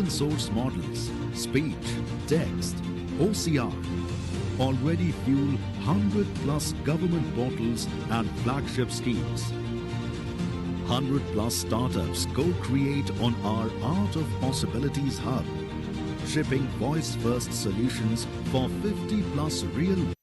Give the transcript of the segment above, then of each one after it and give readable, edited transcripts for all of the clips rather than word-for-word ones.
open source models, speech, text, OCR, already fuel 100 plus government portals and flagship schemes. 100 plus startups co-create on our Art of Possibilities hub, shipping voice-first solutions for 50 plus real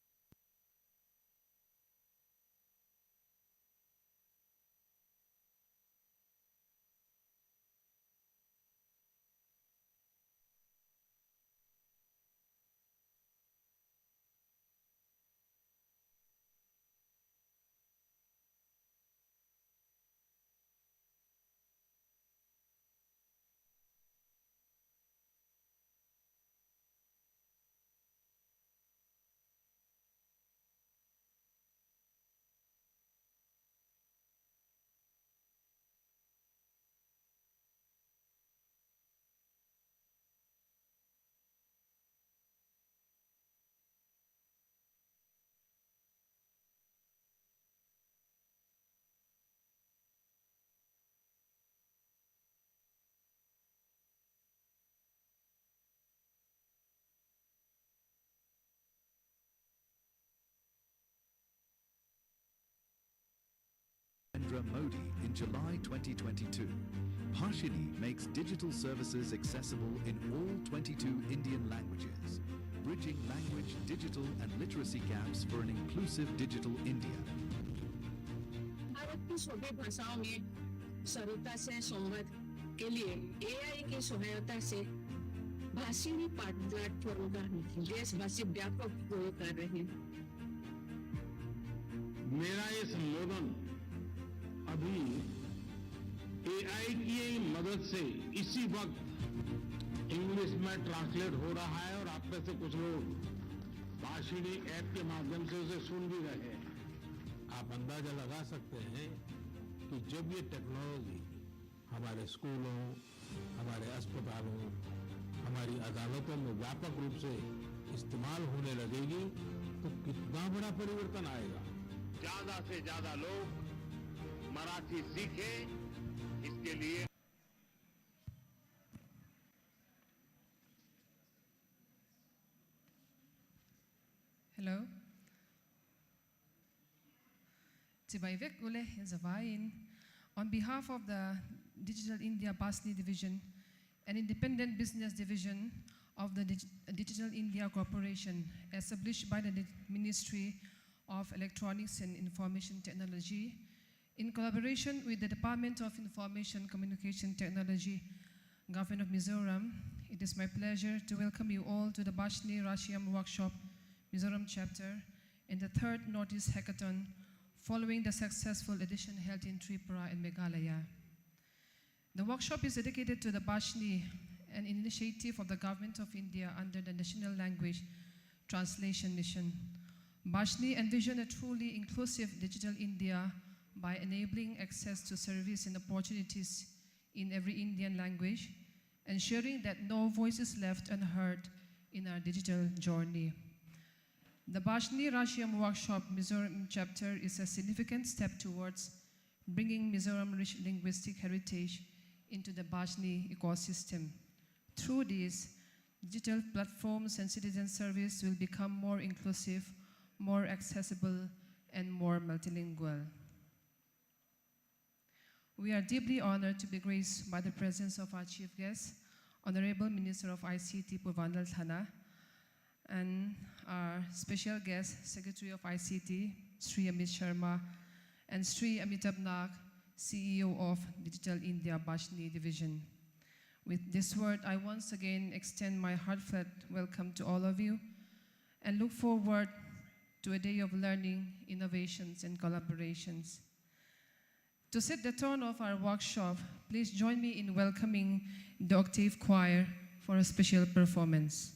Modi in July 2022. Bhashini makes digital services accessible in all 22 Indian languages, bridging language, digital and literacy gaps for an inclusive digital India. Bharat की सभी भाषाओं में सरलता से संवाद के लिए AI की सहायता से भाषिणी प्लेटफॉर्म का देशवासी व्यापक उपयोग कर रहे हैं। मेरा ये संबोधन अभी एआई की मदद से इसी वक्त इंग्लिश में ट्रांसलेट हो रहा है और आप में से कुछ लोग भाषिणी ऐप के माध्यम से उसे सुन भी रहे हैं। आप अंदाजा लगा सकते हैं कि जब ये टेक्नोलॉजी हमारे स्कूलों, हमारे अस्पतालों, हमारी अदालतों में व्यापक रूप से इस्तेमाल होने लगेगी तो कितना बड़ा परिवर्तन आएगा। ज्यादा से ज्यादा लोग मराठी सीखें, इसके लिए Hello. Tibaivek Ule Zavain, on behalf of the Digital India Bhashini Division, an independent business division of the Digital India Corporation, established by the Ministry of Electronics and Information Technology, in collaboration with the Department of Information Communication Technology, Government of Mizoram, it is my pleasure to welcome you all to the Bhashini Rajyam Workshop, Mizoram Chapter, in the third Northeast Hackathon, following the successful edition held in Tripura and Meghalaya. The workshop is dedicated to the Bhashini, an initiative of the Government of India under the National Language Translation Mission. Bhashini envisioned a truly inclusive digital India by enabling access to service and opportunities in every Indian language, ensuring that no voice is left unheard in our digital journey. The Bhashini Rajyam Workshop Mizoram Chapter is a significant step towards bringing Mizoram rich linguistic heritage into the Bhashini ecosystem. Through these, digital platforms and citizen service will become more inclusive, more accessible, and more multilingual. We are deeply honored to be graced by the presence of our chief guest, Honorable Minister of ICT Purvanand Thana, and our special guest, Secretary of ICT, Sri Amit Sharma, and Sri Amitabh Nag, CEO of Digital India Bhashini Division. With this word, I once again extend my heartfelt welcome to all of you and look forward to a day of learning, innovations, and collaborations. To set the tone of our workshop, please join me in welcoming the Octave Choir for a special performance.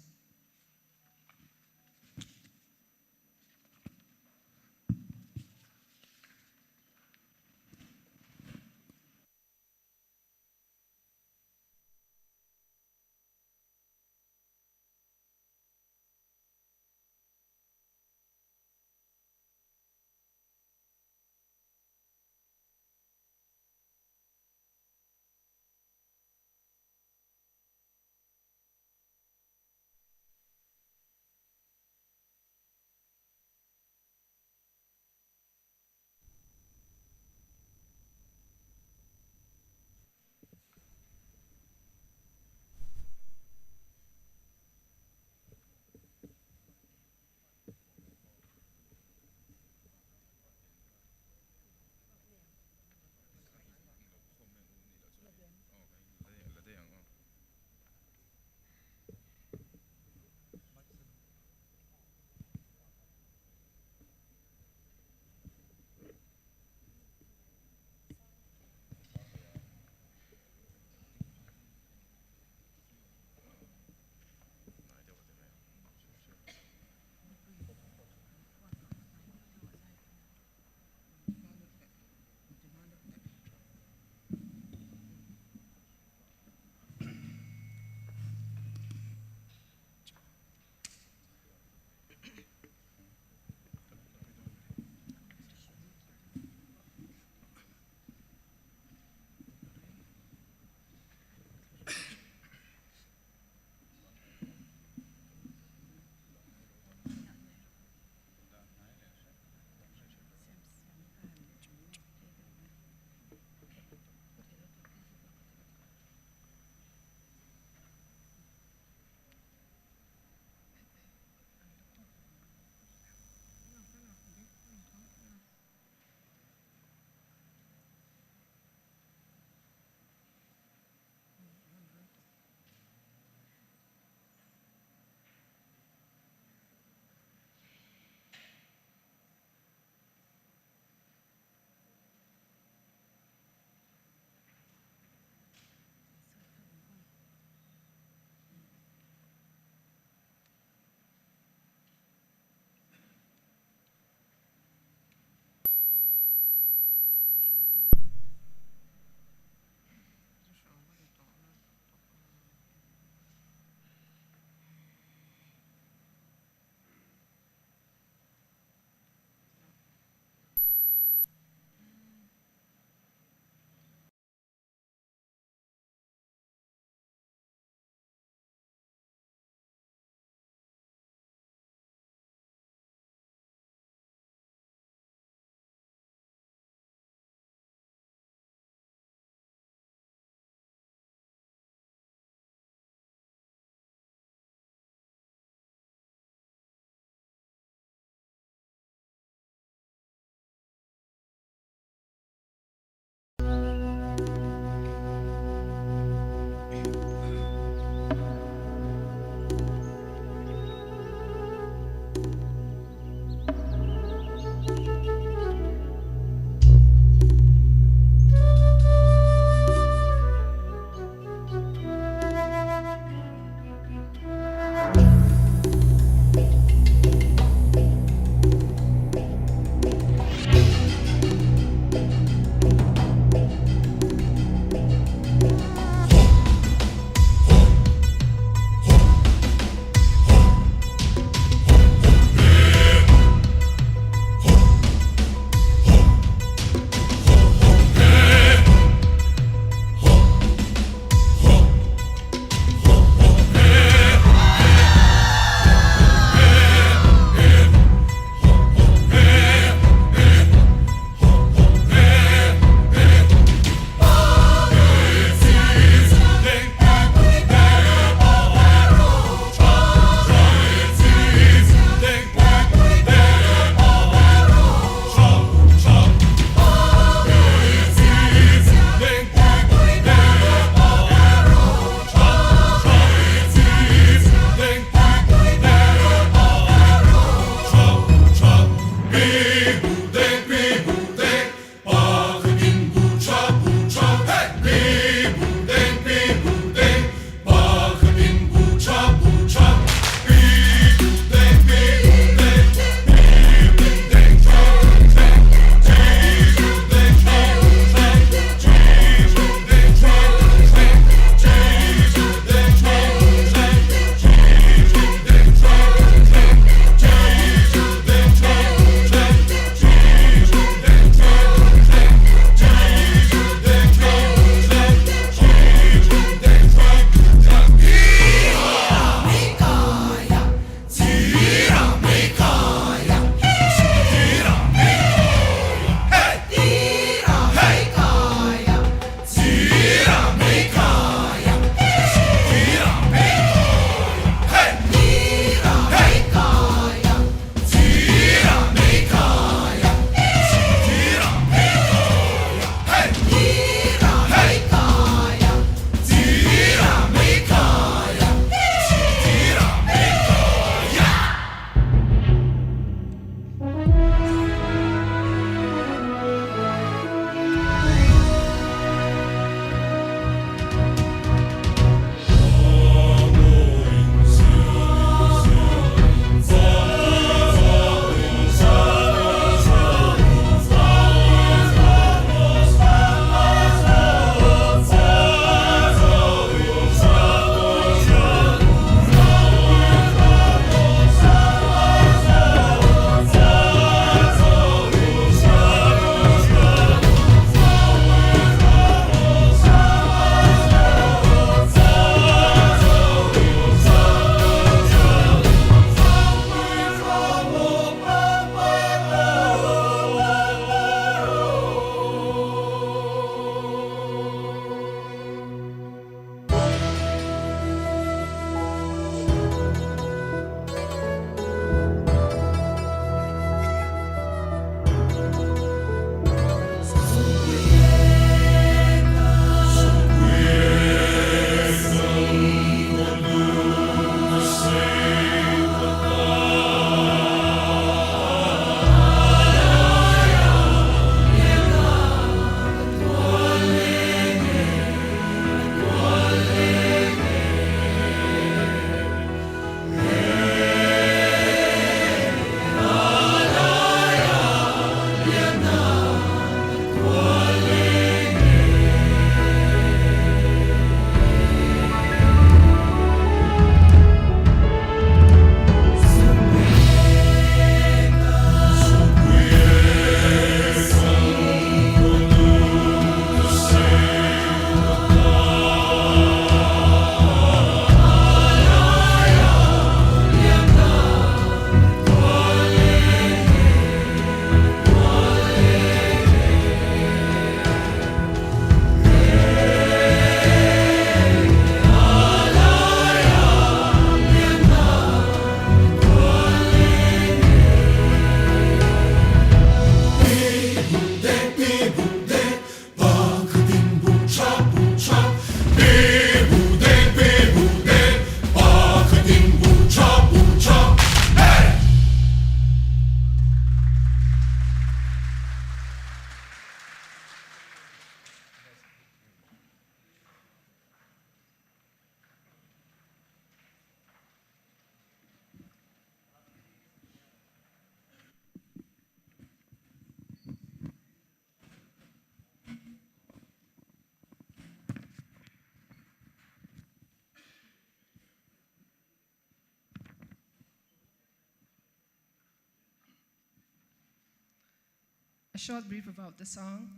a short brief about the song.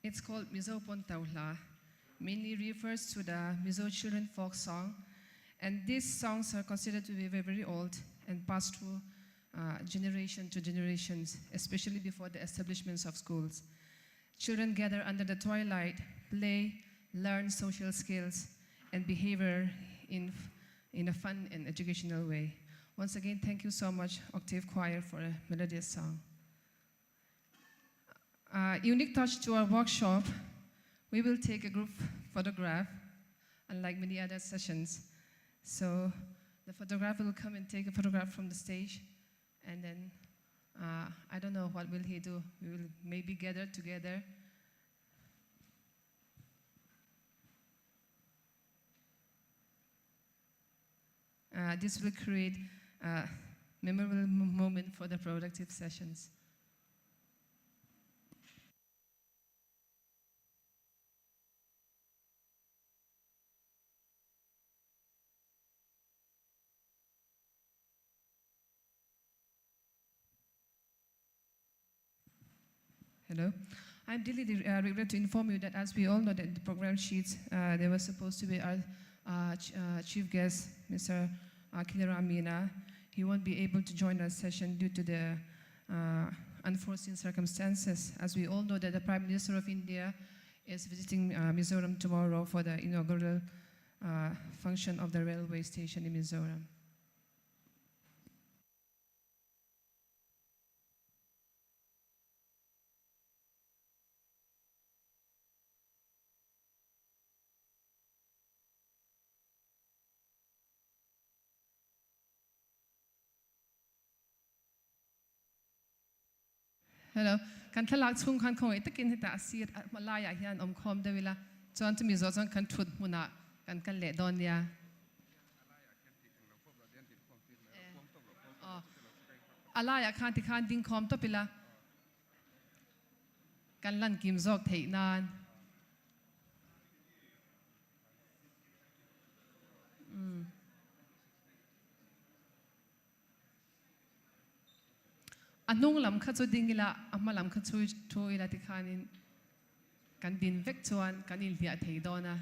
It's called Mizo Pon Tauhla, mainly refers to the Mizo children folk song. And these songs are considered to be very, very old and passed through generation to generations, especially before the establishments of schools. Children gather under the twilight, play, learn social skills and behavior in a fun and educational way. Once again, thank you so much, Octave Choir, for a melodious song. Unique touch to our workshop, we will take a group photograph, unlike many other sessions. So the photographer will come and take a photograph from the stage, and then I don't know what will he do. We will maybe gather together. This will create a memorable moment for the productive sessions. Hello. I'm really regret to inform you that, as we all know, that the program sheets, there was supposed to be our chief guest, Mr. Kilera Amina. He won't be able to join our session due to the unforeseen circumstances. As we all know, that the Prime Minister of India is visiting Mizoram tomorrow for the inaugural function of the railway station in Mizoram. Hello. Kan thalak chung kan khong itakin hita asir malaya hian omkhom dewila chon to Mizo chon kan thut muna kan le don ya. Alaya khan ti khan ding khom to pila kan lan kim zok thei nan. Anong lam kha chu dingila amma lam kha chu thoila ti khanin kan din vek chuan kan il bia thei dona.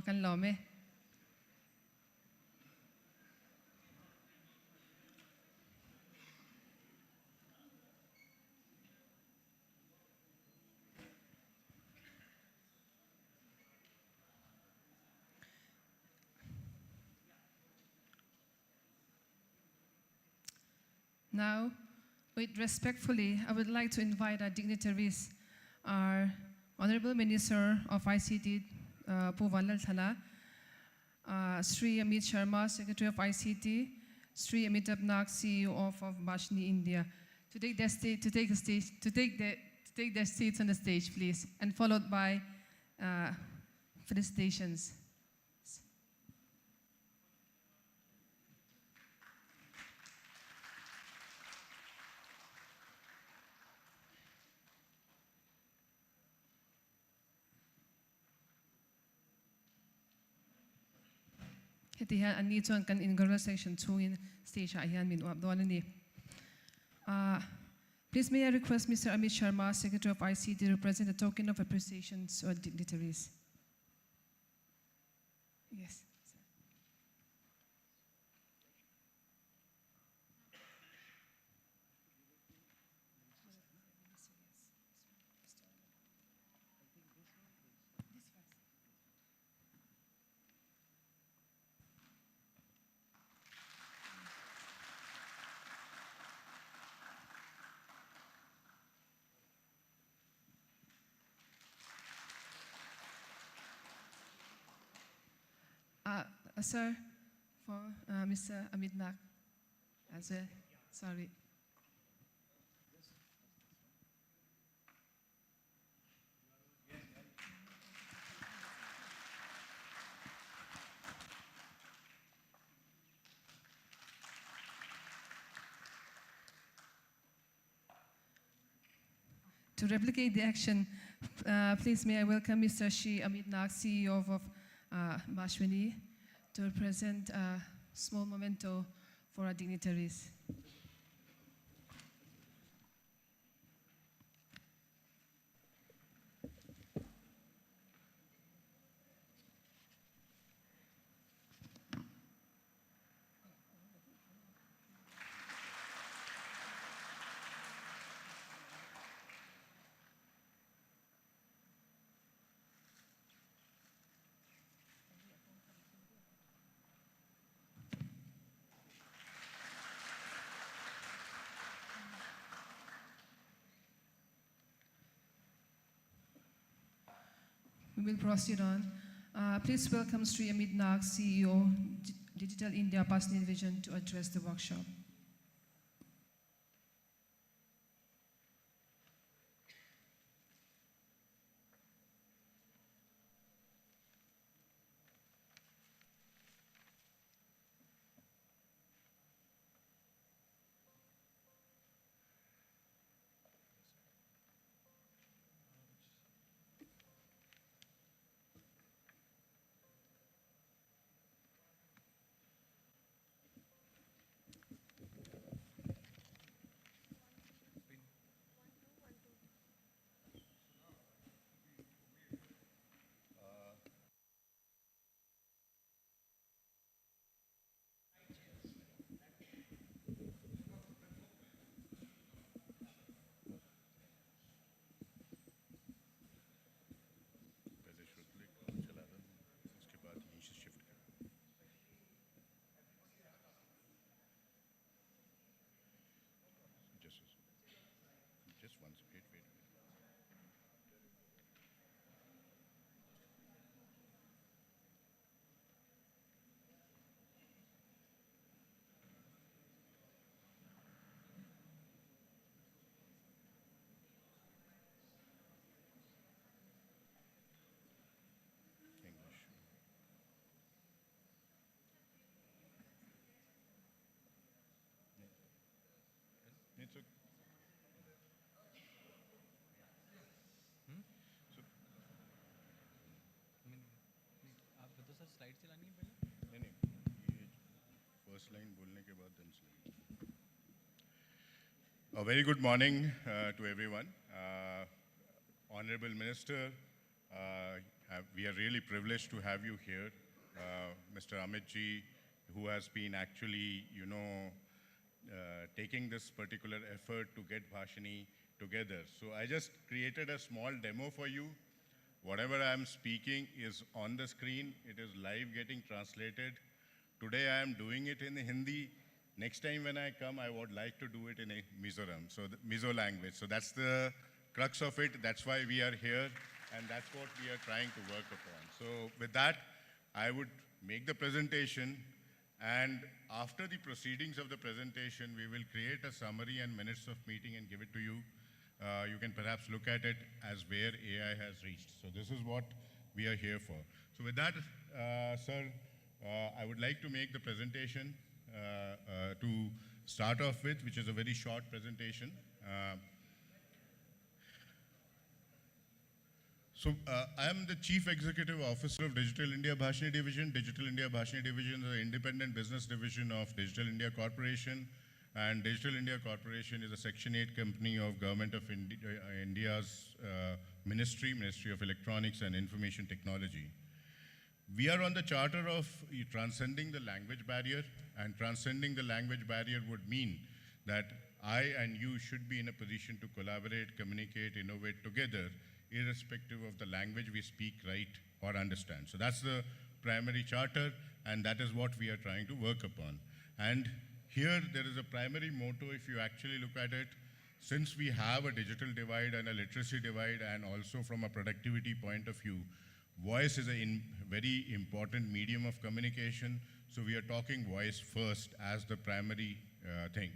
Kan lo me. Now, respectfully, I would like to invite our dignitaries, our Honorable Minister of ICT, Puvanlal Thala, Sri Amit Sharma, Secretary of ICT, Sri Amitabh Nag, CEO of Bhashini India, to take their seats on the stage, please, and followed by felicitations. heti hian ani chuan kan inaugural section chungin stage ah hian min uap dawn ani. Please may I request Mr. Amit Sharma, Secretary of ICT, to present a token of appreciation to our dignitaries. Yes. Sir, for Mr. Amit Nag as well. Sorry. To replicate the action, please may I welcome Mr. Shri Amit Nag, CEO of Bhashini, to present a small memento for our dignitaries. We will proceed on. Please welcome Sri Amit Nag, CEO, Digital India Bhashini Division, to address the workshop. It's okay. आप बताओ sir slide चलानी है पहले नहीं ये first line बोलने के बाद then slide. A very good morning to everyone. Honorable Minister, we are really privileged to have you here. Mr. Amit ji, who has been actually, taking this particular effort to get Bhashini together. So I just created a small demo for you. Whatever I am speaking is on the screen. It is live getting translated. Today I am doing it in Hindi. Next time when I come, I would like to do it in a Mizoram, so the Mizo language. So that's the crux of it. That's why we are here, and that's what we are trying to work upon. So with that, I would make the presentation, and after the proceedings of the presentation, we will create a summary and minutes of meeting and give it to you. You can perhaps look at it as where AI has reached. So this is what we are here for. So with that, sir, I would like to make the presentation to start off with, which is a very short presentation. So I am the Chief Executive Officer of Digital India Bhashini Division. Digital India Bhashini Division is an independent business division of Digital India Corporation. And Digital India Corporation is a Section 8 company of Government of India's Ministry of Electronics and Information Technology. We are on the charter of transcending the language barrier, and transcending the language barrier would mean that I and you should be in a position to collaborate, communicate, innovate together, irrespective of the language we speak, write, or understand. So that's the primary charter, and that is what we are trying to work upon. And here there is a primary motto, if you actually look at it, since we have a digital divide and a literacy divide, and also from a productivity point of view, voice is a very important medium of communication. So we are talking voice first as the primary thing.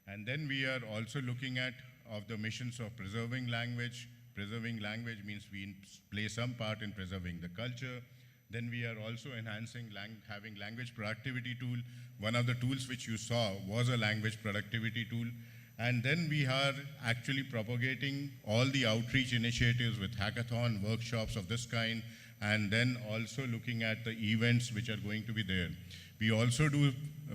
And then we are also looking at of the missions of preserving language. Preserving language means we play some part in preserving the culture. Then we are also enhancing having language productivity tool. One of the tools which you saw was a language productivity tool. And then we are actually propagating all the outreach initiatives with hackathon, workshops of this kind, and then also looking at the events which are going to be there. We also do,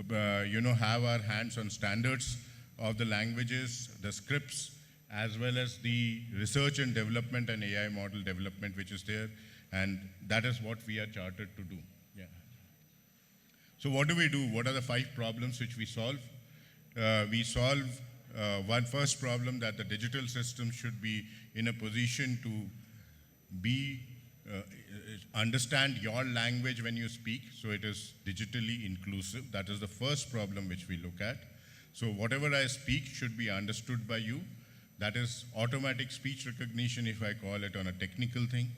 have our hands on standards of the languages, the scripts, as well as the research and development and AI model development which is there. And that is what we are chartered to do. Yeah. So what do we do? What are the 5 problems which we solve? We solve one first problem, that the digital system should be in a position to be understand your language when you speak, so it is digitally inclusive. That is the first problem which we look at. So whatever I speak should be understood by you. That is automatic speech recognition, if I call it on a technical thing.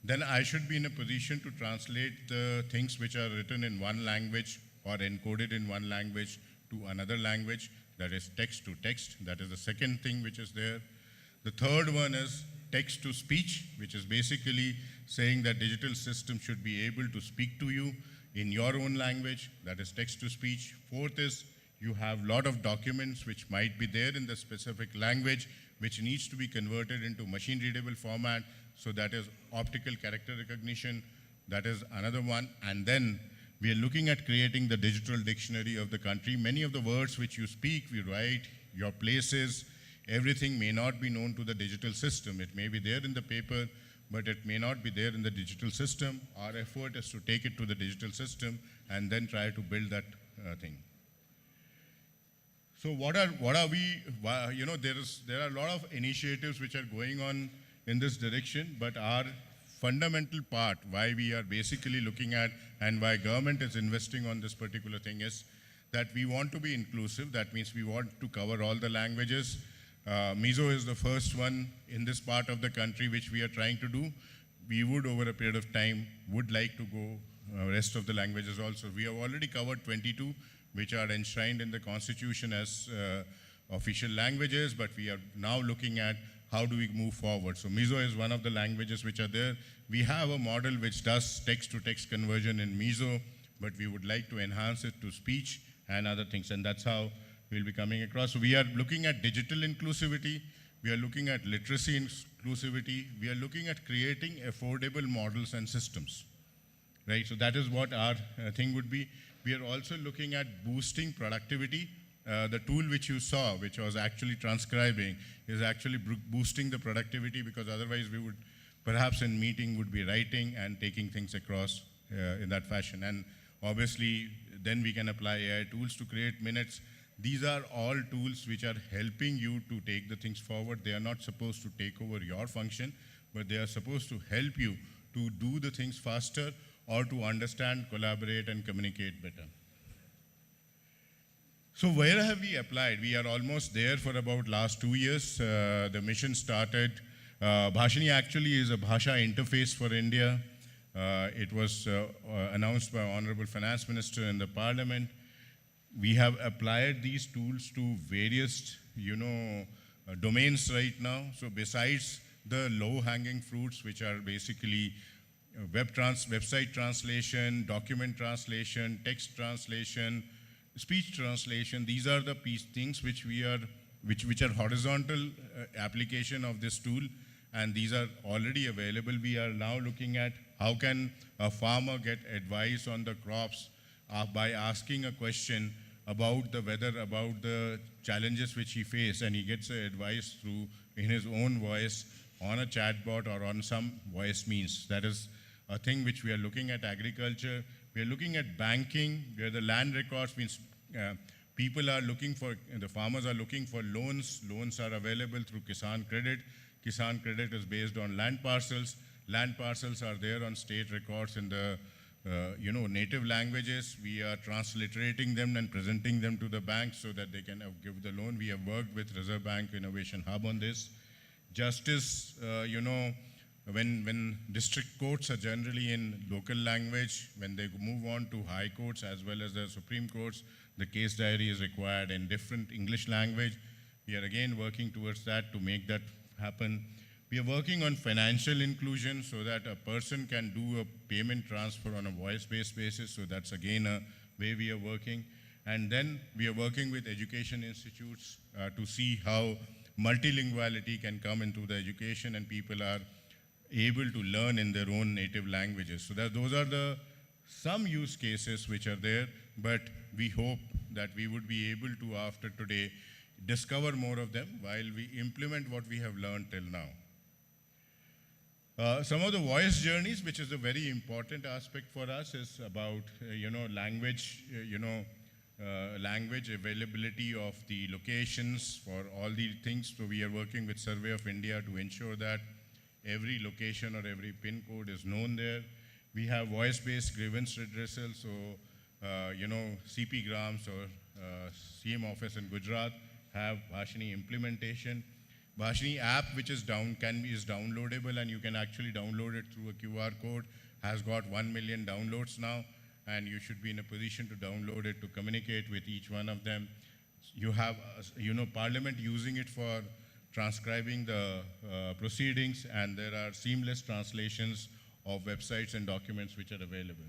Then I should be in a position to translate the things which are written in one language or encoded in one language to another language, that is text to text. That is the second thing which is there. The third one is text to speech, which is basically saying that digital system should be able to speak to you in your own language, that is text to speech. Fourth is you have a lot of documents which might be there in the specific language which needs to be converted into machine readable format, so that is optical character recognition. That is another one. And then we are looking at creating the digital dictionary of the country. Many of the words which you speak, we write, your places, everything may not be known to the digital system. It may be there in the paper, but it may not be there in the digital system. Our effort is to take it to the digital system and then try to build that thing. So what are we, there are a lot of initiatives which are going on in this direction, but our fundamental part, why we are basically looking at and why government is investing on this particular thing, is that we want to be inclusive. That means we want to cover all the languages. Mizo is the first one in this part of the country which we are trying to do. We would, over a period of time, would like to go rest of the languages also. We have already covered 22, which are enshrined in the Constitution as official languages, but we are now looking at how do we move forward. So Mizo is one of the languages which are there. We have a model which does text-to-text conversion in Mizo, but we would like to enhance it to speech and other things, and that's how we'll be coming across. So we are looking at digital inclusivity, we are looking at literacy inclusivity, we are looking at creating affordable models and systems, right? So that is what our thing would be. We are also looking at boosting productivity. The tool which you saw, which was actually transcribing, is actually boosting the productivity, because otherwise we would, perhaps in meeting, would be writing and taking things across in that fashion. And obviously, then we can apply AI tools to create minutes. These are all tools which are helping you to take the things forward. They are not supposed to take over your function, but they are supposed to help you to do the things faster or to understand, collaborate, and communicate better. So where have we applied? We are almost there for about last 2 years. The mission started. Bhashini actually is a Bhasha interface for India. It was announced by Honorable Finance Minister in the Parliament. We have applied these tools to various, domains right now. So besides the low-hanging fruits, which are basically website translation, document translation, text translation, speech translation, these are the things which are horizontal application of this tool. and these are already available. We are now looking at how can a farmer get advice on the crops by asking a question about the weather, about the challenges which he faces, and he gets advice through in his own voice on a chatbot or on some voice means. That is a thing which we are looking at. Agriculture, we are looking at banking, where the land records means people are looking for, the farmers are looking for loans. Loans are available through Kisan Credit. Kisan Credit is based on land parcels. Land parcels are there on state records in the native languages. We are transliterating them and presenting them to the banks so that they can give the loan. We have worked with Reserve Bank Innovation Hub on this. Justice, when district courts are generally in local language, when they move on to high courts as well as the Supreme Courts, the case diary is required in different English language. We are again working towards that to make that happen. We are working on financial inclusion so that a person can do a payment transfer on a voice-based basis. So that's again a way we are working. And then we are working with education institutes to see how multilinguality can come into the education and people are able to learn in their own native languages. So those are some use cases which are there, but we hope that we would be able to, after today, discover more of them while we implement what we have learned till now. Some of the voice journeys, which is a very important aspect for us, is about language, language availability of the locations for all these things. So we are working with Survey of India to ensure that every location or every pin code is known there. We have voice-based grievance redressal. So CP Grams or CM office in Gujarat have Bhashini implementation. Bhashini app, which is downloadable, and you can actually download it through a QR code, has got 1 million downloads now, and you should be in a position to download it to communicate with each one of them. You have, Parliament using it for transcribing the proceedings, and there are seamless translations of websites and documents which are available.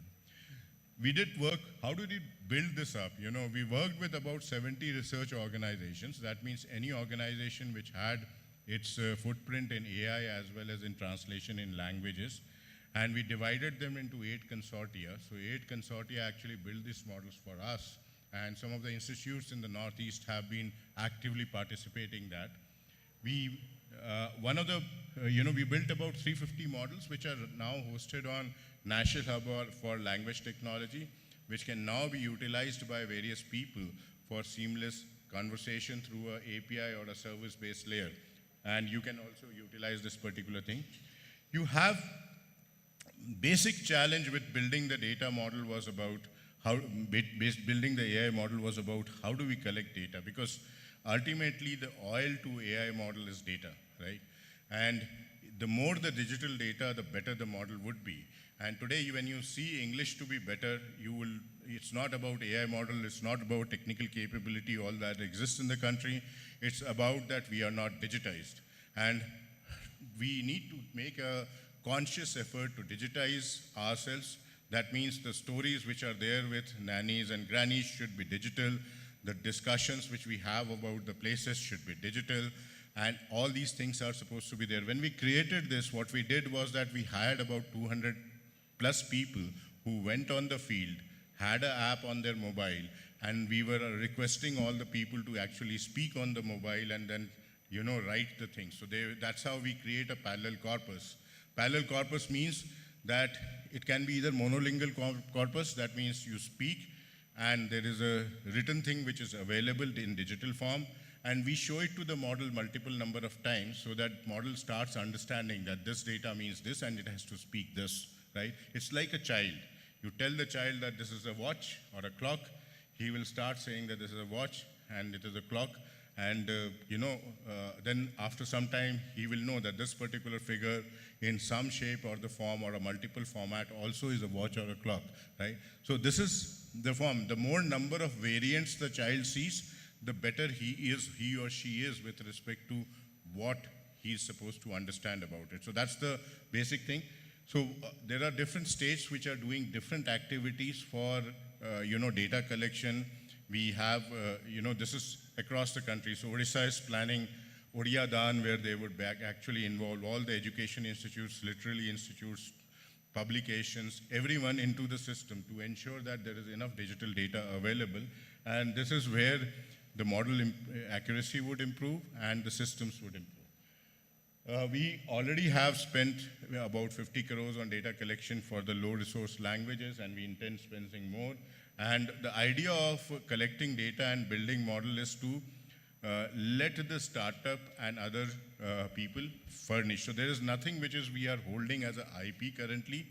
We did work, how did we build this up? We worked with about 70 research organizations. That means any organization which had its footprint in AI as well as in translation in languages. And we divided them into 8 consortia. So 8 consortia actually built these models for us. And some of the institutes in the Northeast have been actively participating in that. We built about 350 models which are now hosted on National Hub for Language Technology, which can now be utilized by various people for seamless conversation through an API or a service-based layer. And you can also utilize this particular thing. You have basic challenge with building the data model was about building the AI model was about how do we collect data, because ultimately the oil to AI model is data, right? And the more the digital data, the better the model would be. And today, when you see English to be better, it's not about AI model, it's not about technical capability, all that exists in the country. It's about that we are not digitized. And we need to make a conscious effort to digitize ourselves. That means the stories which are there with nannies and grannies should be digital. The discussions which we have about the places should be digital. And all these things are supposed to be there. When we created this, what we did was that we hired about 200 plus people who went on the field, had an app on their mobile, and we were requesting all the people to actually speak on the mobile and then, write the things. So that's how we create a parallel corpus. Parallel corpus means that it can be either monolingual corpus, that means you speak, and there is a written thing which is available in digital form, and we show it to the model multiple number of times so that model starts understanding that this data means this and it has to speak this, right? It's like a child. You tell the child that this is a watch or a clock, he will start saying that this is a watch and it is a clock, and then after some time he will know that this particular figure in some shape or the form or a multiple format also is a watch or a clock, right? So this is the form. The more number of variants the child sees, the better he or she is with respect to what he is supposed to understand about it. So that's the basic thing. So there are different states which are doing different activities for data collection. We have this is across the country. So Odisha is planning Odia Dan, where they would actually involve all the education institutes, literary institutes, publications, everyone into the system to ensure that there is enough digital data available. And this is where the model accuracy would improve and the systems would improve. We already have spent about 50 crores on data collection for the low resource languages, and we intend spending more. And the idea of collecting data and building model is to let the startup and other people furnish. So there is nothing which is we are holding as an IP currently.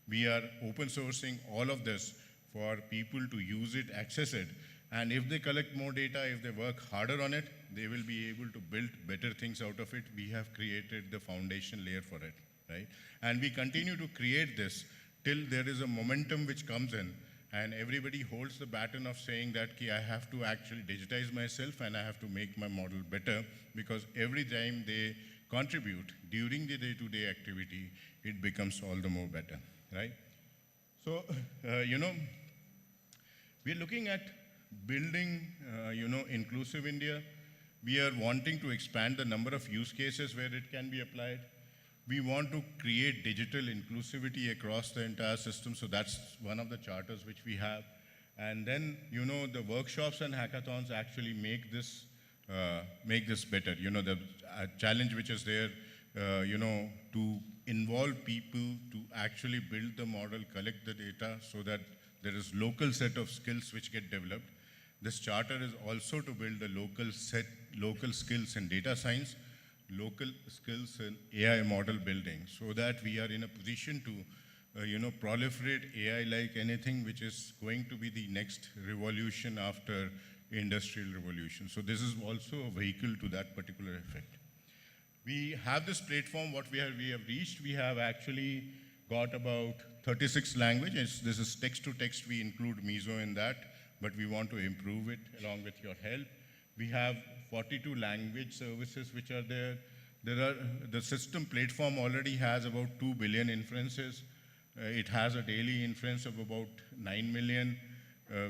We are open sourcing all of this for people to use it, access it. And if they collect more data, if they work harder on it, they will be able to build better things out of it. We have created the foundation layer for it, right? And we continue to create this till there is a momentum which comes in and everybody holds the baton of saying that I have to actually digitize myself and I have to make my model better, because every time they contribute during the day-to-day activity, it becomes all the more better, right? So, we're looking at building, inclusive India. We are wanting to expand the number of use cases where it can be applied. We want to create digital inclusivity across the entire system, so that's one of the charters which we have. And then, the workshops and hackathons actually make this better. The challenge which is there, to involve people to actually build the model, collect the data, so that there is local set of skills which get developed. This charter is also to build a local skills in data science, local skills in AI model building, so that we are in a position to, proliferate AI like anything which is going to be the next revolution after industrial revolution. So this is also a vehicle to that particular effect. We have this platform, what we have reached. We have actually got about 36 languages. This is text to text. We include Mizo in that, but we want to improve it along with your help. We have 42 language services which are there. The system platform already has about 2 billion inferences. It has a daily inference of about 9 million.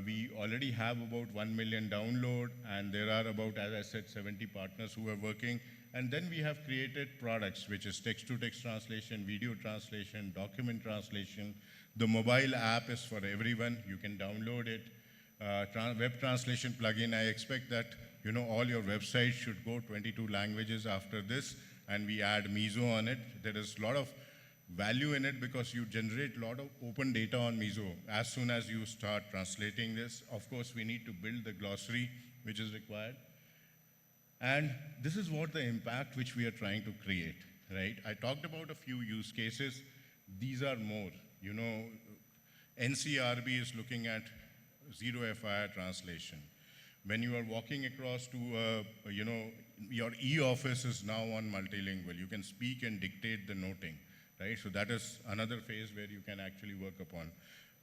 We already have about 1 million download, and there are about, as I said, 70 partners who are working. And then we have created products, which is text-to-text translation, video translation, document translation. The mobile app is for everyone. You can download it. Web translation plugin, I expect that all your websites should go 22 languages after this, and we add Mizo on it. There is a lot of value in it because you generate a lot of open data on Mizo as soon as you start translating this. Of course, we need to build the glossary which is required. And this is what the impact which we are trying to create, right? I talked about a few use cases. These are more. NCRB is looking at zero FIR translation. When you are walking across to, your e-office is now on multilingual. You can speak and dictate the noting, right? So that is another phase where you can actually work upon.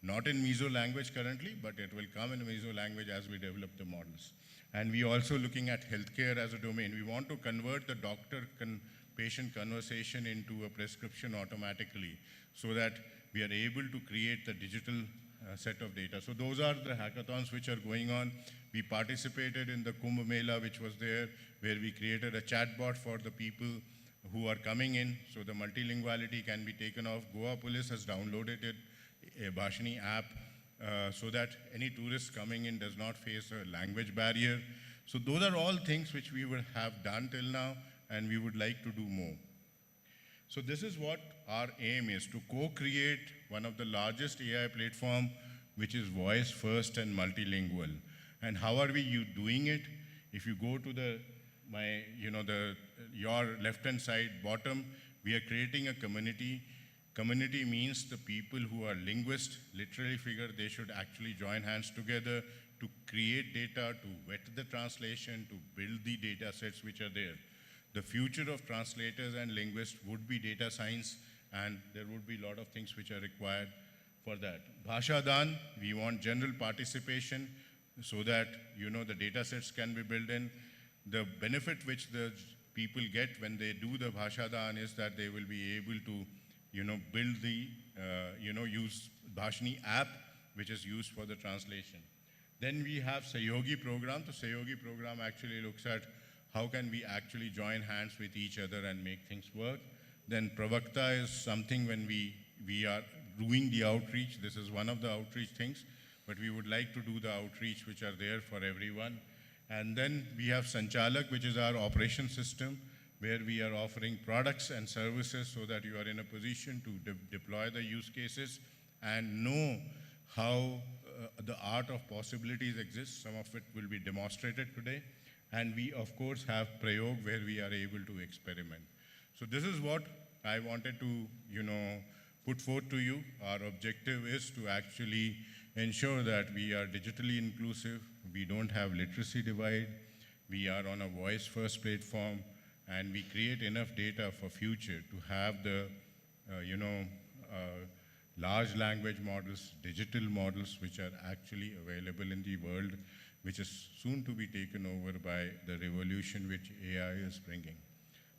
Not in Mizo language currently, but it will come in Mizo language as we develop the models. And we are also looking at healthcare as a domain. We want to convert the doctor-patient conversation into a prescription automatically, so that we are able to create the digital set of data. So those are the hackathons which are going on. We participated in the Kumbh Mela, which was there, where we created a chatbot for the people who are coming in, so the multilinguality can be taken off. Goa Police has downloaded it, a Bhashini app, so that any tourist coming in does not face a language barrier. So those are all things which we would have done till now, and we would like to do more. So this is what our aim is, to co-create one of the largest AI platform, which is voice first and multilingual. And how are we doing it? If you go to your left-hand side bottom, we are creating a community. Community means the people who are linguists, literally figure they should actually join hands together to create data, to vet the translation, to build the data sets which are there. The future of translators and linguists would be data science, and there would be a lot of things which are required for that. Bhasha Dan, we want general participation so that the data sets can be built in. The benefit which the people get when they do the Bhasha Dan is that they will be able to build the, use Bhashini app, which is used for the translation. Then we have Sayogi program. The Sayogi program actually looks at how can we actually join hands with each other and make things work. Then Pravakta is something when we are doing the outreach. This is one of the outreach things, but we would like to do the outreach which are there for everyone. And then we have Sanchalak, which is our operation system, where we are offering products and services so that you are in a position to deploy the use cases and know how the art of possibilities exists. Some of it will be demonstrated today. And we, of course, have Prayog, where we are able to experiment. So this is what I wanted to, put forth to you. Our objective is to actually ensure that we are digitally inclusive, we don't have literacy divide, we are on a voice-first platform, and we create enough data for future to have the, large language models, digital models, which are actually available in the world, which is soon to be taken over by the revolution which AI is bringing.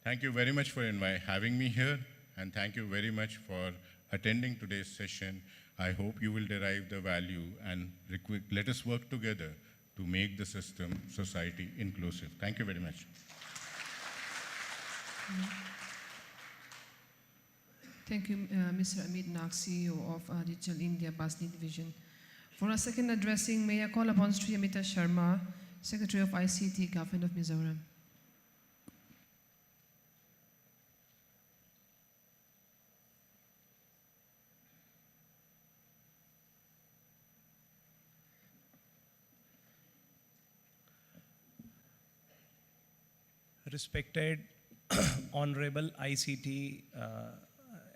Thank you very much for having me here, and thank you very much for attending today's session. I hope you will derive the value and let us work together to make the system, society inclusive. Thank you very much. Thank you, Mr. Amit Nag, CEO of Digital India Bhashini Division. For our second addressing, may I call upon Sri Amita Sharma, Secretary of ICT, Government of Mizoram. Respected Honorable ICT,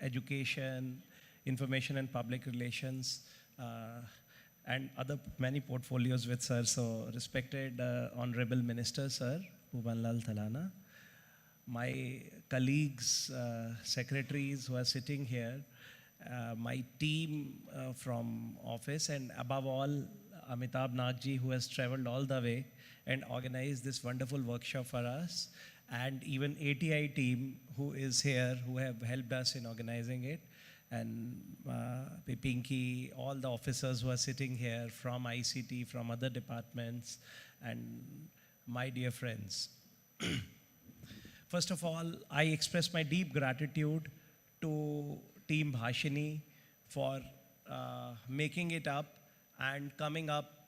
Education, Information and Public Relations, and other many portfolios with sir. So respected Honorable Minister, sir, Bhubanlal Thalana, my colleagues, secretaries who are sitting here, my team from office, and above all, Amitabh Nagji, who has traveled all the way and organized this wonderful workshop for us, and even ATI team who is here, who have helped us in organizing it, and Pinky, all the officers who are sitting here from ICT, from other departments, and my dear friends. First of all, I express my deep gratitude to Team Bhashini for making it up and coming up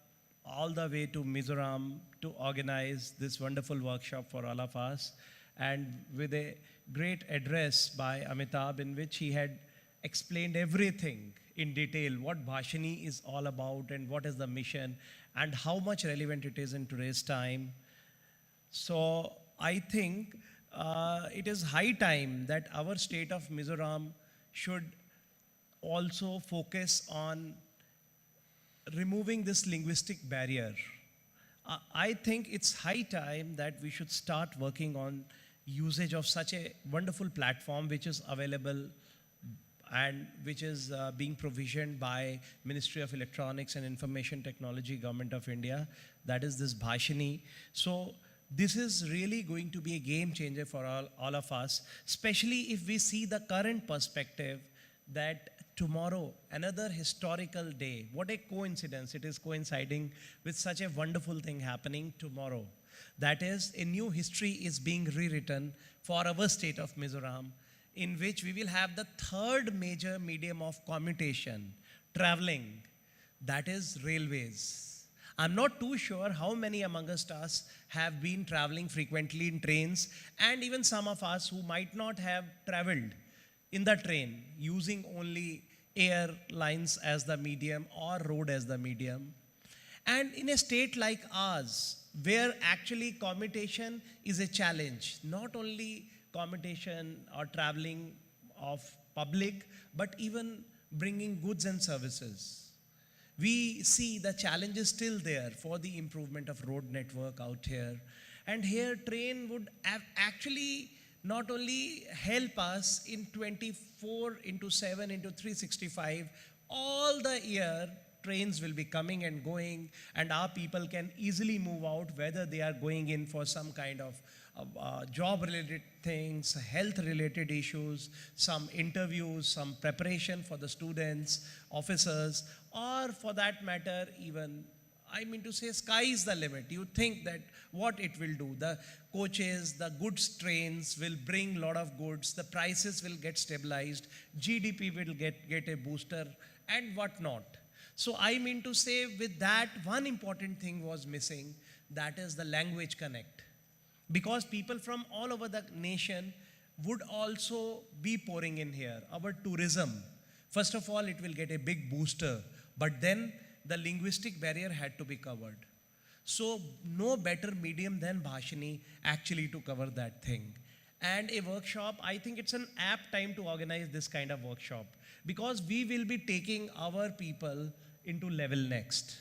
all the way to Mizoram to organize this wonderful workshop for all of us, and with a great address by Amitabh in which he had explained everything in detail, what Bhashini is all about and what is the mission and how much relevant it is in today's time. So I think it is high time that our state of Mizoram should also focus on removing this linguistic barrier. I think it's high time that we should start working on usage of such a wonderful platform which is available and which is being provisioned by Ministry of Electronics and Information Technology, Government of India. That is this Bhashini. So this is really going to be a game changer for all of us, especially if we see the current perspective that tomorrow, another historical day. What a coincidence, it is coinciding with such a wonderful thing happening tomorrow. That is, a new history is being rewritten for our state of Mizoram, in which we will have the third major medium of commutation, traveling, that is railways. I'm not too sure how many among us have been traveling frequently in trains, and even some of us who might not have traveled in the train using only airlines as the medium or road as the medium. And in a state like ours, where actually commutation is a challenge, not only commutation or traveling of public, but even bringing goods and services. We see the challenge is still there for the improvement of road network out here. And here train would actually not only help us in 24/7 365, all the year trains will be coming and going, and our people can easily move out, whether they are going in for some kind of job-related things, health-related issues, some interviews, some preparation for the students, officers, or for that matter, even I mean to say, sky is the limit. You think that what it will do. The coaches, the goods trains will bring lot of goods. The prices will get stabilized. GDP will get a booster and whatnot. So I mean to say, with that, one important thing was missing. That is the language connect. Because people from all over the nation would also be pouring in here. Our tourism, first of all, it will get a big booster. But then the linguistic barrier had to be covered. So no better medium than Bhashini actually to cover that thing. And a workshop, I think it's an apt time to organize this kind of workshop, because we will be taking our people into level next.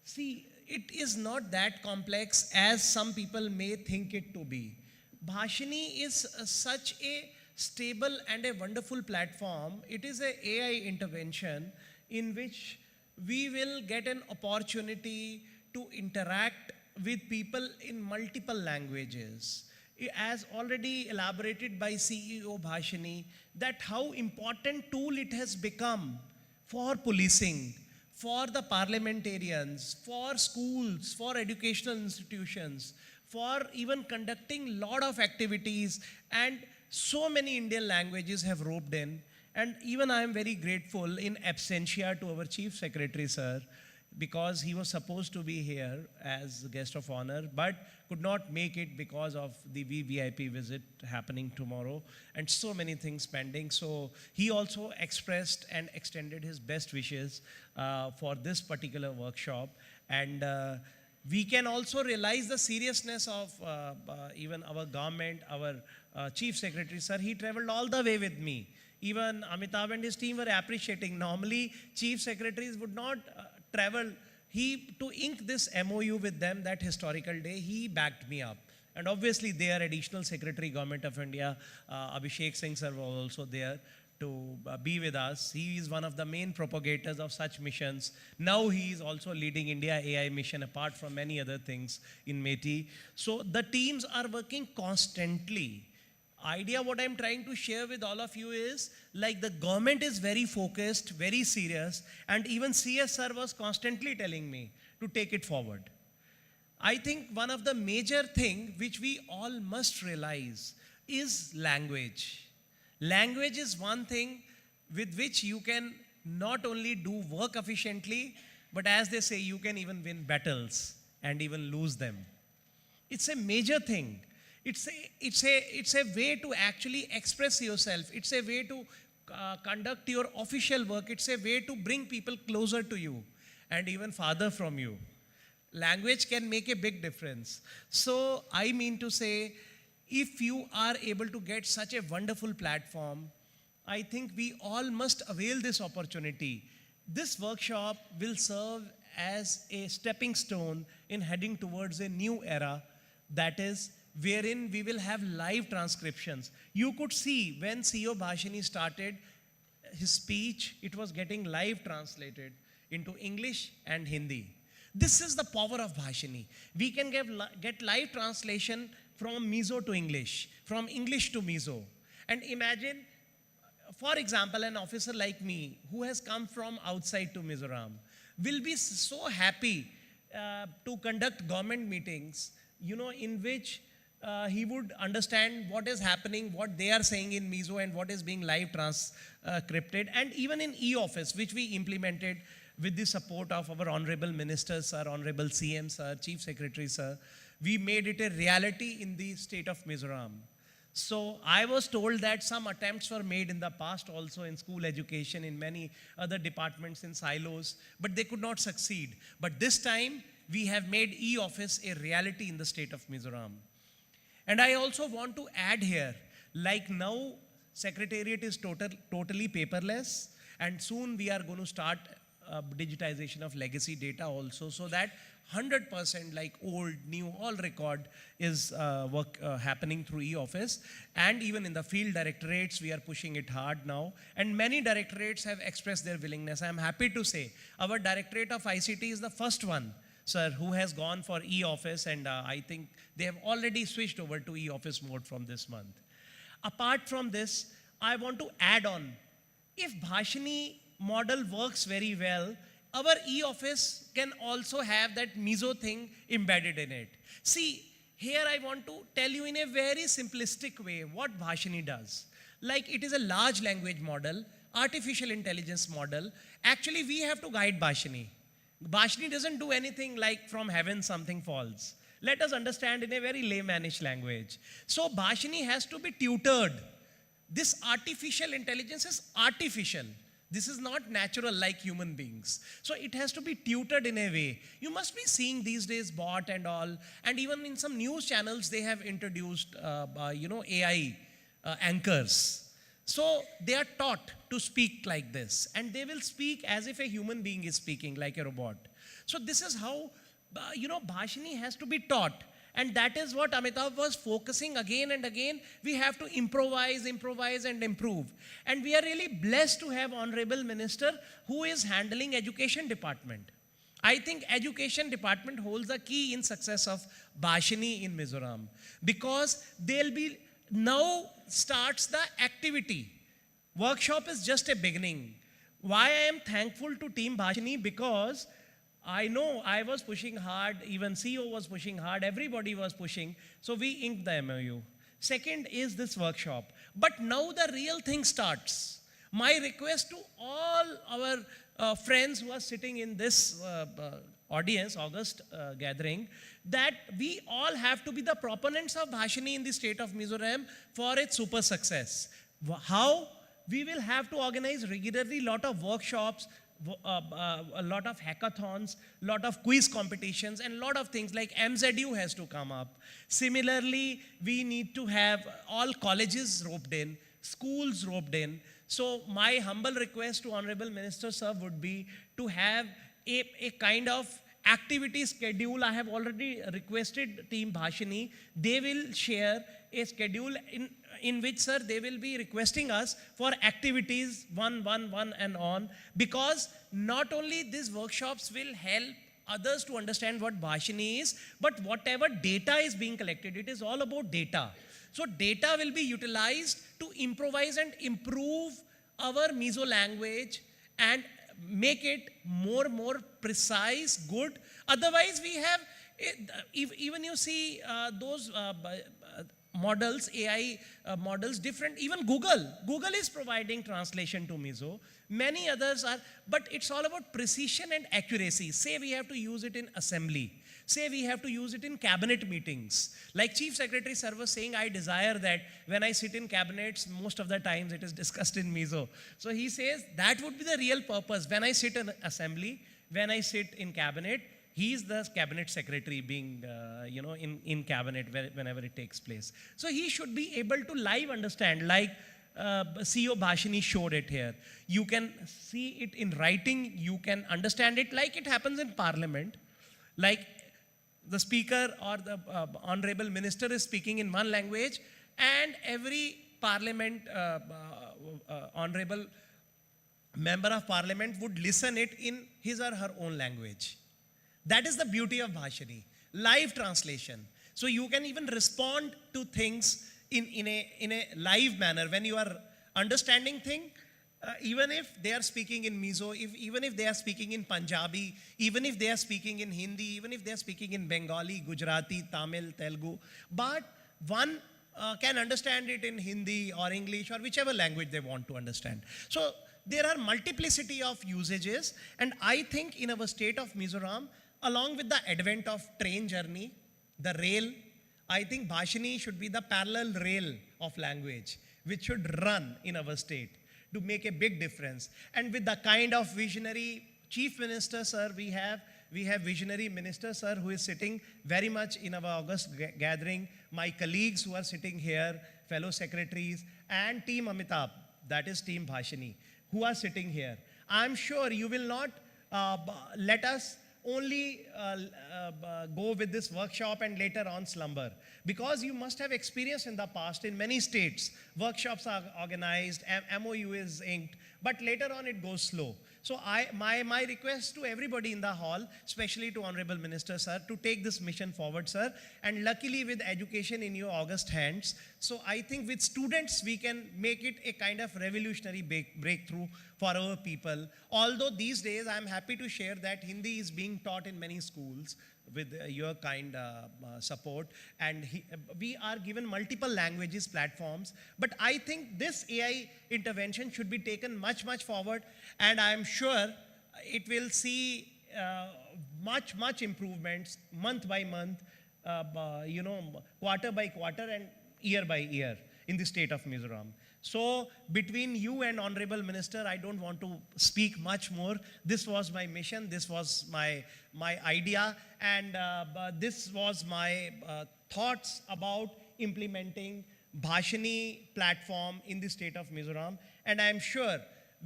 See, it is not that complex as some people may think it to be. Bhashini is such a stable and a wonderful platform. It is an AI intervention in which we will get an opportunity to interact with people in multiple languages. As already elaborated by CEO Bhashini, that how important tool it has become for policing, for the parliamentarians, for schools, for educational institutions, for even conducting lot of activities, and so many Indian languages have roped in. And even I am very grateful in absentia to our Chief Secretary, sir, because he was supposed to be here as a guest of honor, but could not make it because of the VVIP visit happening tomorrow and so many things pending. So he also expressed and extended his best wishes for this particular workshop. And we can also realize the seriousness of even our government, our Chief Secretary, sir. He traveled all the way with me. Even Amitabh and his team were appreciating. Normally, Chief Secretaries would not travel. To ink this MOU with them that historical day, he backed me up. And obviously, their additional Secretary, Government of India, Abhishek Singh sir, was also there to be with us. He is one of the main propagators of such missions. Now he is also leading India AI mission, apart from many other things in METI. So the teams are working constantly. Idea what I'm trying to share with all of you is, like, the government is very focused, very serious, and even CS sir was constantly telling me to take it forward. I think one of the major thing which we all must realize is language. Language is one thing with which you can not only do work efficiently, but as they say, you can even win battles and even lose them. It's a major thing. It's a way to actually express yourself. It's a way to conduct your official work. It's a way to bring people closer to you and even farther from you. Language can make a big difference. So I mean to say, if you are able to get such a wonderful platform, I think we all must avail this opportunity. This workshop will serve as a stepping stone in heading towards a new era, that is, wherein we will have live transcriptions. You could see when CEO Bhashini started his speech, it was getting live translated into English and Hindi. This is the power of Bhashini. We can get live translation from Mizo to English, from English to Mizo. And imagine, for example, an officer like me who has come from outside to Mizoram will be so happy to conduct government meetings, in which he would understand what is happening, what they are saying in Mizo, and what is being live transcripted. And even in e-office, which we implemented with the support of our honorable ministers, sir, honorable CM, sir, Chief Secretary, sir, we made it a reality in the state of Mizoram. So I was told that some attempts were made in the past also in school education, in many other departments, in silos, but they could not succeed. But this time, we have made e-office a reality in the state of Mizoram. And I also want to add here, like now, Secretariat is totally paperless, and soon we are going to start digitization of legacy data also, so that 100% like old, new, all record is happening through e-office. And even in the field directorates, we are pushing it hard now. And many directorates have expressed their willingness. I am happy to say our Directorate of ICT is the first one, sir, who has gone for e-office, and I think they have already switched over to e-office mode from this month. Apart from this, I want to add on, if Bhashini model works very well, our e-office can also have that Mizo thing embedded in it. See, here I want to tell you in a very simplistic way what Bhashini does. Like it is a large language model, artificial intelligence model. Actually, we have to guide Bhashini. Bhashini doesn't do anything like from heaven something falls. Let us understand in a very laymanish language. So Bhashini has to be tutored. This artificial intelligence is artificial. This is not natural like human beings. So it has to be tutored in a way. You must be seeing these days bot and all. And even in some news channels, they have introduced, AI anchors. So they are taught to speak like this. And they will speak as if a human being is speaking like a robot. So this is how, Bhashini has to be taught. And that is what Amitabh was focusing again and again. We have to improvise and improve. And we are really blessed to have Honorable Minister who is handling education department. I think education department holds the key in success of Bhashini in Mizoram. Because now starts the activity. Workshop is just a beginning. Why I am thankful to Team Bhashini? Because I know I was pushing hard, even CEO was pushing hard, everybody was pushing. So we inked the MOU. Second is this workshop. But now the real thing starts. My request to all our friends who are sitting in this audience, August gathering, that we all have to be the proponents of Bhashini in the state of Mizoram for its super success. How? We will have to organize regularly lot of workshops, a lot of hackathons, lot of quiz competitions, and lot of things like MZU has to come up. Similarly, we need to have all colleges roped in, schools roped in. So my humble request to Honorable Minister Sir would be to have a kind of activity schedule. I have already requested Team Bhashini. They will share a schedule in which, sir, they will be requesting us for activities one and on, because not only these workshops will help others to understand what Bhashini is, but whatever data is being collected, it is all about data. So data will be utilized to improvise and improve our Mizo language and make it more precise, good. Otherwise, we have, even you see those models, AI models, different, even Google is providing translation to Mizo. Many others are, but it's all about precision and accuracy. Say we have to use it in assembly. Say we have to use it in cabinet meetings. Like Chief Secretary Sir was saying, I desire that when I sit in cabinets, most of the times it is discussed in Mizo. So he says that would be the real purpose. When I sit in assembly, when I sit in cabinet, he is the cabinet secretary being, in cabinet whenever it takes place. So he should be able to live understand, like CEO Bhashini showed it here. You can see it in writing, you can understand it like it happens in parliament. Like the speaker or the honorable minister is speaking in one language, and every parliament honorable member of parliament would listen it in his or her own language. That is the beauty of Bhashini, live translation. So you can even respond to things in a live manner when you are understanding thing, even if they are speaking in Mizo, even if they are speaking in Punjabi, even if they are speaking in Hindi, even if they are speaking in Bengali, Gujarati, Tamil, Telugu, but one can understand it in Hindi or English or whichever language they want to understand. So there are multiplicity of usages, and I think in our state of Mizoram, along with the advent of train journey, the rail, I think Bhashini should be the parallel rail of language, which should run in our state to make a big difference. And with the kind of visionary Chief Minister, sir, we have visionary Minister, sir, who is sitting very much in our August gathering, my colleagues who are sitting here, fellow secretaries, and Team Amitabh, that is Team Bhashini, who are sitting here. I'm sure you will not let us only go with this workshop and later on slumber, because you must have experience in the past in many states. Workshops are organized, MOU is inked, but later on it goes slow. So my request to everybody in the hall, especially to Honorable Minister, sir, to take this mission forward, sir. And luckily with education in your august hands, so I think with students we can make it a kind of revolutionary breakthrough for our people. Although these days I'm happy to share that Hindi is being taught in many schools with your kind support, and we are given multiple languages platforms, but I think this AI intervention should be taken much forward, and I am sure it will see much improvements month by month, quarter by quarter and year by year in the state of Mizoram. So between you and Honorable Minister, I don't want to speak much more. This was my mission, this was my idea, and this was my thoughts about implementing Bhashini platform in the state of Mizoram. And I am sure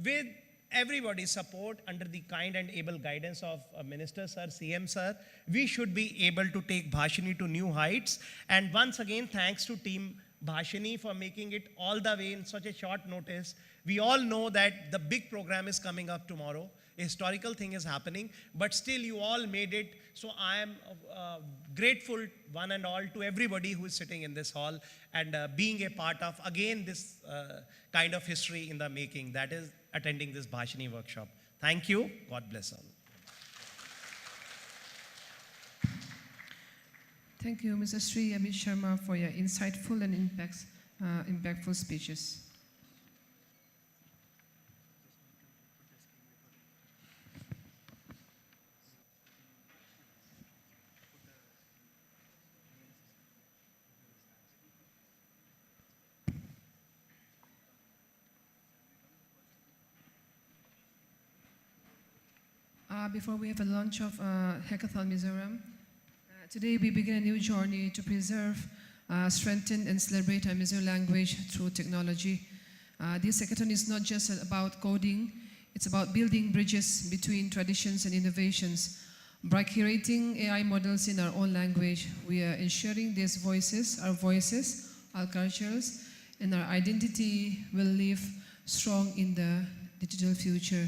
with everybody's support, under the kind and able guidance of Minister Sir, CM Sir, we should be able to take Bhashini to new heights. And once again, thanks to Team Bhashini for making it all the way in such a short notice. We all know that the big program is coming up tomorrow. A historical thing is happening, but still you all made it. So I am grateful, one and all, to everybody who is sitting in this hall and being a part of, again, this kind of history in the making, that is attending this Bhashini workshop. Thank you. God bless all. Thank you, Mr. Sri Amit Sharma, for your insightful and impactful speeches. Before we have a launch of Hackathon Mizoram, today we begin a new journey to preserve, strengthen and celebrate our Mizo language through technology. This hackathon is not just about coding, it's about building bridges between traditions and innovations. By curating AI models in our own language, we are ensuring these voices, our cultures, and our identity will live strong in the digital future.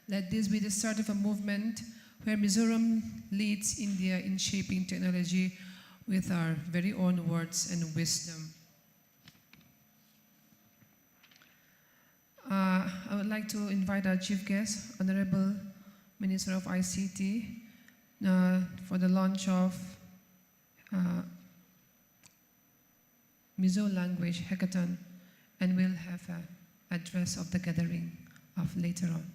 Let this be the start of a movement where Mizoram leads India in shaping technology with our very own words and wisdom. I would like to invite our chief guest, Honorable Minister of ICT, for the launch of Mizo language hackathon, and we'll have an address of the gathering of later on.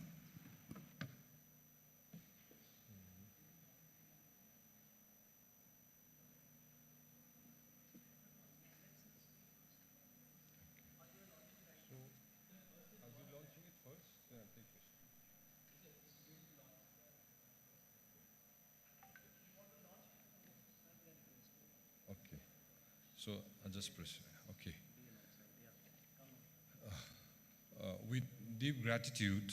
So I'll just press, okay. With deep gratitude,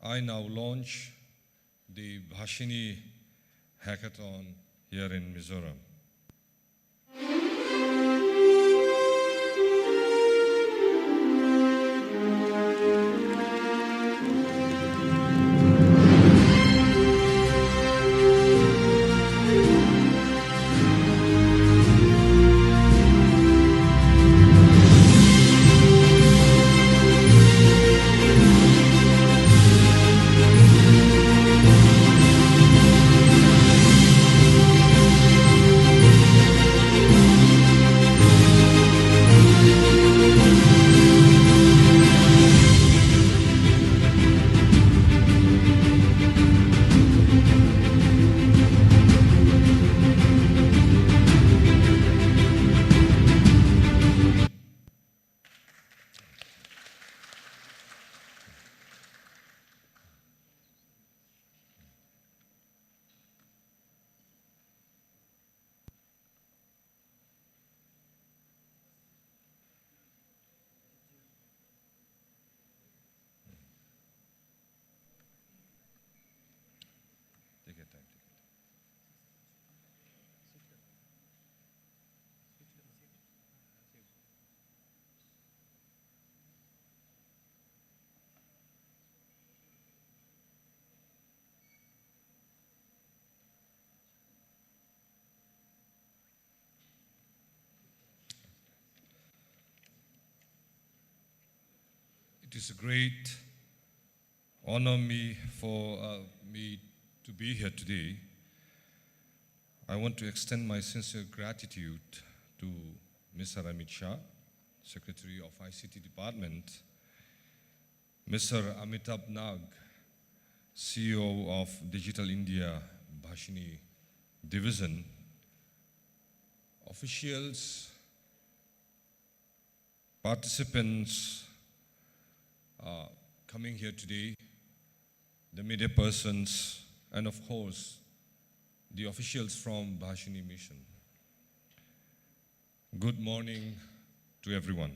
I now launch the Bhashini Hackathon here in Mizoram. It is a great honor for me to be here today. I want to extend my sincere gratitude to Mr. Amit Shah, Secretary of ICT Department, Mr. Amitabh Nag, CEO of Digital India Bhashini Division, officials, participants coming here today, the media persons, and of course, the officials from Bhashini Mission. Good morning to everyone.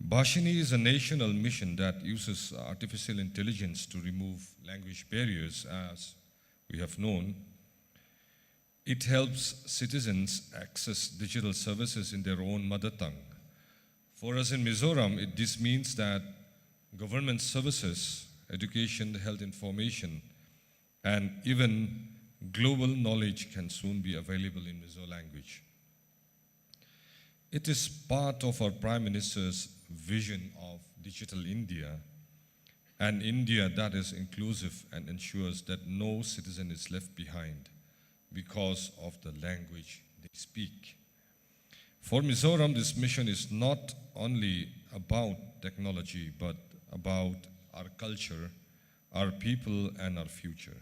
Bhashini is a national mission that uses artificial intelligence to remove language barriers, as we have known. It helps citizens access digital services in their own mother tongue. For us in Mizoram, this means that government services, education, health information, and even global knowledge can soon be available in Mizo language. It is part of our Prime Minister's vision of Digital India, an India that is inclusive and ensures that no citizen is left behind because of the language they speak. For Mizoram, this mission is not only about technology, but about our culture, our people, and our future.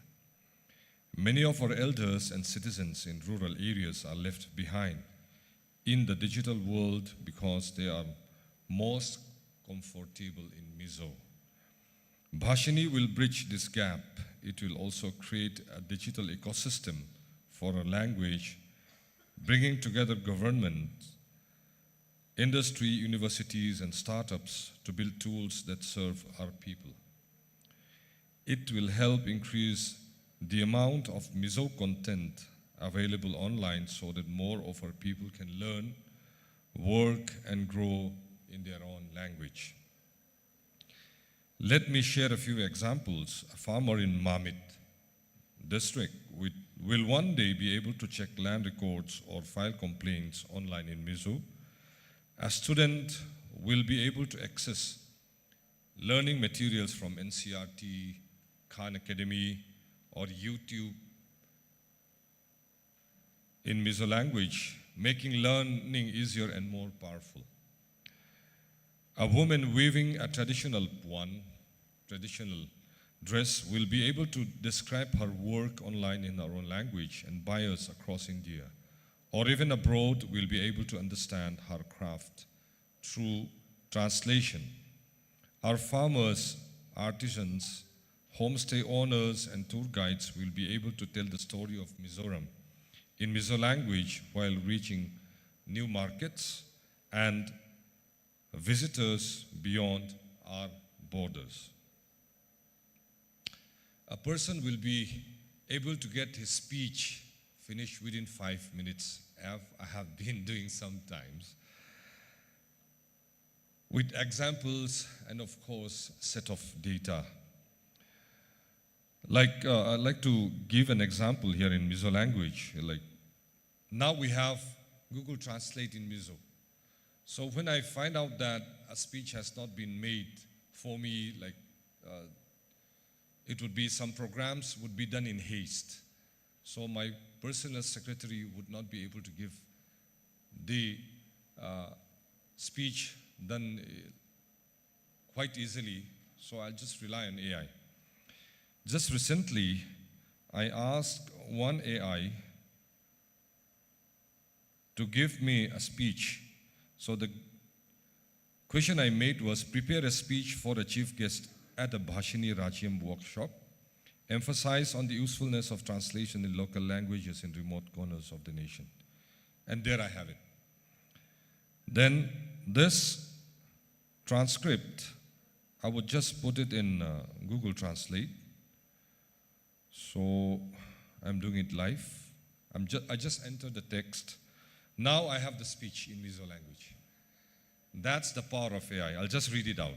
Many of our elders and citizens in rural areas are left behind in the digital world because they are most comfortable in Mizo. Bhashini will bridge this gap. It will also create a digital ecosystem for our language, bringing together government, industry, universities, and startups to build tools that serve our people. It will help increase the amount of Mizo content available online so that more of our people can learn, work, and grow in their own language. Let me share a few examples. A farmer in Mamit district will one day be able to check land records or file complaints online in Mizo. A student will be able to access learning materials from NCRT, Khan Academy, or YouTube in Mizo language, making learning easier and more powerful. A woman weaving a traditional dress will be able to describe her work online in her own language, and buyers across India or even abroad will be able to understand her craft through translation. Our farmers, artisans, homestay owners, and tour guides will be able to tell the story of Mizoram in Mizo language while reaching new markets and visitors beyond our borders. A person will be able to get his speech finished within 5 minutes, as I have been doing sometimes, with examples and of course set of data. I'd like to give an example here in Mizo language. Now we have Google Translate in Mizo. So when I find out that a speech has not been made for me, it would be some programs would be done in haste. So my personal secretary would not be able to give the speech done quite easily. So I'll just rely on AI. Just recently, I asked one AI to give me a speech. So the question I made was, prepare a speech for a chief guest at a Bhashini Rajyam workshop, emphasize on the usefulness of translation in local languages in remote corners of the nation. And there I have it. Then this transcript, I would just put it in Google Translate. So I'm doing it live. I just entered the text. Now I have the speech in Mizo language. That's the power of AI. I'll just read it out.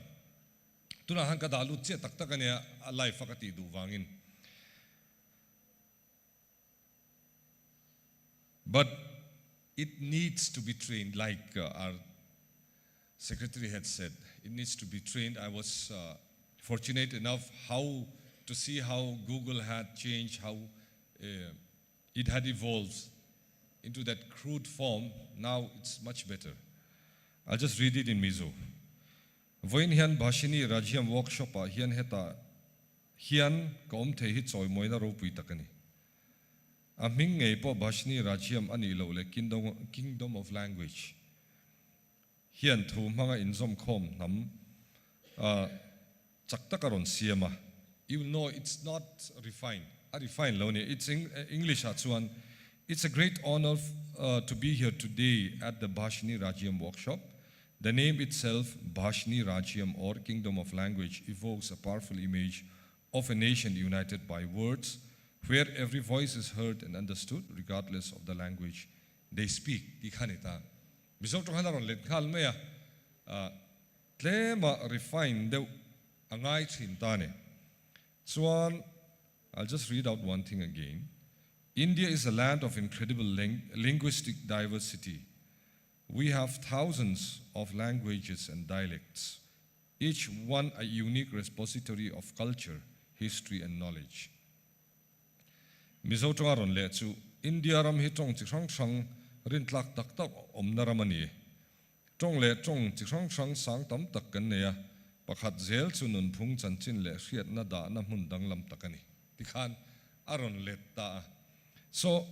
But it needs to be trained, like our Secretary had said, it needs to be trained. I was fortunate enough to see how Google had changed, how it had evolved into that crude form. Now it's much better. I'll just read it in Mizo. Voin hian Bhashini Rajyam workshop hian heta hian kom the hi choi moina ro pui takani. Aming ngei po Bhashini Rajyam ani lo le kingdom of language. Hian thu manga inzom khom nam chaktakaron siama. You will know it's not refined. Refined lo ni. It's English atsuan. It's a great honor to be here today at the Bhashini Rajyam workshop. The name itself, Bhashini Rajyam or Kingdom of Language, evokes a powerful image of a nation united by words, where every voice is heard and understood, regardless of the language they speak. Dikhanita. Mizo to hanaron let khal mea tlema refine the angai chintane. So I'll just read out one thing again. India is a land of incredible linguistic diversity. We have thousands of languages and dialects, each one a unique repository of culture, history, and knowledge. Mizo tongaron le chu India ram hi tong chikrang sang rin tlak tak tak omna ramani. Tong le tong chikrang sang sang tam tak kan neya pakhat zel chu nun phung chan chin le hriat na da na mun dang lam takani. Tikhan aron le ta. So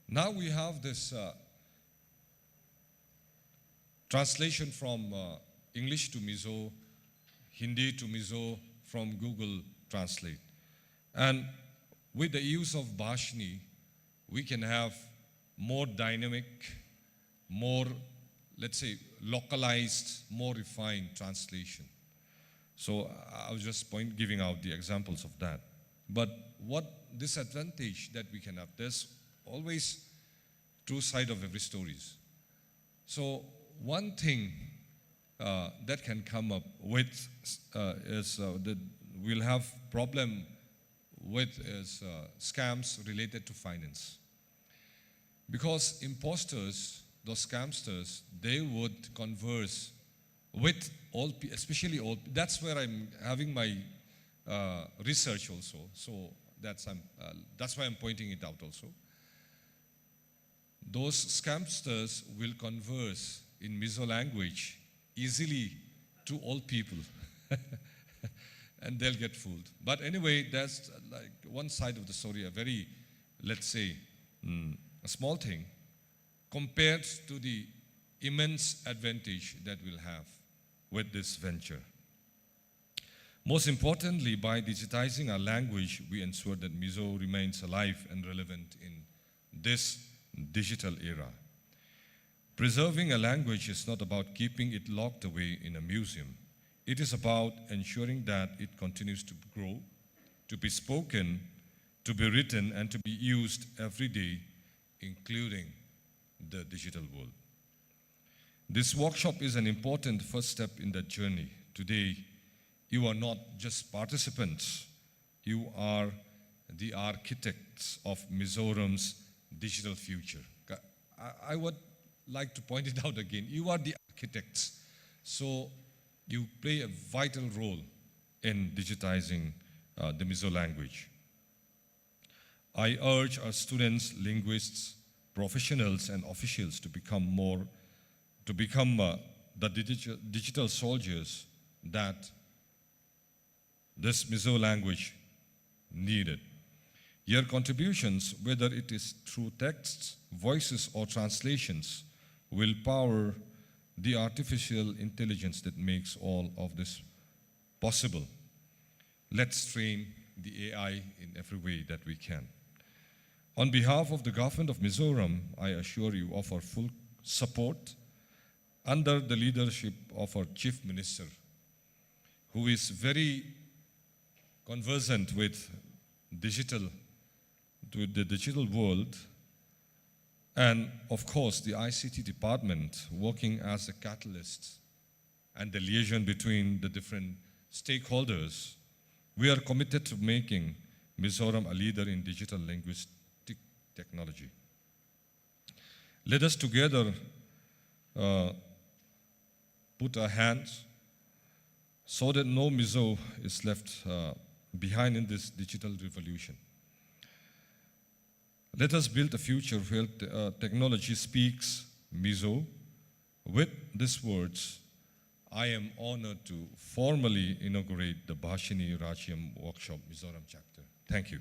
now we have this translation from English to Mizo, Hindi to Mizo from Google Translate. And with the use of Bhashini, we can have more dynamic, more, let's say, localized, more refined translation. So I was just giving out the examples of that. But what disadvantage that we can have? There's always two sides of every story. So one thing that can come up with is that we'll have problem with is scams related to finance. Because imposters, those scamsters, they would converse with all, especially all. That's where I'm having my research also. So that's why I'm pointing it out also. Those scamsters will converse in Mizo language easily to all people. And they'll get fooled. But anyway, that's like one side of the story, a very, let's say, a small thing compared to the immense advantage that we'll have with this venture. Most importantly, by digitizing our language, we ensure that Mizo remains alive and relevant in this digital era. Preserving a language is not about keeping it locked away in a museum. It is about ensuring that it continues to grow, to be spoken, to be written, and to be used every day, including the digital world. This workshop is an important first step in that journey. Today, you are not just participants, you are the architects of Mizoram's digital future. I would like to point it out again. You are the architects. So you play a vital role in digitizing the Mizo language. I urge our students, linguists, professionals, and officials to become the digital soldiers that this Mizo language needed. Your contributions, whether it is through texts, voices, or translations, will power the artificial intelligence that makes all of this possible. Let's train the AI in every way that we can. On behalf of the government of Mizoram, I assure you of our full support under the leadership of our Chief Minister, who is very conversant with the digital world, and of course the ICT department working as a catalyst and the liaison between the different stakeholders. We are committed to making Mizoram a leader in digital linguistic technology. Let us together put our hands so that no Mizo is left behind in this digital revolution. Let us build a future where technology speaks Mizo. With these words, I am honored to formally inaugurate the Bhashini Rajyam Workshop Mizoram chapter. Thank you.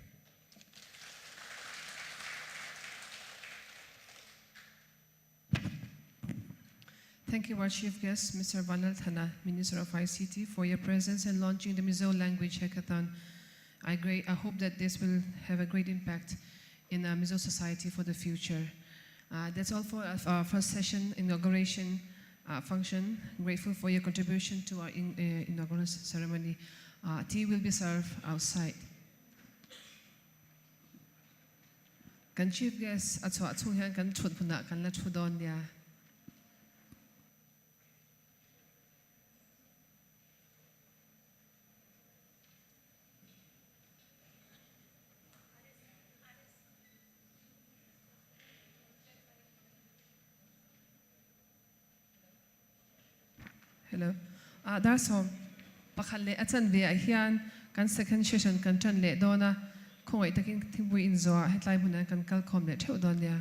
Thank you, our Chief Guest, Mr. Vanal Thana, Minister of ICT, for your presence and launching the Mizo Language Hackathon. I hope that this will have a great impact in Mizo society for the future. That's all for our first session inauguration function. Grateful for your contribution to our inaugural ceremony. Tea will be served outside. Kan Chief Guest at so atsuhan kan chud puna kan la chudon dia. Hello. That's all. Pakhalle atan via hian kan second session kan chan le dona khoi takin thingbu in zo hetlai buna kan kal khom le theu don ya.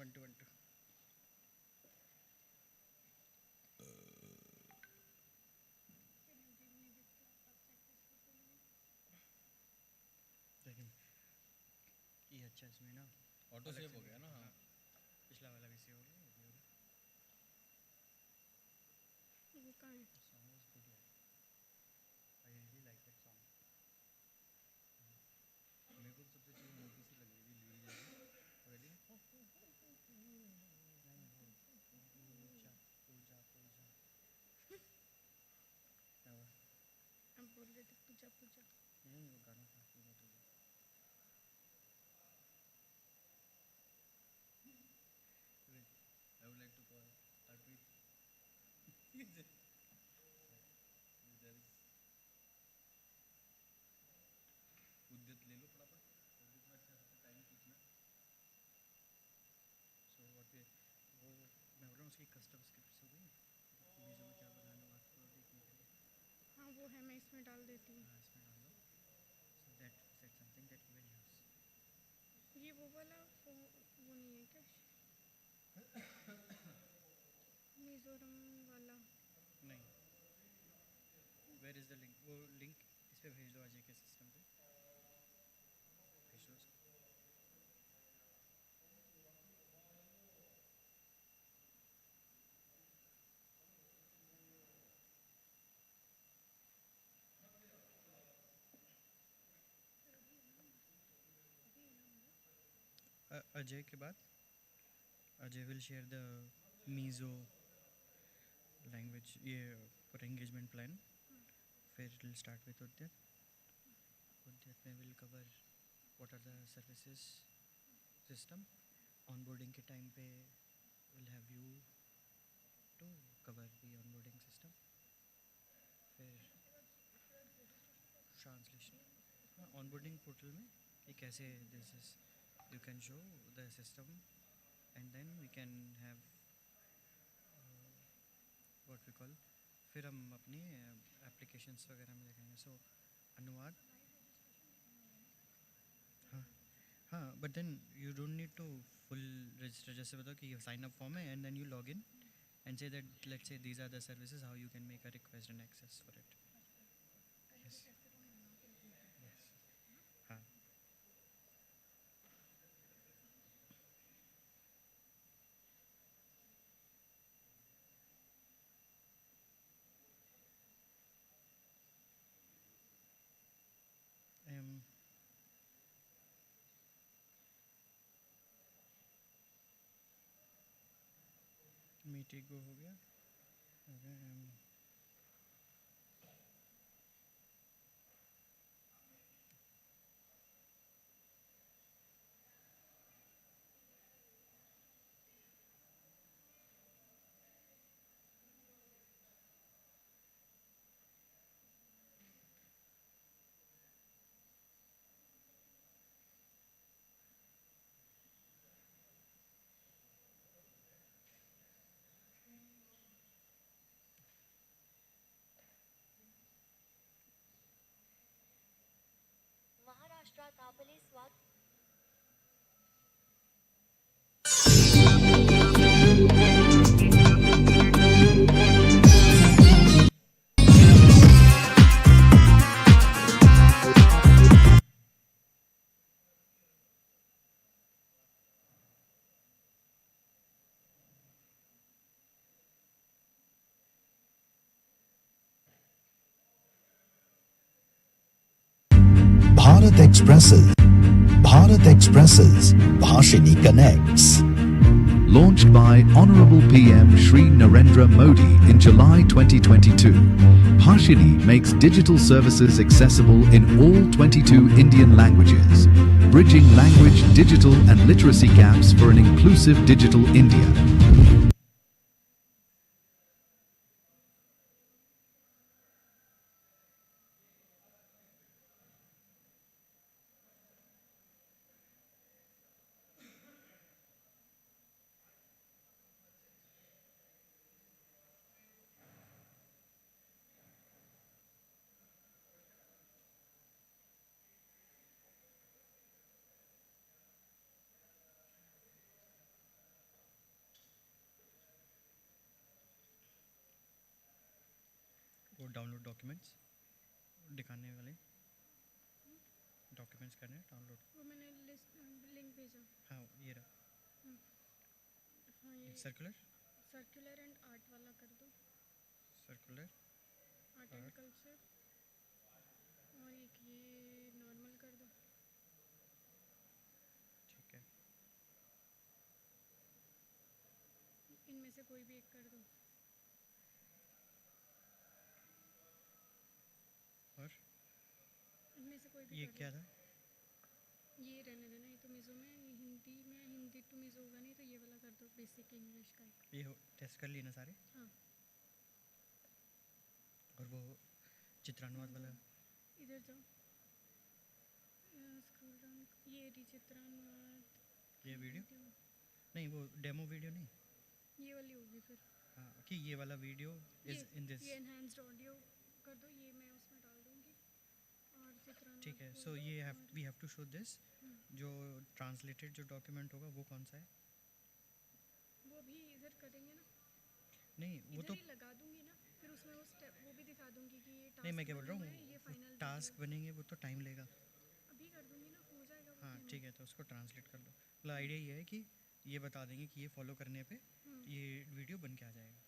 1 2 1 2. देखिए ये अच्छा इसमें ना auto अलग save से हो गया ना? हाँ। पिछला वाला भी सेव हो गया, ये भी हो गया। वो कहाँ है? Song was good यार, I really like that song. मेरे को तो सबसे चीज़ मोटी सी लगी थी लीड जैसी पहले नहीं वो पूजा पूजा पूजा क्या हुआ? हम बोल रहे थे पूजा पूजा। नहीं वो गाना था पूजा पूजा। Wait, I would like to call Arpreet. there is उद्यत ले लो फटाफट, उद्यत में अच्छा खासा टाइम खींचना। सो व्हाट वे वो मैं बोल रहा हूँ उसकी कस्टम स्क्रिप्ट्स हो गई मीज़ो में क्या बनाना है आपको देखने के लिए। हाँ वो है, मैं इसमें डाल देती हूँ। हाँ इसमें डाल दो, so that something that you will use. ये वो वाला वो नहीं है क्या? मिजोरम वाला? नहीं, वेयर इज़ द लिंक? वो लिंक इस पे भेज दो अजय के सिस्टम पे, भेज दो उसको। अजय के बाद Ajay will share the Mizo language ये फॉर एंगेजमेंट प्लान, फिर will start with Udyat. Udyat में will cover what are the services system. Onboarding के टाइम पे will have you to cover the onboarding system, फिर ट्रांसलेशन। हाँ ऑनबोर्डिंग पोर्टल में कि कैसे this is you can show the system and then we can have what we call, फिर हम अपने एप्लीकेशंस वगैरह में देखेंगे। सो अनुवाद, हाँ हाँ but then you don't need to full register, जैसे बताओ कि साइन अप फॉर्म है and then you log in and say that let's say these are the services how you can make a request and access for it. Yes yes हाँ meeting को हो गया। महाराष्ट्रात आपले स्वागत। Bharat Expresses. Bharat Expresses. Bhashini Connects. Launched by Honorable PM Shri Narendra Modi in July 2022, Bhashini makes digital services accessible in all 22 Indian languages, bridging language, digital and literacy gaps for an inclusive digital India. Download documents दिखाने वाले documents करने download. वो मैंने link भेजा। हाँ ये रहा। हाँ ये सर्कुलर सर्कुलर एंड आर्ट वाला कर दो। Circular art and culture. और एक ये नॉर्मल कर दो। ठीक है। इनमें से कोई भी एक कर दो। और इनमें से कोई भी ये कर क्या दो। था? ये रहने देना, ये तो मिज़ो में, ये हिंदी टू मिज़ो होगा नहीं, तो ये वाला कर दो बेसिक इंग्लिश का एक। ये टेस्ट कर लिए ना सारे? हाँ। और वो चित्रानुवाद वाला इधर जाओ, स्क्रॉल डाउन, ये रही चित्रानुवाद। ये वीडियो नहीं, वो डेमो वीडियो नहीं। ये वाली होगी फिर। हाँ कि ये वाला वीडियो इज इन दिस। ये एनहांस्ड ऑडियो कर दो, ये मैं उसमें डाल दूंगी। और चित्रानुवाद। ठीक है। सो ये we have to show this. जो ट्रांसलेटेड जो डॉक्यूमेंट होगा वो कौन सा है? वो भी इधर करेंगे ना। नहीं वो तो इधर ही लगा दूंगी ना, फिर उसमें वो स्टेप वो भी दिखा दूंगी कि ये नहीं, मैं क्या टास्क बोल रहा बना हुआ है, ये हूँ फाइनल टास्क बनेंगे वो तो टाइम लेगा। अभी कर दूंगी ना, हो जाएगा वो। हाँ ठीक है, तो उसको ट्रांसलेट कर लो। मतलब आइडिया ये है कि ये बता देंगे कि ये फॉलो करने पे ये वीडियो बन के आ जाएगा।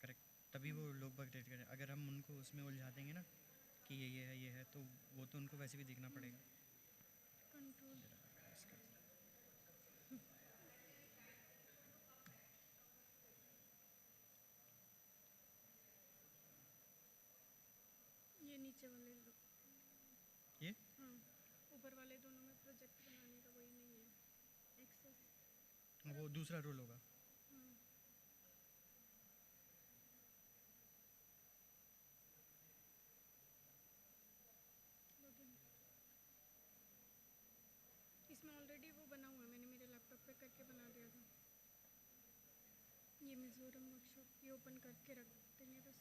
करेक्ट। तभी वो लोग बाग रेट करें। अगर हम उनको उसमें उलझा देंगे ना कि ये है तो वो तो उनको वैसे भी देखना पड़ेगा। कंट्रोल। ये नीचे वाले ये हाँ, ऊपर वाले दोनों में प्रोजेक्ट बनाने का वही नहीं है एक्सेस। वो दूसरा रोल होगा। इसमें ऑलरेडी वो बना हुआ है, मैंने मेरे लैपटॉप पे करके बना दिया था। ये मिजोरम वर्कशॉप, ये ओपन करके रख देंगे बस।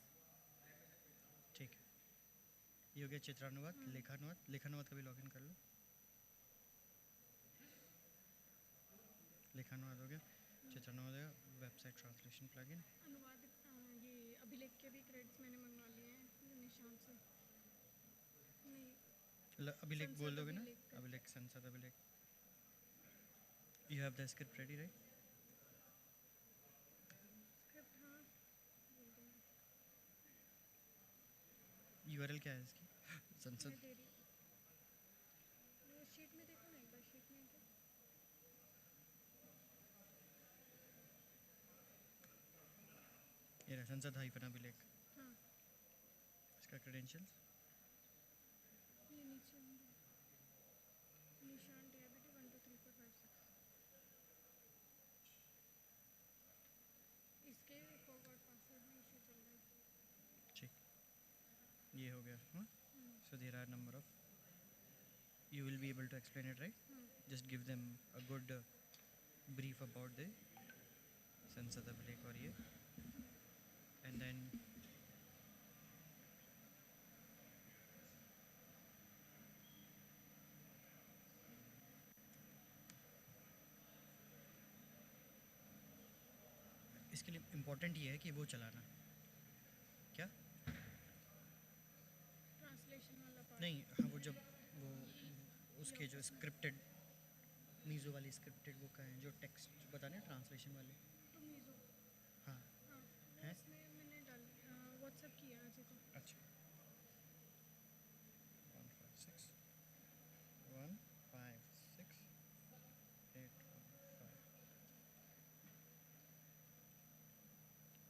ठीक है। ये हो गया चित्रानुवाद, लेखानुवाद। लेखानुवाद का भी लॉगिन कर लो। लेखानुवाद हो गया, चित्रानुवाद हो गया, वेबसाइट ट्रांसलेशन प्लगइन। अनुवाद ये अभिलेख के भी क्रेडिट्स मैंने मंगवा लिए हैं निशान से। नहीं अभिलेख बोल दोगे ना? अभिलेख का। अभिलेख, संसद अभिलेख। You have the script ready right? Script हाँ बोल दूँगी। यूआरएल क्या है इसकी? संसद। मैं दे रही हूँ। वो शीट में देखो ना एक बार, शीट में क्या ये रहा संसद हाइफन अभिलेख। हाँ इसका क्रेडेंशियल्स ये नीचे होंगे। निशान डेबिट 1 2 3 4 5 6। इसके फॉरवर्ड पासवर्ड में इशू चल रहा है। ठीक, ये हो गया। हाँ, so there are number of, you will be able to explain it right. Just give them a good brief about the Sansad Abhileख और ये, and then इसके लिए इम्पोर्टेंट ये है कि वो चलाना क्या ट्रांसलेशन वाला पार्ट नहीं। हाँ वो जब वो उसके जो स्क्रिप्टेड मीज़ो वाली स्क्रिप्टेड वो का है जो टेक्स्ट बताने ट्रांसलेशन वाले। तो मीज़ो हाँ हाँ है। इसमें मैंने डाल व्हाट्सएप किया अजय को। अच्छा 156 156 815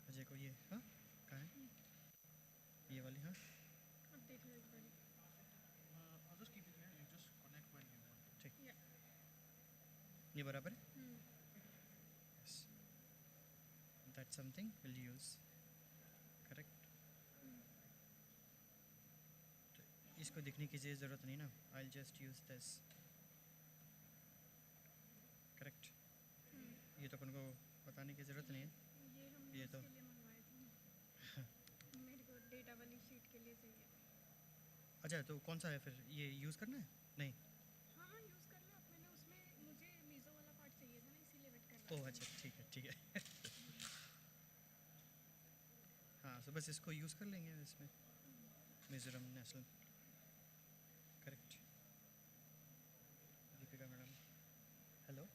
अजय को ये। हाँ कहाँ है ये वाली? हाँ अब देख लो एक बार। ठीक, या ये बराबर है। Yes. That's something we'll use. Correct. तो इसको दिखने की ज़रूरत नहीं ना। I'll just use this. Correct. ये तो अपन को बताने की ज़रूरत नहीं है। ये हम ये तो इसके लिए मंगवाए थे। मेरे को डेटा वाली शीट के लिए चाहिए। अच्छा, तो कौन सा है फिर? ये यूज़ करना है? नहीं। हाँ हाँ यूज़ कर लो। अब मैंने उसमें मुझे मीज़ो वाला पार्ट चाहिए था ना, इसीलिए वेट कर रहा ओह अच्छा, ठीक है ठीक है। हाँ, सो तो बस इसको यूज़ कर लेंगे इसमें Mizoram national correct Deepika madam hello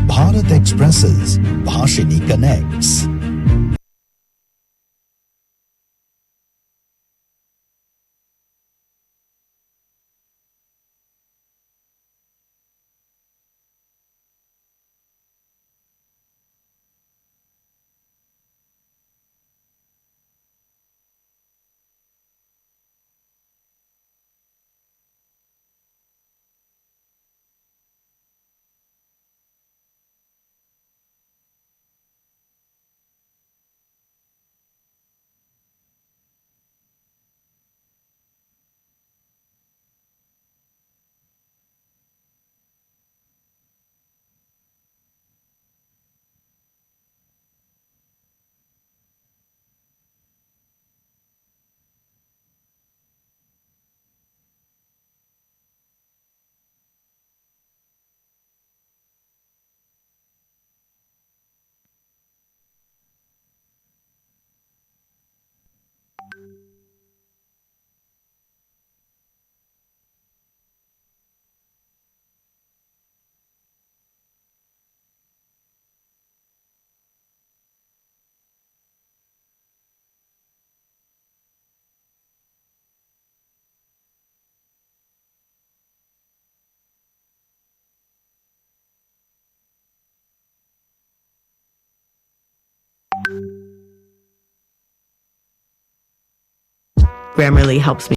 Bharat expresses, Bhashini connects. Grammarly helps me.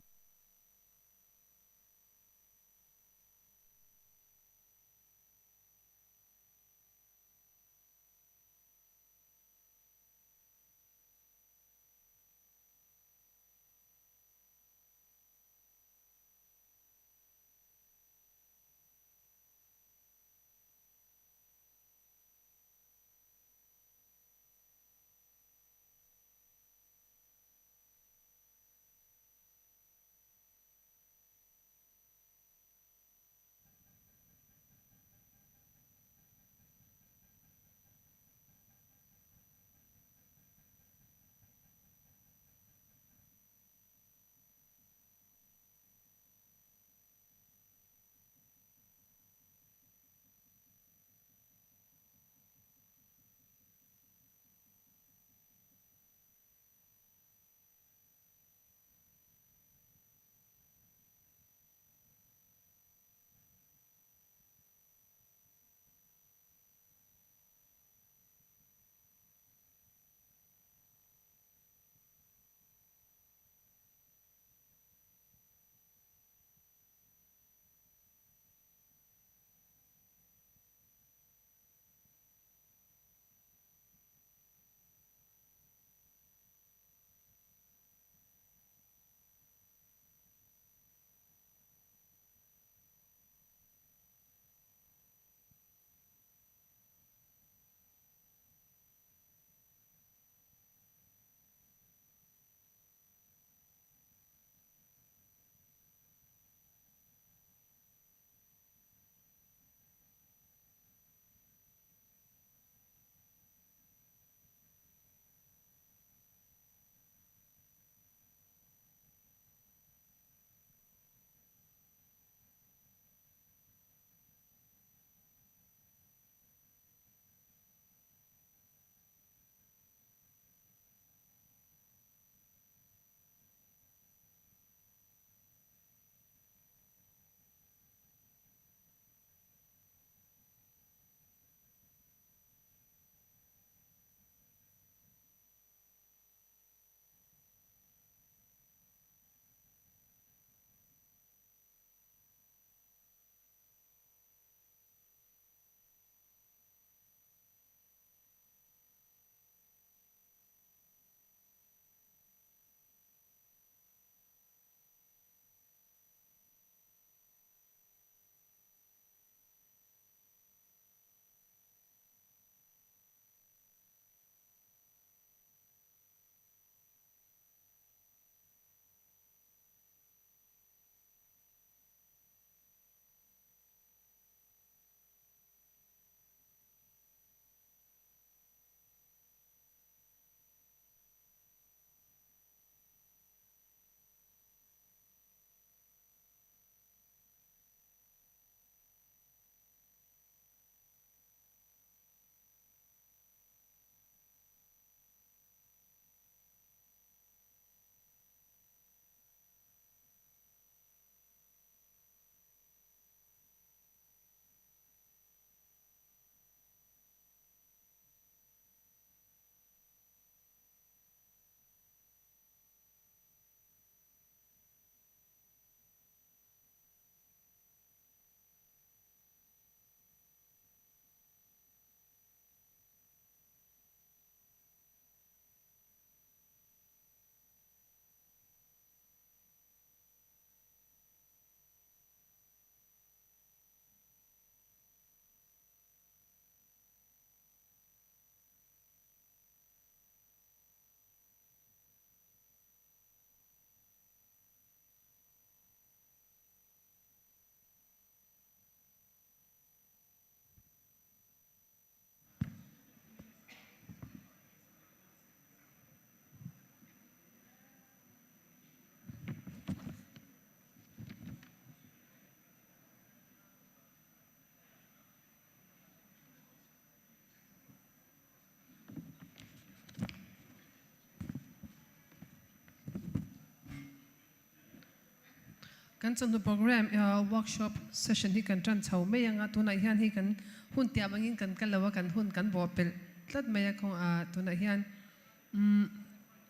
Kan chanu program workshop session hi kan tran chho me anga tuna hian hi kan hun tia bangin kan kalawa kan hun kan bo pel tlat maya khong a tuna hian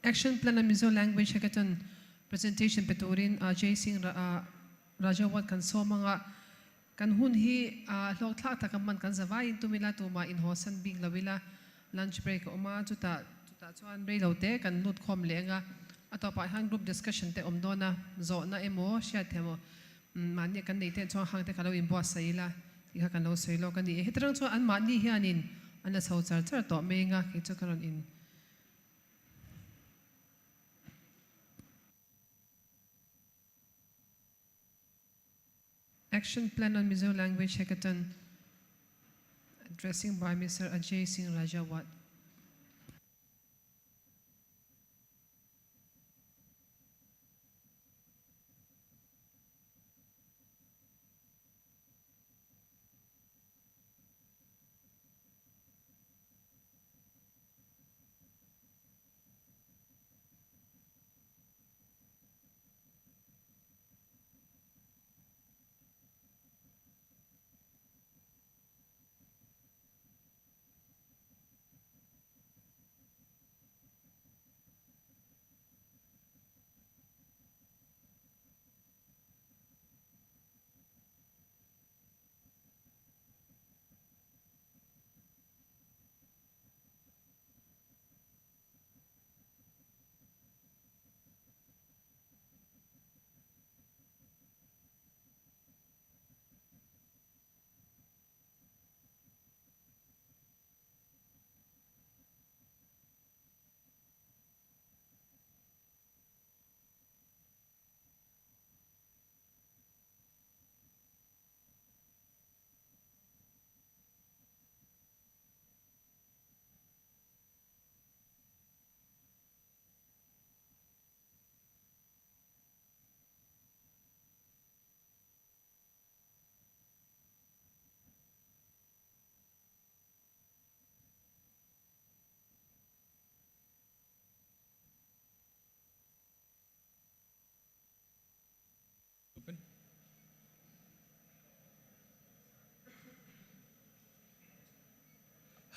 action plan Mizo language hackathon presentation peturin Jay Singh Rajawat kan so mga kan hun hi lok thak takaman kan zawai tumila tuma in hosan big lawila lunch break oma chuta chuan rei lote kan lut khom lenga atopa han group discussion te omdona zo na emo sha themo mani kan nei te chong hang te kalo in boss saila ikha kan lo soilo kan ni hetrang chu an mani hianin ana sau char char to menga ki chu karon in Action Plan on Mizo Language Hackathon, addressing by Mr. Ajay Singh Rajawat.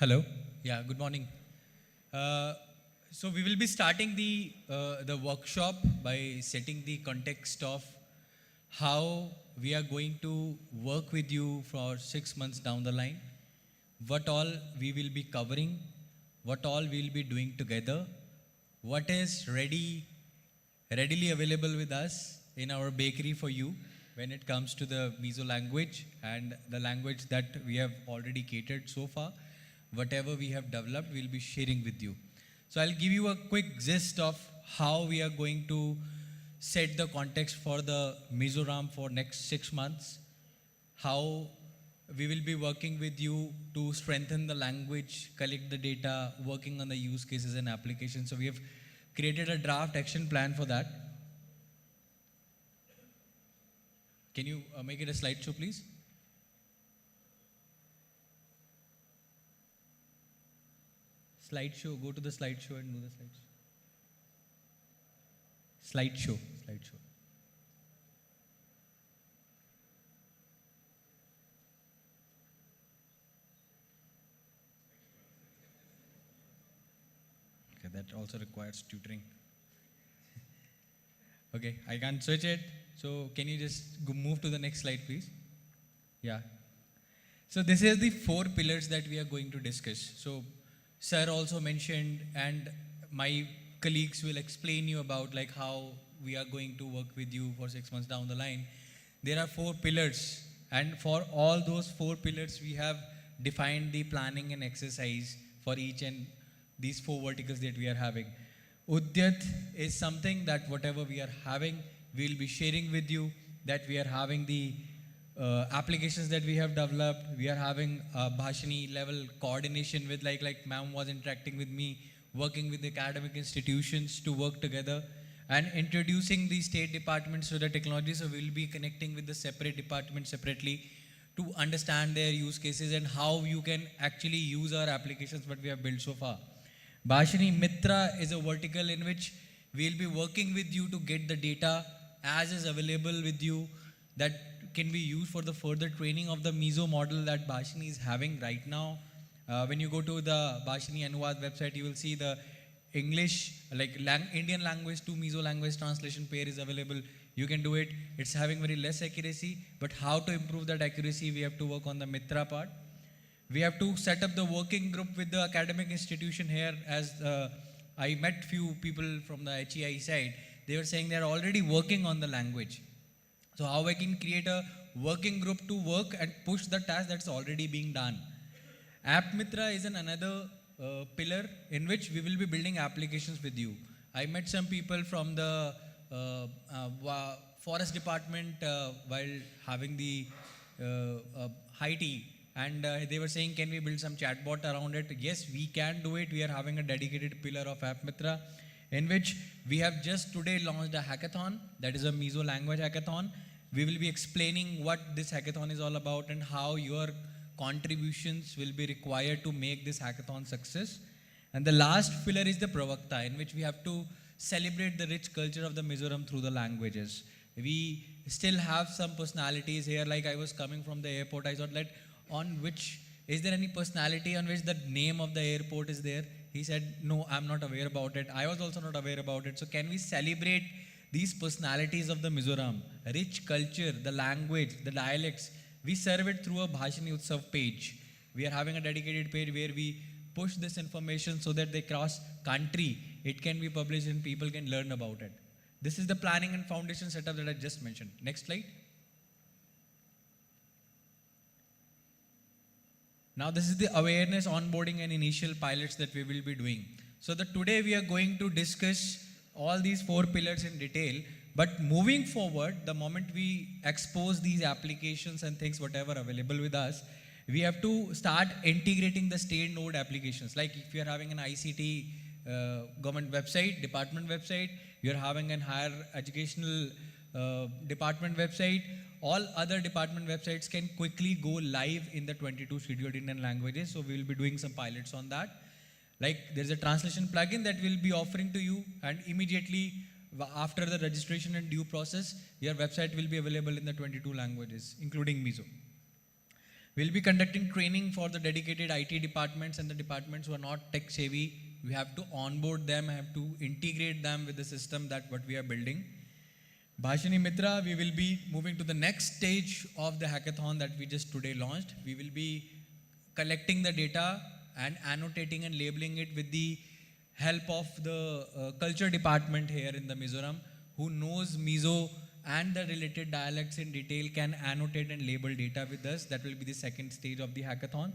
Hello. Yeah, good morning. So we will be starting the workshop by setting the context of how we are going to work with you for 6 months down the line, what all we will be covering, what all we will be doing together, what is readily available with us in our bakery for you when it comes to the Mizo language and the language that we have already catered so far. Whatever we have developed, we'll be sharing with you. So I'll give you a quick gist of how we are going to set the context for the Mizoram for next 6 months, how we will be working with you to strengthen the language, collect the data, working on the use cases and applications. So we have created a draft action plan for that. Can you make it a slideshow, please? Slideshow, go to the slideshow and do the slideshow. Slideshow. Okay, that also requires tutoring. Okay, I can't switch it. So can you just move to the next slide, please? Yeah. So this is the 4 pillars that we are going to discuss. So Sir also mentioned, and my colleagues will explain you about like how we are going to work with you for 6 months down the line. There are 4 pillars, and for all those 4 pillars, we have defined the planning and exercise for each and these 4 verticals that we are having. Udyat is something that whatever we are having, we will be sharing with you, that we are having the applications that we have developed. We are having Bhashini level coordination with like ma'am was interacting with me, working with the academic institutions to work together and introducing the state departments to the technology. So we will be connecting with the separate departments separately to understand their use cases and how you can actually use our applications what we have built so far. Bhashini Mitra is a vertical in which we will be working with you to get the data as is available with you that can be used for the further training of the Mizo model that Bhashini is having right now. When you go to the Bhashini Anuvad website, you will see the English, like Indian language to Mizo language translation pair is available. You can do it. It's having very less accuracy, but how to improve that accuracy, we have to work on the Mitra part. We have to set up the working group with the academic institution here. As I met few people from the HEI side, they were saying they're already working on the language. So how I can create a working group to work and push the task that's already being done. App Mitra is another pillar in which we will be building applications with you. I met some people from the forest department while having the high tea, and they were saying, can we build some chatbot around it? Yes, we can do it. We are having a dedicated pillar of App Mitra, in which we have just today launched a hackathon, that is a Mizo language hackathon. We will be explaining what this hackathon is all about and how your contributions will be required to make this hackathon success. And the last pillar is the Pravakta, in which we have to celebrate the rich culture of the Mizoram through the languages. We still have some personalities here, like I was coming from the airport, I thought, is there any personality on which the name of the airport is there? He said, no, I'm not aware about it. I was also not aware about it. So can we celebrate these personalities of the Mizoram, rich culture, the language, the dialects? We serve it through a Bhashini Utsav page. We are having a dedicated page where we push this information so that they cross country. It can be published and people can learn about it. This is the planning and foundation setup that I just mentioned. Next slide. Now this is the awareness, onboarding and initial pilots that we will be doing. So today we are going to discuss all these 4 pillars in detail, but moving forward, the moment we expose these applications and things, whatever available with us, we have to start integrating the state node applications. Like if you are having an ICT government website, department website, you are having an higher educational department website, all other department websites can quickly go live in the 22 scheduled Indian languages. So we will be doing some pilots on that. Like there's a translation plugin that we'll be offering to you, and immediately after the registration and due process, your website will be available in the 22 languages, including Mizo. We'll be conducting training for the dedicated IT departments and the departments who are not tech savvy. We have to onboard them, have to integrate them with the system that what we are building. Bhashini Mitra, we will be moving to the next stage of the hackathon that we just today launched. We will be collecting the data and annotating and labeling it with the help of the culture department here in the Mizoram, who knows Mizo and the related dialects in detail, can annotate and label data with us. That will be the second stage of the hackathon.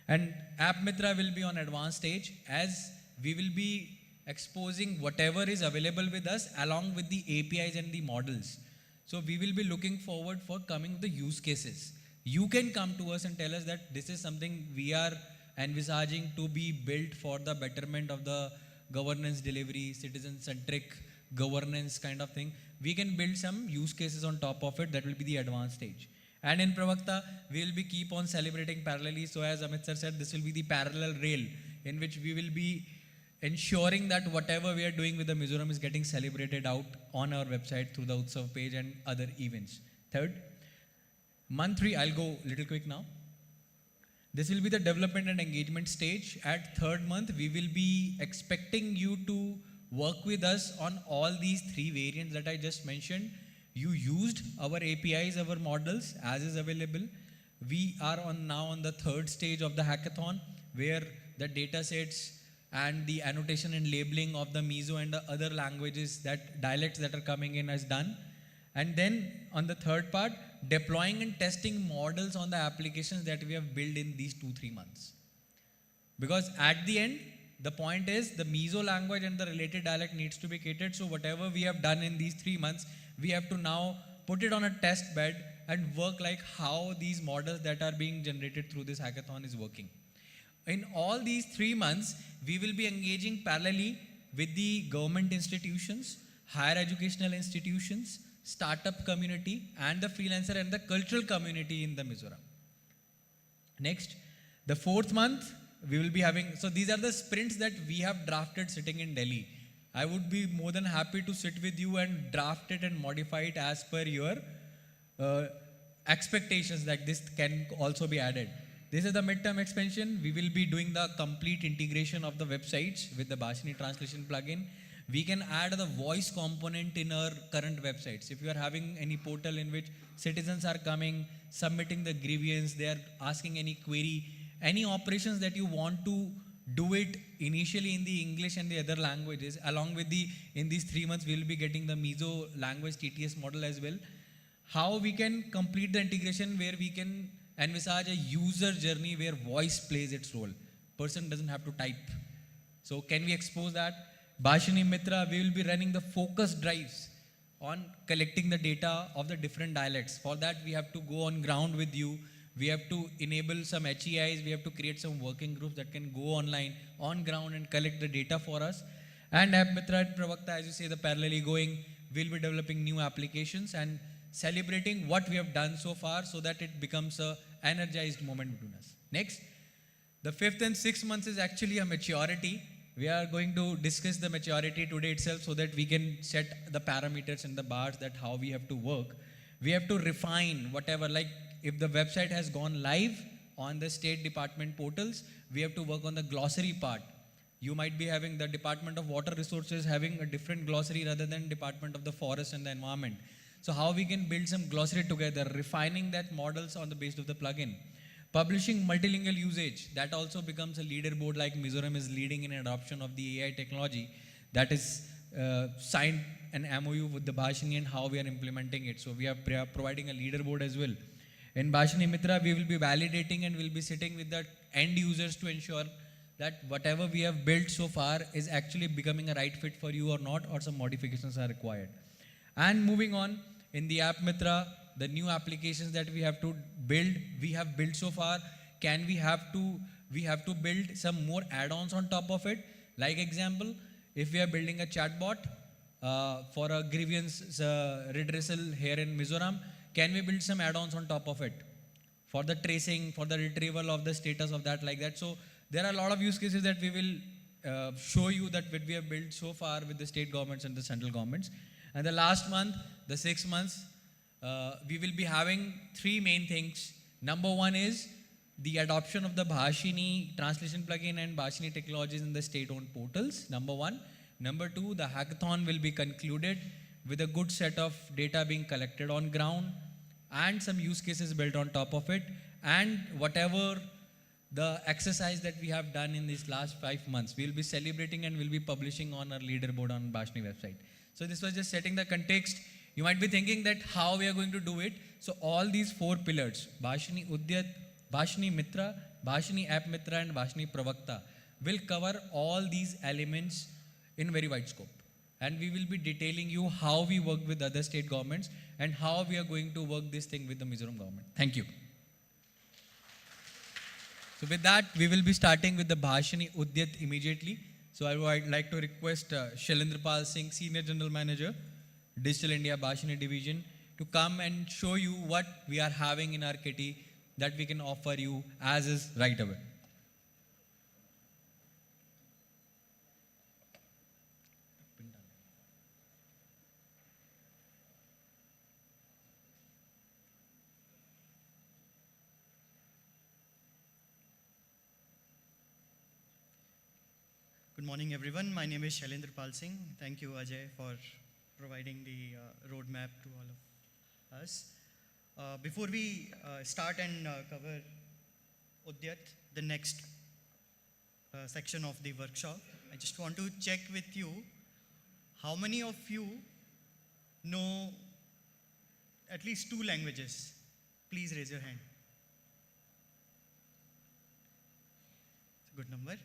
And App Mitra will be on advanced stage, as we will be exposing whatever is available with us along with the APIs and the models. So we will be looking forward for coming the use cases. You can come to us and tell us that this is something we are envisaging to be built for the betterment of the governance delivery, citizen-centric governance kind of thing. We can build some use cases on top of it. That will be the advanced stage. And in Pravakta, we will be keep on celebrating parallelly. So as Amit sir said, this will be the parallel rail in which we will be ensuring that whatever we are doing with the Mizoram is getting celebrated out on our website through the Utsav page and other events. Third, month 3, I'll go a little quick now. This will be the development and engagement stage. At 3rd month, we will be expecting you to work with us on all these 3 variants that I just mentioned. You used our APIs, our models as is available. We are now on the 3rd stage of the hackathon, where the data sets and the annotation and labeling of the Mizo and the other languages, that dialects that are coming in, is done. And then on the 3rd part, deploying and testing models on the applications that we have built in these 2-3 months. Because at the end, the point is the Mizo language and the related dialect needs to be catered. So whatever we have done in these 3 months, we have to now put it on a test bed and work like how these models that are being generated through this hackathon is working. In all these 3 months, we will be engaging parallelly with the government institutions, higher educational institutions, startup community, and the freelancer and the cultural community in the Mizoram. Next, the 4th month, we will be having, so these are the sprints that we have drafted sitting in Delhi. I would be more than happy to sit with you and draft it and modify it as per your expectations, that this can also be added. This is the midterm expansion. We will be doing the complete integration of the websites with the Bhashini translation plugin. We can add the voice component in our current websites. If you are having any portal in which citizens are coming, submitting the grievance, they are asking any query, any operations that you want to do it initially in the English and the other languages, along with in these 3 months, we will be getting the Mizo language TTS model as well. How we can complete the integration where we can envisage a user journey where voice plays its role. Person doesn't have to type. So can we expose that? Bhashini Mitra, we will be running the focus drives on collecting the data of the different dialects. For that, we have to go on ground with you. We have to enable some HEIs. We have to create some working groups that can go online, on ground and collect the data for us. And App Mitra and Pravakta, as you say, the parallelly going, we'll be developing new applications and celebrating what we have done so far so that it becomes a energized moment between us. Next, the 5th and 6th months is actually a maturity. We are going to discuss the maturity today itself so that we can set the parameters and the bars that how we have to work. We have to refine whatever, like if the website has gone live on the state department portals, we have to work on the glossary part. You might be having the Department of Water Resources having a different glossary rather than Department of the Forest and the Environment. So how we can build some glossary together, refining that models on the basis of the plugin. Publishing multilingual usage, that also becomes a leaderboard like Mizoram is leading in adoption of the AI technology. That is signed an MOU with the Bhashini and how we are implementing it. So we are providing a leaderboard as well. In Bhashini Mitra, we will be validating and we'll be sitting with the end users to ensure that whatever we have built so far is actually becoming a right fit for you or not, or some modifications are required. And moving on, in the App Mitra, the new applications that we have to build, we have built so far. We have to build some more add-ons on top of it. Like example, if we are building a chatbot for a grievance redressal here in Mizoram, can we build some add-ons on top of it for the tracing, for the retrieval of the status of that, like that. So there are a lot of use cases that we will show you that what we have built so far with the state governments and the central governments. And the last month, the 6 months, we will be having 3 main things. Number 1 is the adoption of the Bhashini translation plugin and Bhashini technologies in the state-owned portals. Number 1. Number 2, the hackathon will be concluded with a good set of data being collected on ground and some use cases built on top of it. And whatever the exercise that we have done in these last 5 months, we will be celebrating and we'll be publishing on our leaderboard on Bhashini website. So this was just setting the context. You might be thinking that how we are going to do it. So all these 4 pillars, Bhashini Udyat, Bhashini Mitra, Bhashini App Mitra and Bhashini Pravakta will cover all these elements in very wide scope. And we will be detailing you how we work with other state governments and how we are going to work this thing with the Mizoram government. Thank you. So with that, we will be starting with the Bhashini Udyat immediately. So I would like to request Shailendra Pal Singh, Senior General Manager, Digital India Bhashini Division, to come and show you what we are having in our kitty that we can offer you as is right away. Good morning, everyone. My name is Shailendra Pal Singh. Thank you, Ajay, for providing the roadmap to all of us. Before we start and cover Udyat, the next section of the workshop, I just want to check with you, how many of you know at least 2 languages? Please raise your hand. It's a good number.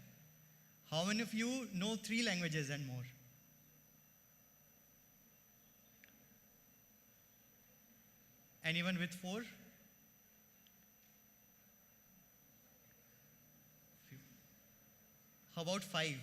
How many of you know 3 languages and more? Anyone with 4? Few. How about 5?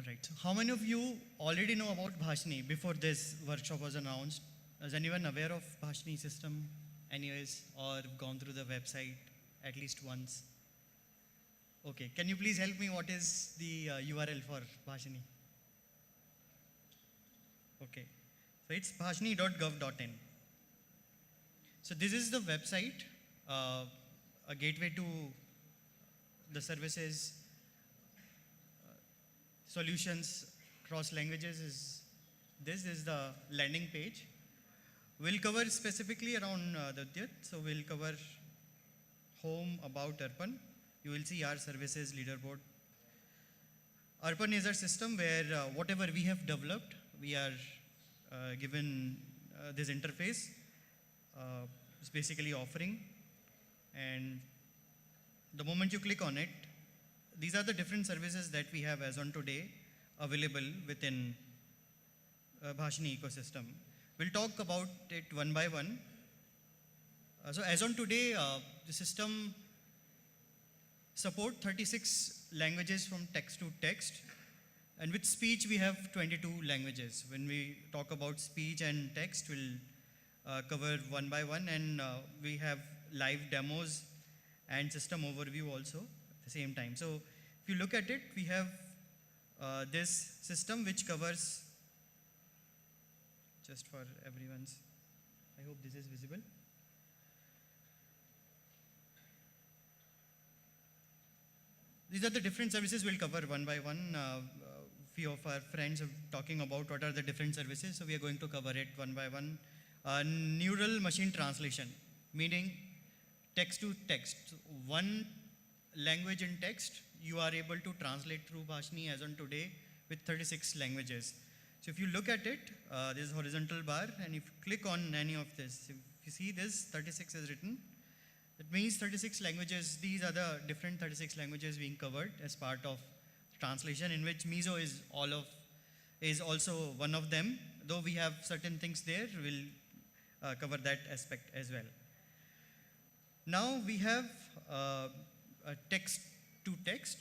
All right. So how many of you already know about Bhashini before this workshop was announced? Is anyone aware of Bhashini system anyways, or gone through the website at least once? Okay. Can you please help me? What is the URL for Bhashini? Okay. So it's bhashini.gov.in. So this is the website, a gateway to the services, solutions across languages is this is the landing page. We'll cover specifically around Dadyat. So we'll cover home, about, Arpan. You will see our services leaderboard. Arpan is our system where whatever we have developed, we are given this interface. It's basically offering, and the moment you click on it, these are the different services that we have as on today available within Bhashini ecosystem. We'll talk about it one by one. So as on today, the system support 36 languages from text to text, and with speech we have 22 languages. When we talk about speech and text, we'll cover one by one, and we have live demos and system overview also at the same time. So if you look at it, we have this system which covers, just for everyone's, I hope this is visible. These are the different services we'll cover one by one. Few of our friends are talking about what are the different services, so we are going to cover it one by one. Neural machine translation, meaning text to text. One language in text, you are able to translate through Bhashini as on today with 36 languages. So if you look at it, this horizontal bar, and if you click on any of this, if you see this 36 is written, it means 36 languages. These are the different 36 languages being covered as part of translation, in which Mizo is also one of them. Though we have certain things there, we'll cover that aspect as well. Now we have a text to text.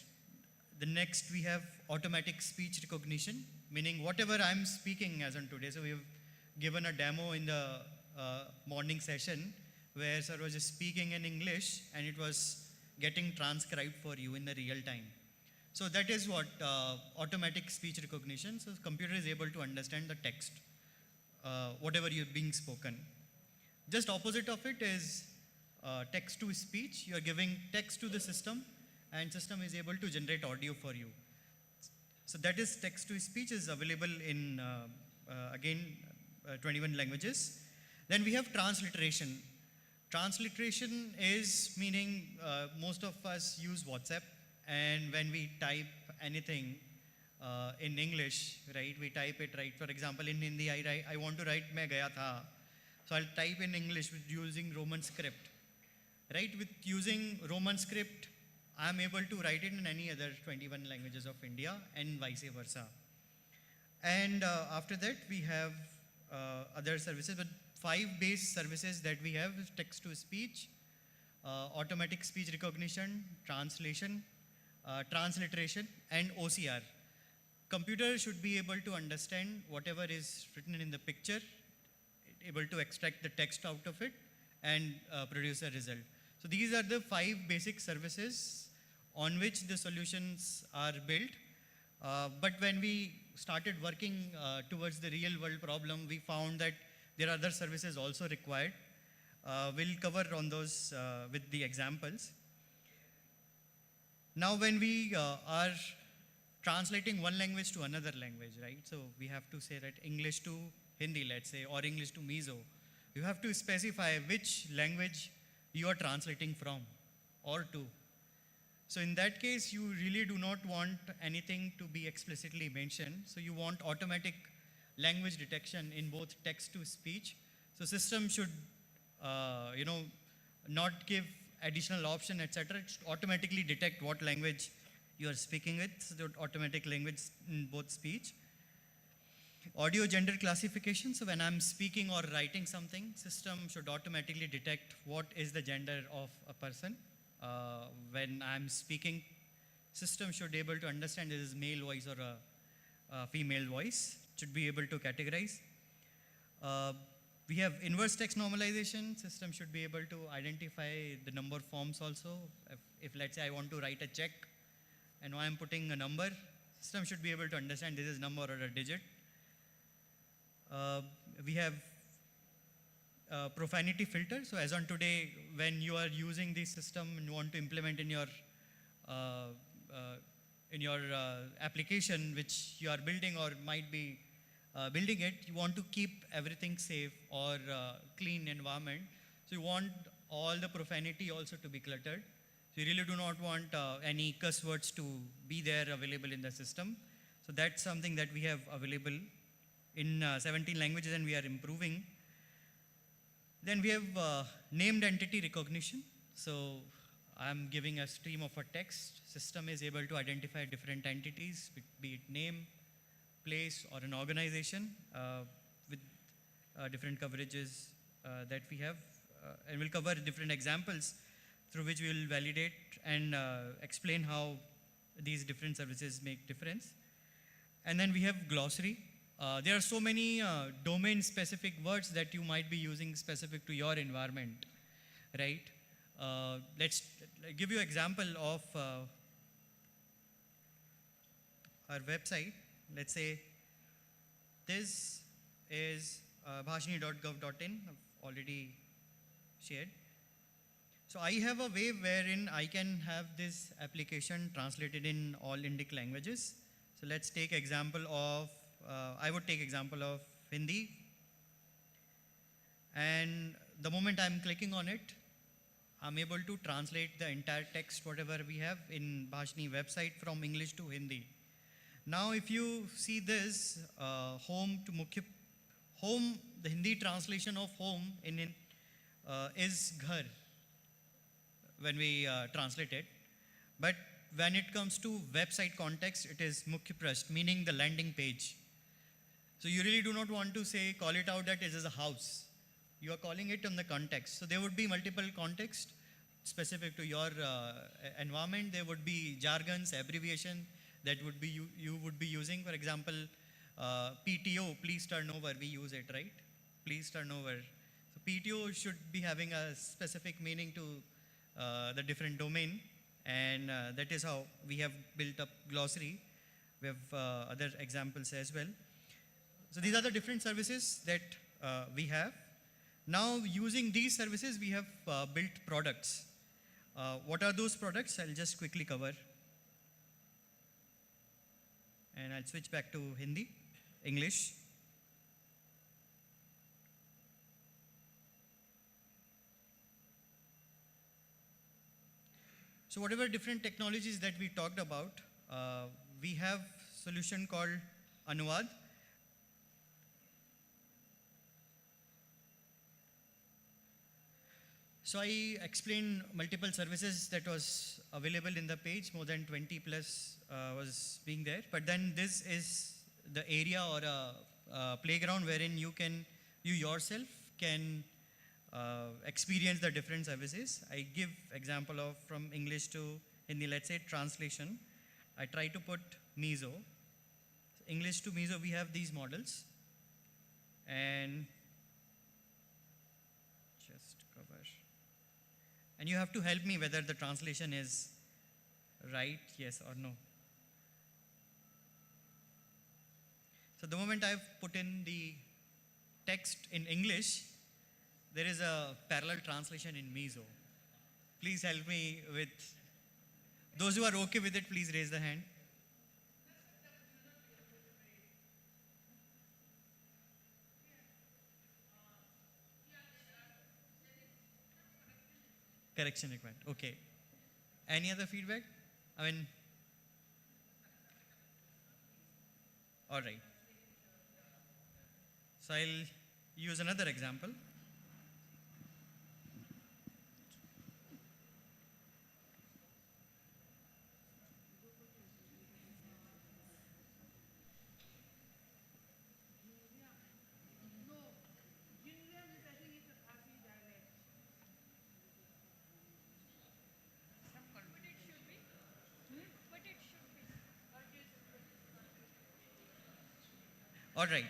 The next we have automatic speech recognition, meaning whatever I'm speaking as on today. So we have given a demo in the morning session where sir was just speaking in English and it was getting transcribed for you in the real time. So that is what automatic speech recognition. So the computer is able to understand the text, whatever you're being spoken. Just opposite of it is text to speech. You're giving text to the system and system is able to generate audio for you. So that is text to speech, is available in, again, 21 languages. Then we have transliteration. Transliteration is meaning most of us use WhatsApp, and when we type anything in English, right, we type it, right. For example, in Hindi, I want to write "main gaya tha," so I'll type in English using Roman script, right. With using Roman script, I'm able to write it in any other 21 languages of India and vice versa. And after that, we have other services, but 5 base services that we have is text to speech, automatic speech recognition, translation, transliteration, and OCR. Computer should be able to understand whatever is written in the picture, able to extract the text out of it, and produce a result. So these are the 5 basic services on which the solutions are built. But when we started working towards the real world problem, we found that there are other services also required. We'll cover on those with the examples. Now when we are translating one language to another language, right? So we have to say that English to Hindi, let's say, or English to Mizo. You have to specify which language you are translating from or to. So in that case, you really do not want anything to be explicitly mentioned. So you want automatic language detection in both text to speech. So system should, not give additional option, etc. It should automatically detect what language you are speaking with. So the automatic language in both speech. Audio gender classification. So when I'm speaking or writing something, system should automatically detect what is the gender of a person. When I'm speaking, system should be able to understand this is male voice or a female voice. It should be able to categorize. We have inverse text normalization. System should be able to identify the number forms also. If let's say I want to write a check and I am putting a number, system should be able to understand this is number or a digit. We have profanity filter. So as on today, when you are using the system and you want to implement in your application which you are building or might be building it, you want to keep everything safe or clean environment. So you want all the profanity also to be cluttered. So you really do not want any cuss words to be there available in the system. So that's something that we have available in 17 languages and we are improving. Then we have named entity recognition. So I'm giving a stream of a text. System is able to identify different entities, be it name, place, or an organization with different coverages that we have. And we'll cover different examples through which we will validate and explain how these different services make difference. And then we have glossary. There are so many domain-specific words that you might be using specific to your environment, right? Let's give you an example of our website. Let's say this is bhashini.gov.in. I've already shared. So I have a way wherein I can have this application translated in all Indic languages. So let's take example of, I would take example of Hindi. And the moment I'm clicking on it, I'm able to translate the entire text, whatever we have in Bhashini website from English to Hindi. Now if you see this, home to Mukhya, home, the Hindi translation of home is ghar when we translate it. But when it comes to website context, it is Mukhya Prasth, meaning the landing page. So you really do not want to say, call it out that it is a house. You are calling it on the context. So there would be multiple contexts specific to your environment. There would be jargons, abbreviation that would be you would be using. For example, PTO, please turn over, we use it, right? Please turn over. So PTO should be having a specific meaning to the different domain, and that is how we have built up glossary. We have other examples as well. So these are the different services that we have. Now using these services, we have built products. What are those products? I'll just quickly cover. And I'll switch back to English. So whatever different technologies that we talked about, we have solution called Anuvad. So I explained multiple services that was available in the page, more than 20 plus was being there. But then this is the area or a playground wherein you yourself can experience the different services. I give example of from English to Hindi, let's say translation. I try to put Mizo. English to Mizo, we have these models. And just cover. And you have to help me whether the translation is right, yes or no. So the moment I've put in the text in English, there is a parallel translation in Mizo. Please help me with, those who are okay with it, please raise the hand. Correction required. Okay. Any other feedback? I mean, all right. So I'll use another example. All right.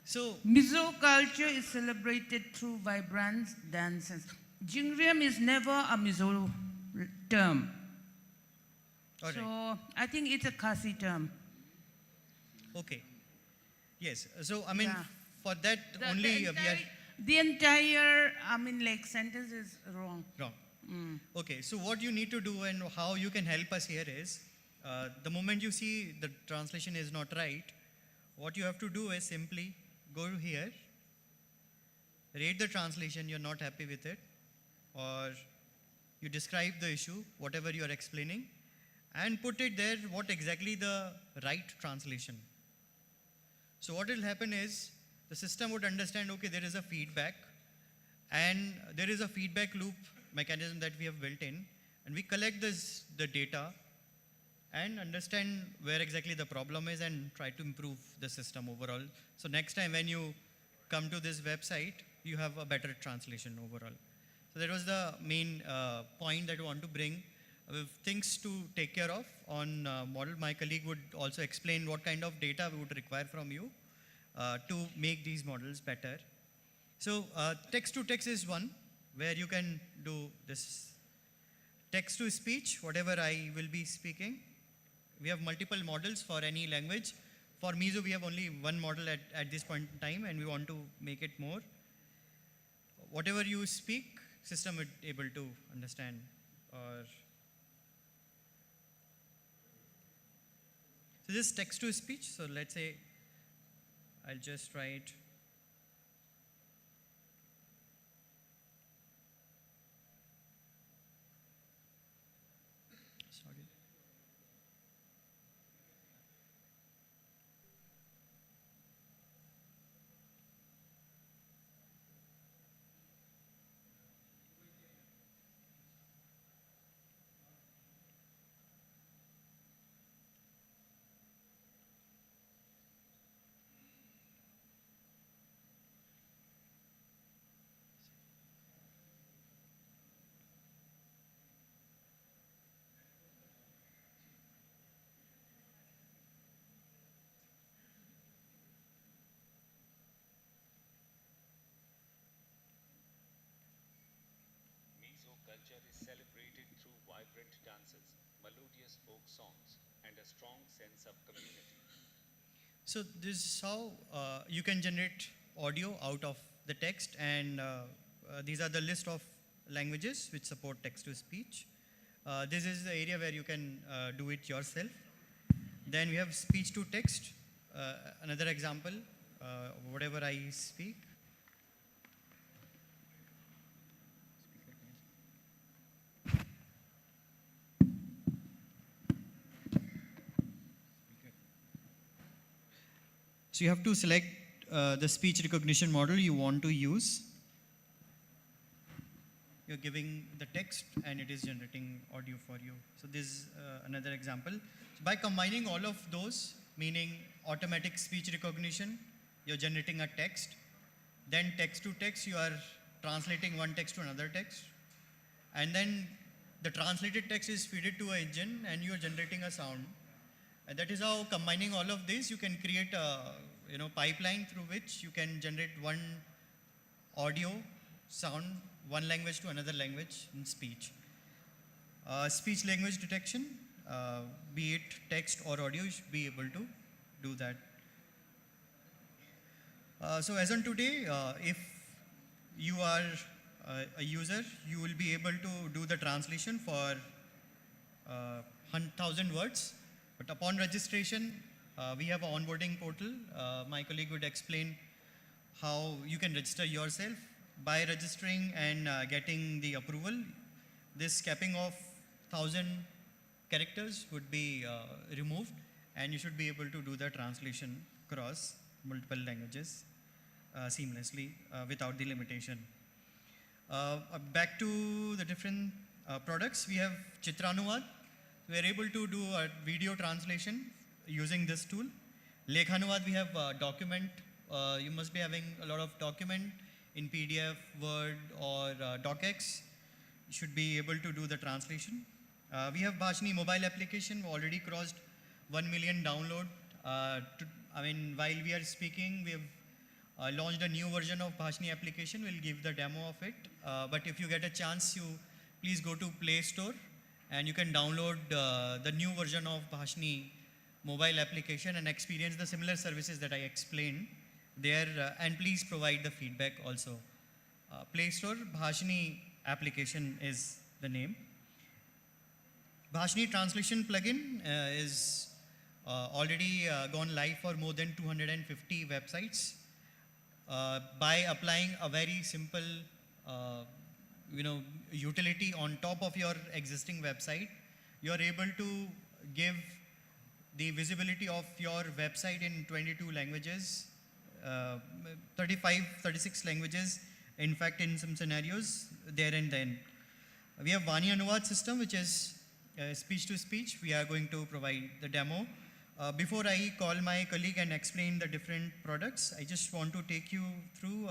So, Mizo culture is celebrated through vibrant dances. Jingriam is never a Mizo term. all right. So I think it's a Khasi term. Okay. Yes. So, I mean, Yeah. for that only we are The entire, I mean, like, sentence is wrong. wrong. Okay. So, what you need to do and how you can help us here is the moment you see the translation is not right, what you have to do is simply go here, read the translation, you're not happy with it, or you describe the issue, whatever you are explaining, and put it there what exactly the right translation. So what will happen is the system would understand, okay, there is a feedback, and there is a feedback loop mechanism that we have built in, and we collect the data and understand where exactly the problem is and try to improve the system overall. So next time when you come to this website, you have a better translation overall. So that was the main point that I want to bring. Things to take care of on model. My colleague would also explain what kind of data we would require from you to make these models better. So text to text is one where you can do this text to speech, whatever I will be speaking. We have multiple models for any language. For Mizo, we have only one model at this point in time, and we want to make it more. Whatever you speak, system is able to understand. Or so this text to speech. So let's say I'll just write sorry. Mizo culture is celebrated through vibrant dances, melodious folk songs, and a strong sense of community. So this is how you can generate audio out of the text, and these are the list of languages which support text to speech. This is the area where you can do it yourself. Then we have speech to text. Another example, whatever I speak. So you have to select the speech recognition model you want to use. You're giving the text and it is generating audio for you. So this is another example. So by combining all of those, meaning automatic speech recognition, you're generating a text. Then text to text, you are translating one text to another text. And then the translated text is fed to an engine and you're generating a sound. And that is how, combining all of this, you can create a pipeline through which you can generate one audio, sound, one language to another language in speech. Speech language detection, be it text or audio, you should be able to do that. So as on today, if you are a user, you will be able to do the translation for 1,000 words. But upon registration, we have an onboarding portal. My colleague would explain how you can register yourself. By registering and getting the approval, this capping of 1,000 characters would be removed, and you should be able to do the translation across multiple languages seamlessly without the limitation. Back to the different products, we have Chitranuvad. We are able to do a video translation using this tool. Lekhanuvad, we have a document. You must be having a lot of document in PDF, Word, or DocX. You should be able to do the translation. We have Bhashini mobile application, already crossed 1 million download. I mean, while we are speaking, we have launched a new version of Bhashini application. We'll give the demo of it. But if you get a chance, you please go to Play Store and you can download the new version of Bhashini mobile application and experience the similar services that I explained there. And please provide the feedback also. Play Store, Bhashini application is the name. Bhashini translation plugin is already gone live for more than 250 websites. By applying a very simple utility on top of your existing website, you are able to give the visibility of your website in 22 languages, 36 languages, in fact in some scenarios there and then. We have Vani Anuvad system, which is speech to speech. We are going to provide the demo. Before I call my colleague and explain the different products, I just want to take you through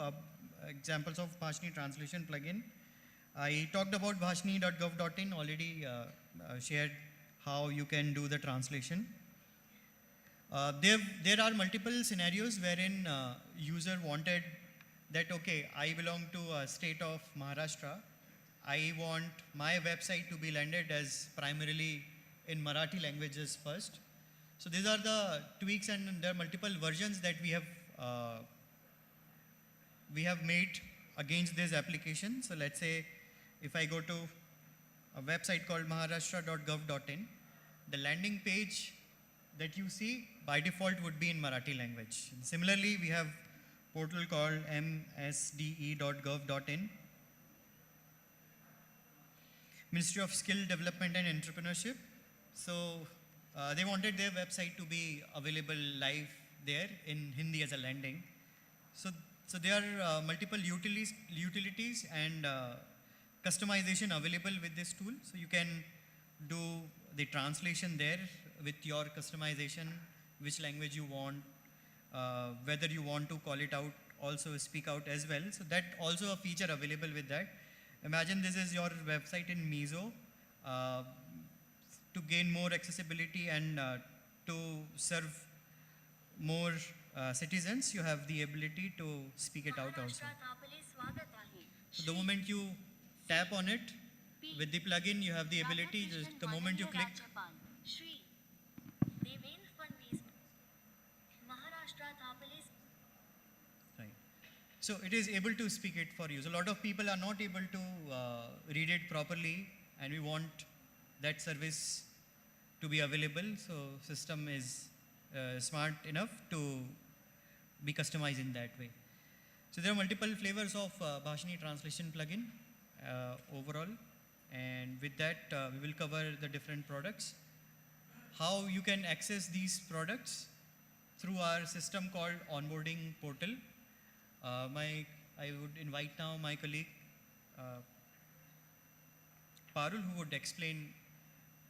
examples of Bhashini translation plugin. I talked about bhashini.gov.in, already shared how you can do the translation. There are multiple scenarios wherein user wanted that, okay, I belong to a state of Maharashtra. I want my website to be landed as primarily in Marathi languages first. So these are the tweaks, and there are multiple versions that we have made against this application. So let's say if I go to a website called maharashtra.gov.in, the landing page that you see by default would be in Marathi language. And similarly, we have portal called msde.gov.in, Ministry of Skill Development and Entrepreneurship. So they wanted their website to be available live there in Hindi as a landing. So there are multiple utilities and customization available with this tool. So you can do the translation there with your customization, which language you want, whether you want to call it out, also speak out as well. So that also a feature available with that. Imagine this is your website in Mizo. To gain more accessibility and to serve more citizens, you have the ability to speak it out also. So the moment you tap on it with the plugin, you have the ability, just the moment you click, right. So it is able to speak it for you. So a lot of people are not able to read it properly, and we want that service to be available. So system is smart enough to be customized in that way. So there are multiple flavors of Bhashini translation plugin overall, and with that we will cover the different products. How you can access these products through our system called onboarding portal. I would invite now my colleague Parul, who would explain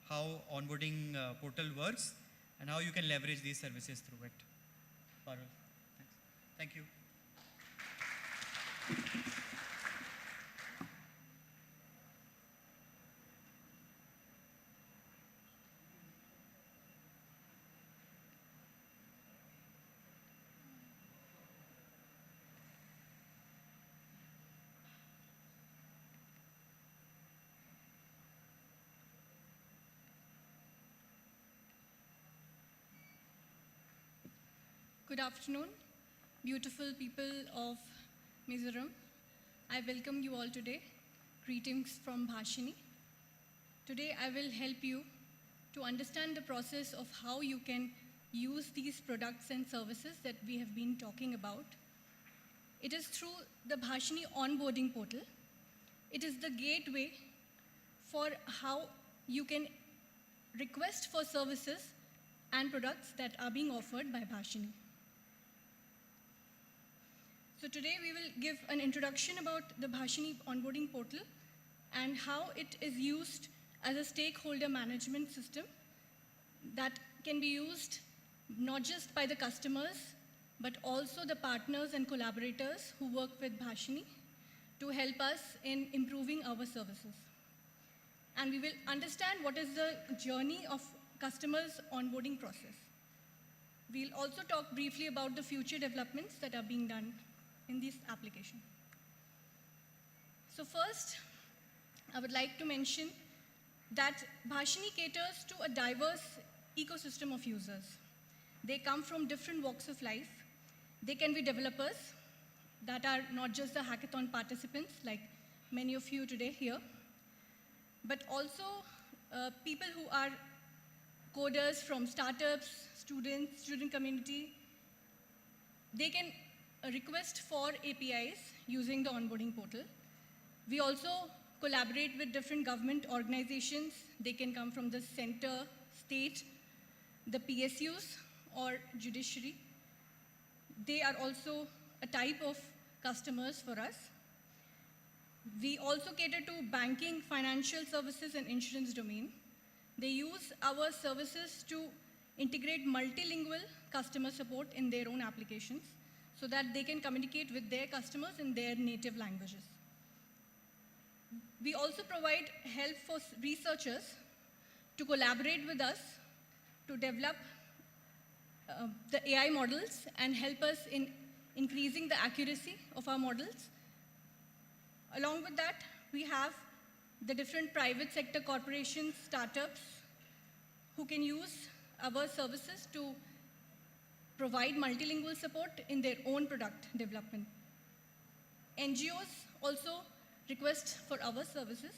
how onboarding portal works and how you can leverage these services through it. Parul, thanks. Thank you. Good afternoon, beautiful people of Mizoram. I welcome you all today. Greetings from Bhashini. Today I will help you to understand the process of how you can use these products and services that we have been talking about. It is through the Bhashini onboarding portal. It is the gateway for how you can request for services and products that are being offered by Bhashini. So today we will give an introduction about the Bhashini onboarding portal and how it is used as a stakeholder management system that can be used not just by the customers, but also the partners and collaborators who work with Bhashini to help us in improving our services. And we will understand what is the journey of customers' onboarding process. We'll also talk briefly about the future developments that are being done in this application. So first, I would like to mention that Bhashini caters to a diverse ecosystem of users. They come from different walks of life. They can be developers that are not just the hackathon participants, like many of you today here, but also people who are coders from startups, students, student community. They can request for APIs using the onboarding portal. We also collaborate with different government organizations. They can come from the center, state, the PSUs, or judiciary. They are also a type of customers for us. We also cater to banking, financial services, and insurance domain. They use our services to integrate multilingual customer support in their own applications so that they can communicate with their customers in their native languages. We also provide help for researchers to collaborate with us to develop the AI models and help us in increasing the accuracy of our models. Along with that, we have the different private sector corporations, startups, who can use our services to provide multilingual support in their own product development. NGOs also request for our services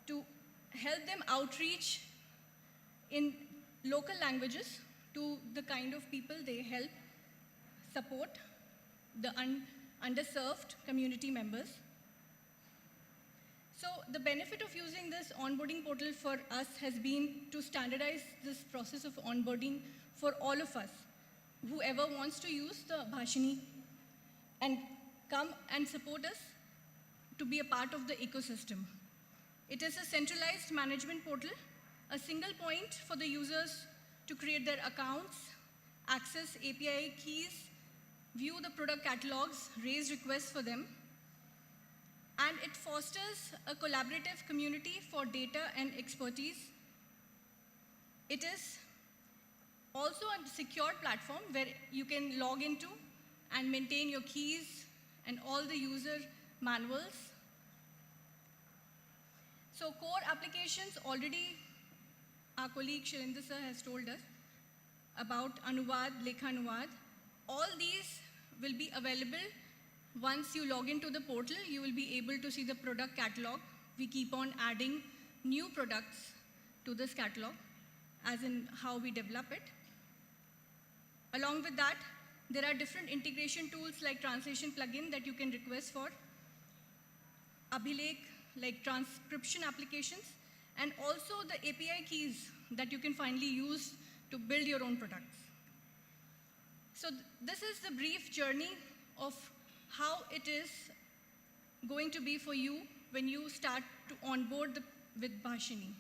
to help them outreach in local languages to the kind of people they help support, the underserved community members. So the benefit of using this onboarding portal for us has been to standardize this process of onboarding for all of us, whoever wants to use the Bhashini and come and support us to be a part of the ecosystem. It is a centralized management portal, a single point for the users to create their accounts, access API keys, view the product catalogs, raise requests for them, and it fosters a collaborative community for data and expertise. It is also a secure platform where you can log into and maintain your keys and all the user manuals. So core applications, already our colleague Shilendra sir has told us about Anuvad, Lekha Anuvad. All these will be available once you log into the portal. You will be able to see the product catalog. We keep on adding new products to this catalog, as in how we develop it. Along with that, there are different integration tools like translation plugin that you can request for, Abhilekh, like transcription applications, and also the API keys that you can finally use to build your own products. So this is the brief journey of how it is going to be for you when you start to onboard with Bhashini.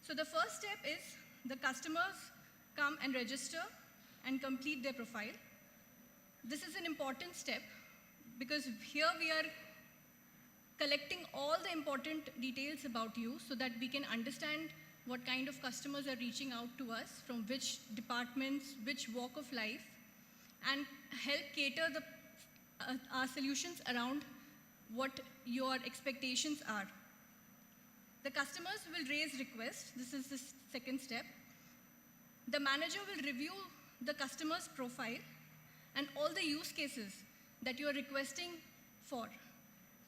So the first step is the customers come and register and complete their profile. This is an important step because here we are collecting all the important details about you so that we can understand what kind of customers are reaching out to us, from which departments, which walk of life, and help cater our solutions around what your expectations are. The customers will raise requests. This is the second step. The manager will review the customer's profile and all the use cases that you are requesting for.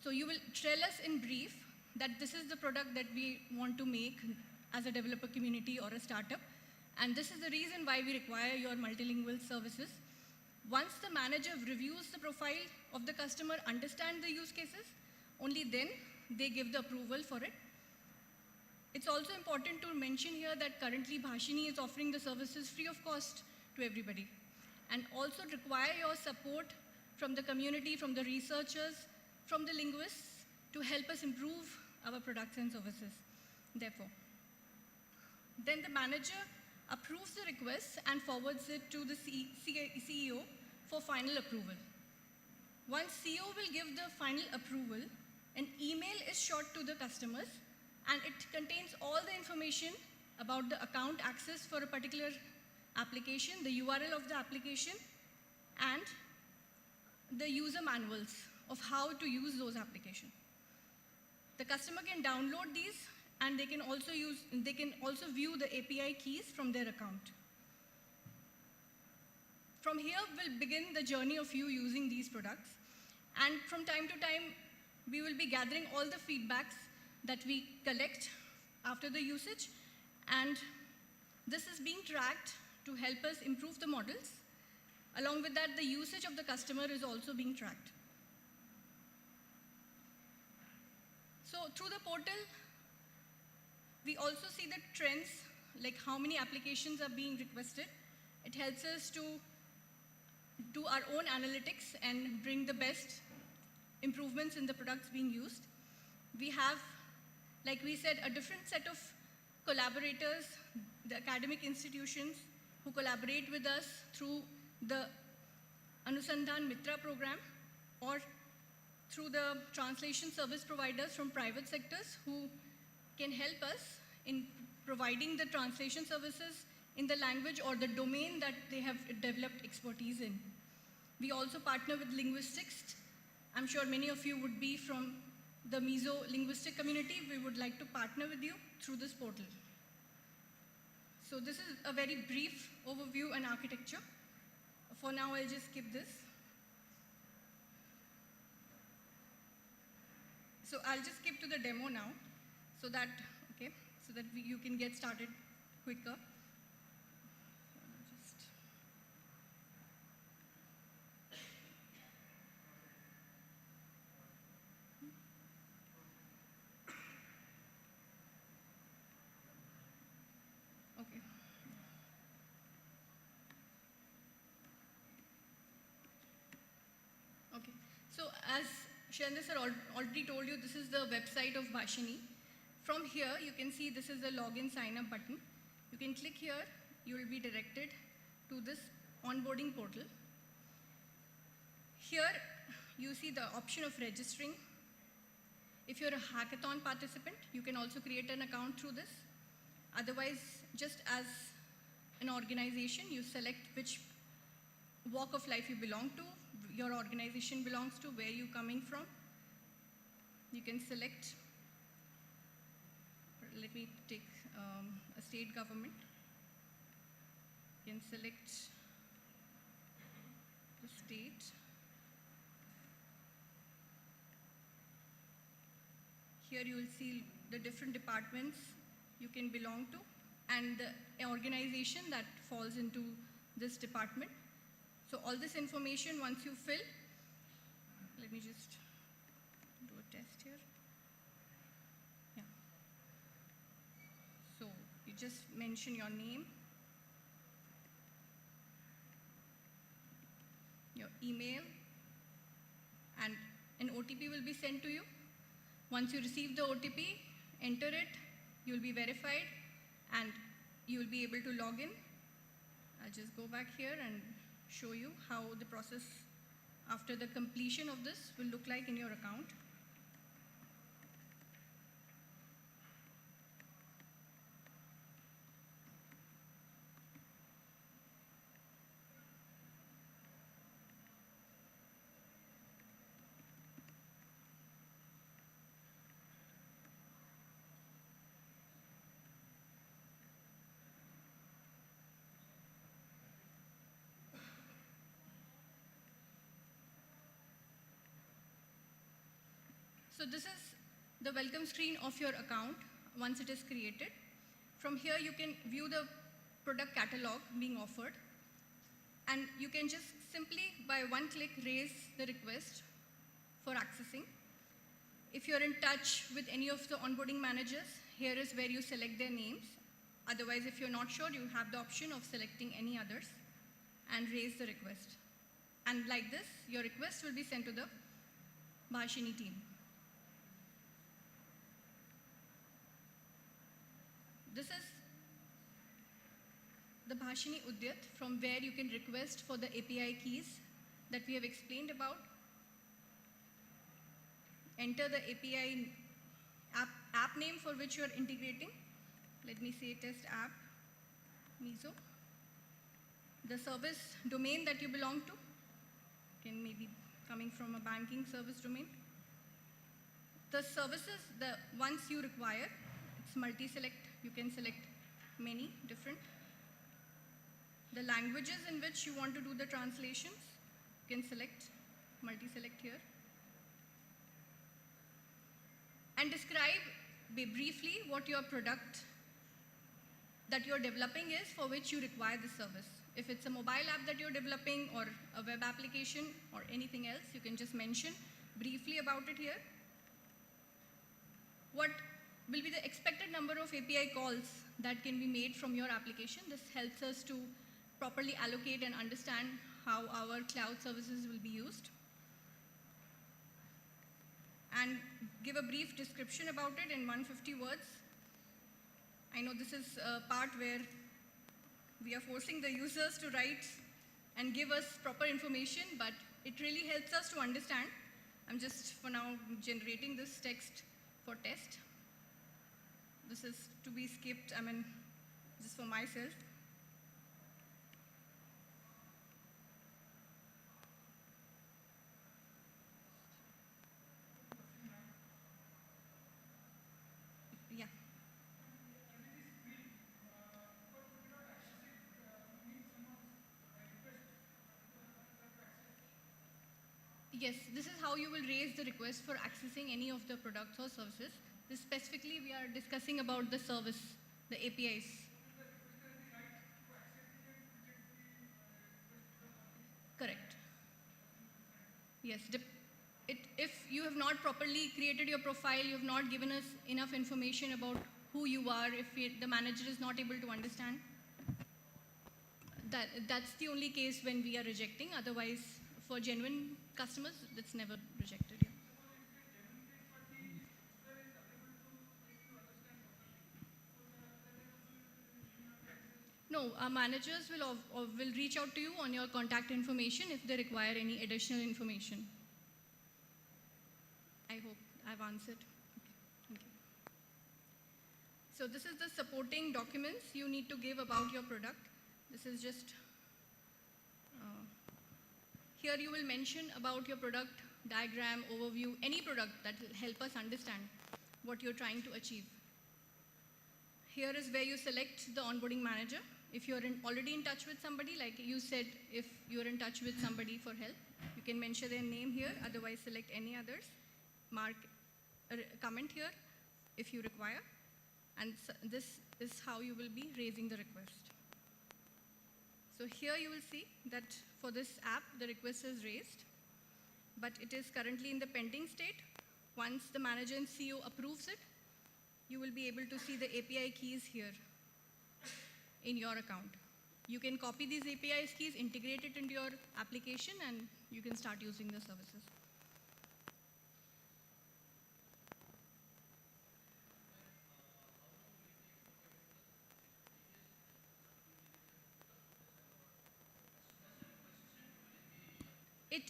So you will tell us in brief that this is the product that we want to make as a developer community or a startup, and this is the reason why we require your multilingual services. Once the manager reviews the profile of the customer, understand the use cases, only then they give the approval for it. It's also important to mention here that currently Bhashini is offering the services free of cost to everybody, and also require your support from the community, from the researchers, from the linguists to help us improve our products and services. Therefore, then the manager approves the request and forwards it to the CEO for final approval. Once CEO will give the final approval, an email is shot to the customers, and it contains all the information about the account access for a particular application, the URL of the application, and the user manuals of how to use those applications. The customer can download these, and they can also view the API keys from their account. From here will begin the journey of you using these products, and from time to time we will be gathering all the feedbacks that we collect after the usage, and this is being tracked to help us improve the models. Along with that, the usage of the customer is also being tracked. So through the portal, we also see the trends, like how many applications are being requested. It helps us to do our own analytics and bring the best improvements in the products being used. We have, like we said, a different set of collaborators, the academic institutions who collaborate with us through the Anusandhan Mitra program, or through the translation service providers from private sectors who can help us in providing the translation services in the language or the domain that they have developed expertise in. We also partner with linguistics. I'm sure many of you would be from the Mizo linguistic community. We would like to partner with you through this portal. So this is a very brief overview and architecture. For now, I'll just skip this. So I'll just skip to the demo now, so that you can get started quicker. Okay. Okay. So as Shailendra sir already told you, this is the website of Bhashini. From here, you can see this is the login sign up button. You can click here, you will be directed to this onboarding portal. Here, you see the option of registering. If you're a hackathon participant, you can also create an account through this. Otherwise, just as an organization, you select which walk of life you belong to, your organization belongs to, where you're coming from. You can select, let me take a state government. You can select the state. Here you will see the different departments you can belong to and the organization that falls into this department. So all this information, once you fill, let me just do a test here. Yeah. So you just mention your name, your email, and an OTP will be sent to you. Once you receive the OTP, enter it, you will be verified, and you will be able to log in. I'll just go back here and show you how the process after the completion of this will look like in your account. So this is the welcome screen of your account once it is created. From here you can view the product catalog being offered, and you can just simply by one click raise the request for accessing. If you're in touch with any of the onboarding managers, here is where you select their names. Otherwise, if you're not sure, you have the option of selecting any others and raise the request. And like this, your request will be sent to the Bhashini team. This is the Bhashini Udyat, from where you can request for the API keys that we have explained about. Enter the API app name for which you are integrating. Let me say test app, Mizo. the service domain that you belong to. Can maybe coming from a banking service domain. The services, the ones you require, it's multi-select. You can select many different. The languages in which you want to do the translations, you can select, multi-select here. And describe briefly what your product that you're developing is for which you require the service. If it's a mobile app that you're developing or a web application or anything else, you can just mention briefly about it here. What will be the expected number of API calls that can be made from your application? This helps us to properly allocate and understand how our cloud services will be used. And give a brief description about it in 150 words. I know this is a part where we are forcing the users to write and give us proper information, but it really helps us to understand. I'm just for now generating this text for test. This is to be skipped, just for myself. Yeah. Yes, this is how you will raise the request for accessing any of the products or services. This specifically, we are discussing about the service, the APIs. Correct. Yes. If you have not properly created your profile, you have not given us enough information about who you are, if the manager is not able to understand, that's the only case when we are rejecting. Otherwise, for genuine customers, that's never rejected. Yeah. No, our managers will reach out to you on your contact information if they require any additional information. I hope I've answered. Okay, thank you. So this is the supporting documents you need to give about your product. This is just, here you will mention about your product, diagram, overview, any product that will help us understand what you're trying to achieve. Here is where you select the onboarding manager. If you're already in touch with somebody, like you said, if you're in touch with somebody for help, you can mention their name here, otherwise select any others. Mark a comment here if you require. And this is how you will be raising the request. So here you will see that for this app, the request is raised, but it is currently in the pending state. Once the manager and CEO approves it, you will be able to see the API keys here in your account. You can copy these API keys, integrate it into your application, and you can start using the services.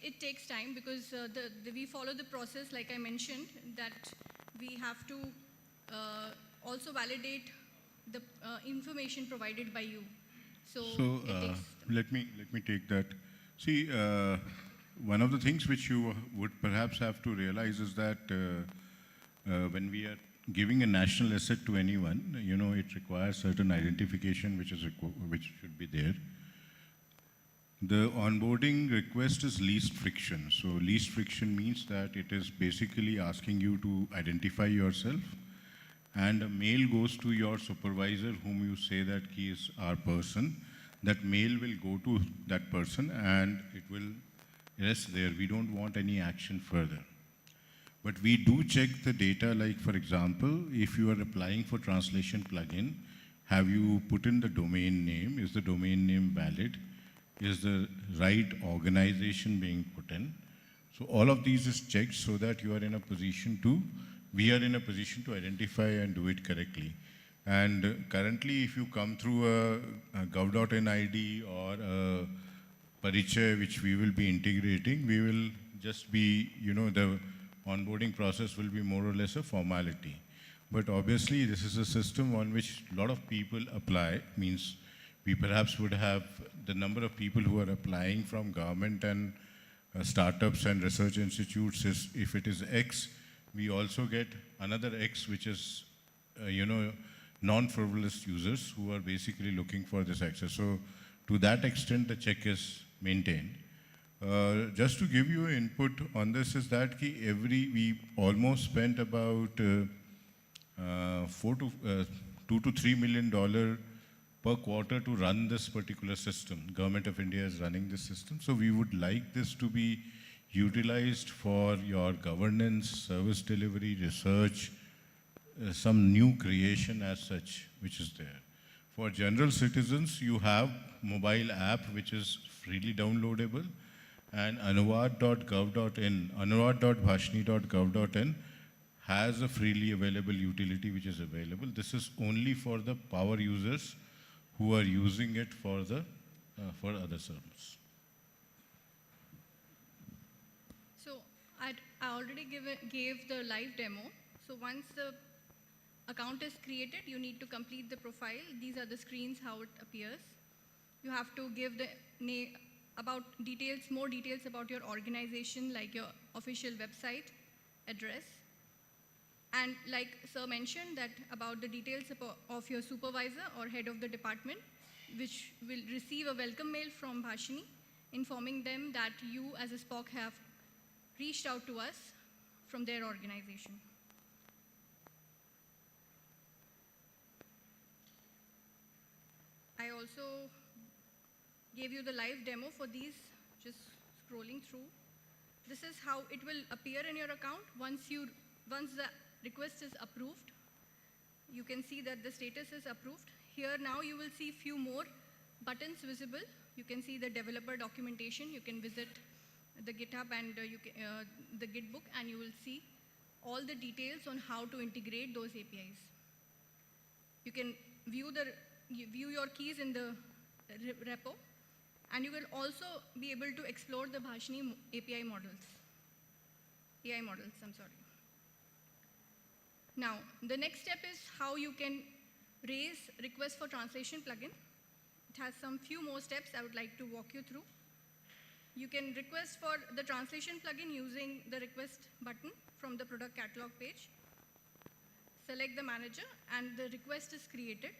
It takes time because we follow the process, like I mentioned, that we have to also validate the information provided by you. So it takes let me take that. See, one of the things which you would perhaps have to realize is that when we are giving a national asset to anyone, it requires certain identification which should be there. The onboarding request is least friction. So least friction means that it is basically asking you to identify yourself, and a mail goes to your supervisor whom you say that he is our person. That mail will go to that person and it will rest there. We don't want any action further. But we do check the data, like for example, if you are applying for translation plugin, have you put in the domain name? Is the domain name valid? Is the right organization being put in? So all of these is checked so that we are in a position to identify and do it correctly. And currently, if you come through a gov.in ID or a Parichay, which we will be integrating, we will just be, the onboarding process will be more or less a formality. But obviously, this is a system on which a lot of people apply, means we perhaps would have the number of people who are applying from government and startups and research institutes is, if it is X, we also get another X, which is, non-frivolous users who are basically looking for this access. So to that extent, the check is maintained. Just to give you input on this is that we almost spent about $2 to $3 million per quarter to run this particular system. Government of India is running this system. So we would like this to be utilized for your governance, service delivery, research, some new creation as such, which is there. For general citizens, you have mobile app which is freely downloadable, and anuvad.gov.in, anuvad.bhashini.gov.in has a freely available utility which is available. This is only for the power users who are using it for other servers. So I already gave the live demo. So once the account is created, you need to complete the profile. These are the screens, how it appears. You have to give the more details about your organization, like your official website, address. And like Sir mentioned, that about the details of your supervisor or head of the department, which will receive a welcome mail from Bhashini, informing them that you as a SPOC have reached out to us from their organization. I also gave you the live demo for these, just scrolling through. This is how it will appear in your account once the request is approved. You can see that the status is approved. Here now you will see few more buttons visible. You can see the developer documentation. You can visit the GitHub and the Gitbook, and you will see all the details on how to integrate those APIs. You can view your keys in the repo, and you will also be able to explore the Bhashini API models. AI models, I'm sorry. Now, the next step is how you can raise request for translation plugin. It has some few more steps I would like to walk you through. You can request for the translation plugin using the request button from the product catalog page. Select the manager and the request is created.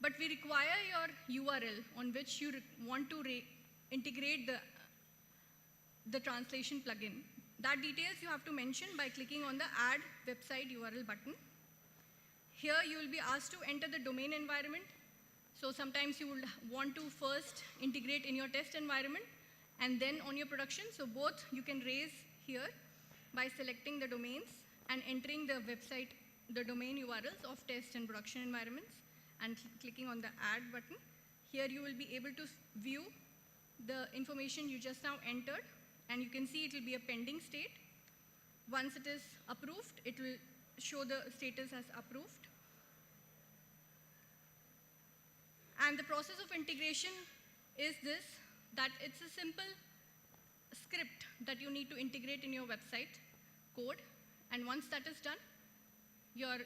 But we require your URL on which you want to integrate the translation plugin. That details you have to mention by clicking on the Add Website URL button. Here you will be asked to enter the domain environment. So sometimes you will want to first integrate in your test environment and then on your production. So both you can raise here by selecting the domains and entering the website, the domain URLs of test and production environments, and clicking on the Add button. Here you will be able to view the information you just now entered, and you can see it will be a pending state. Once it is approved, it will show the status as approved. And the process of integration is this, that it's a simple script that you need to integrate in your website code, and once that is done, your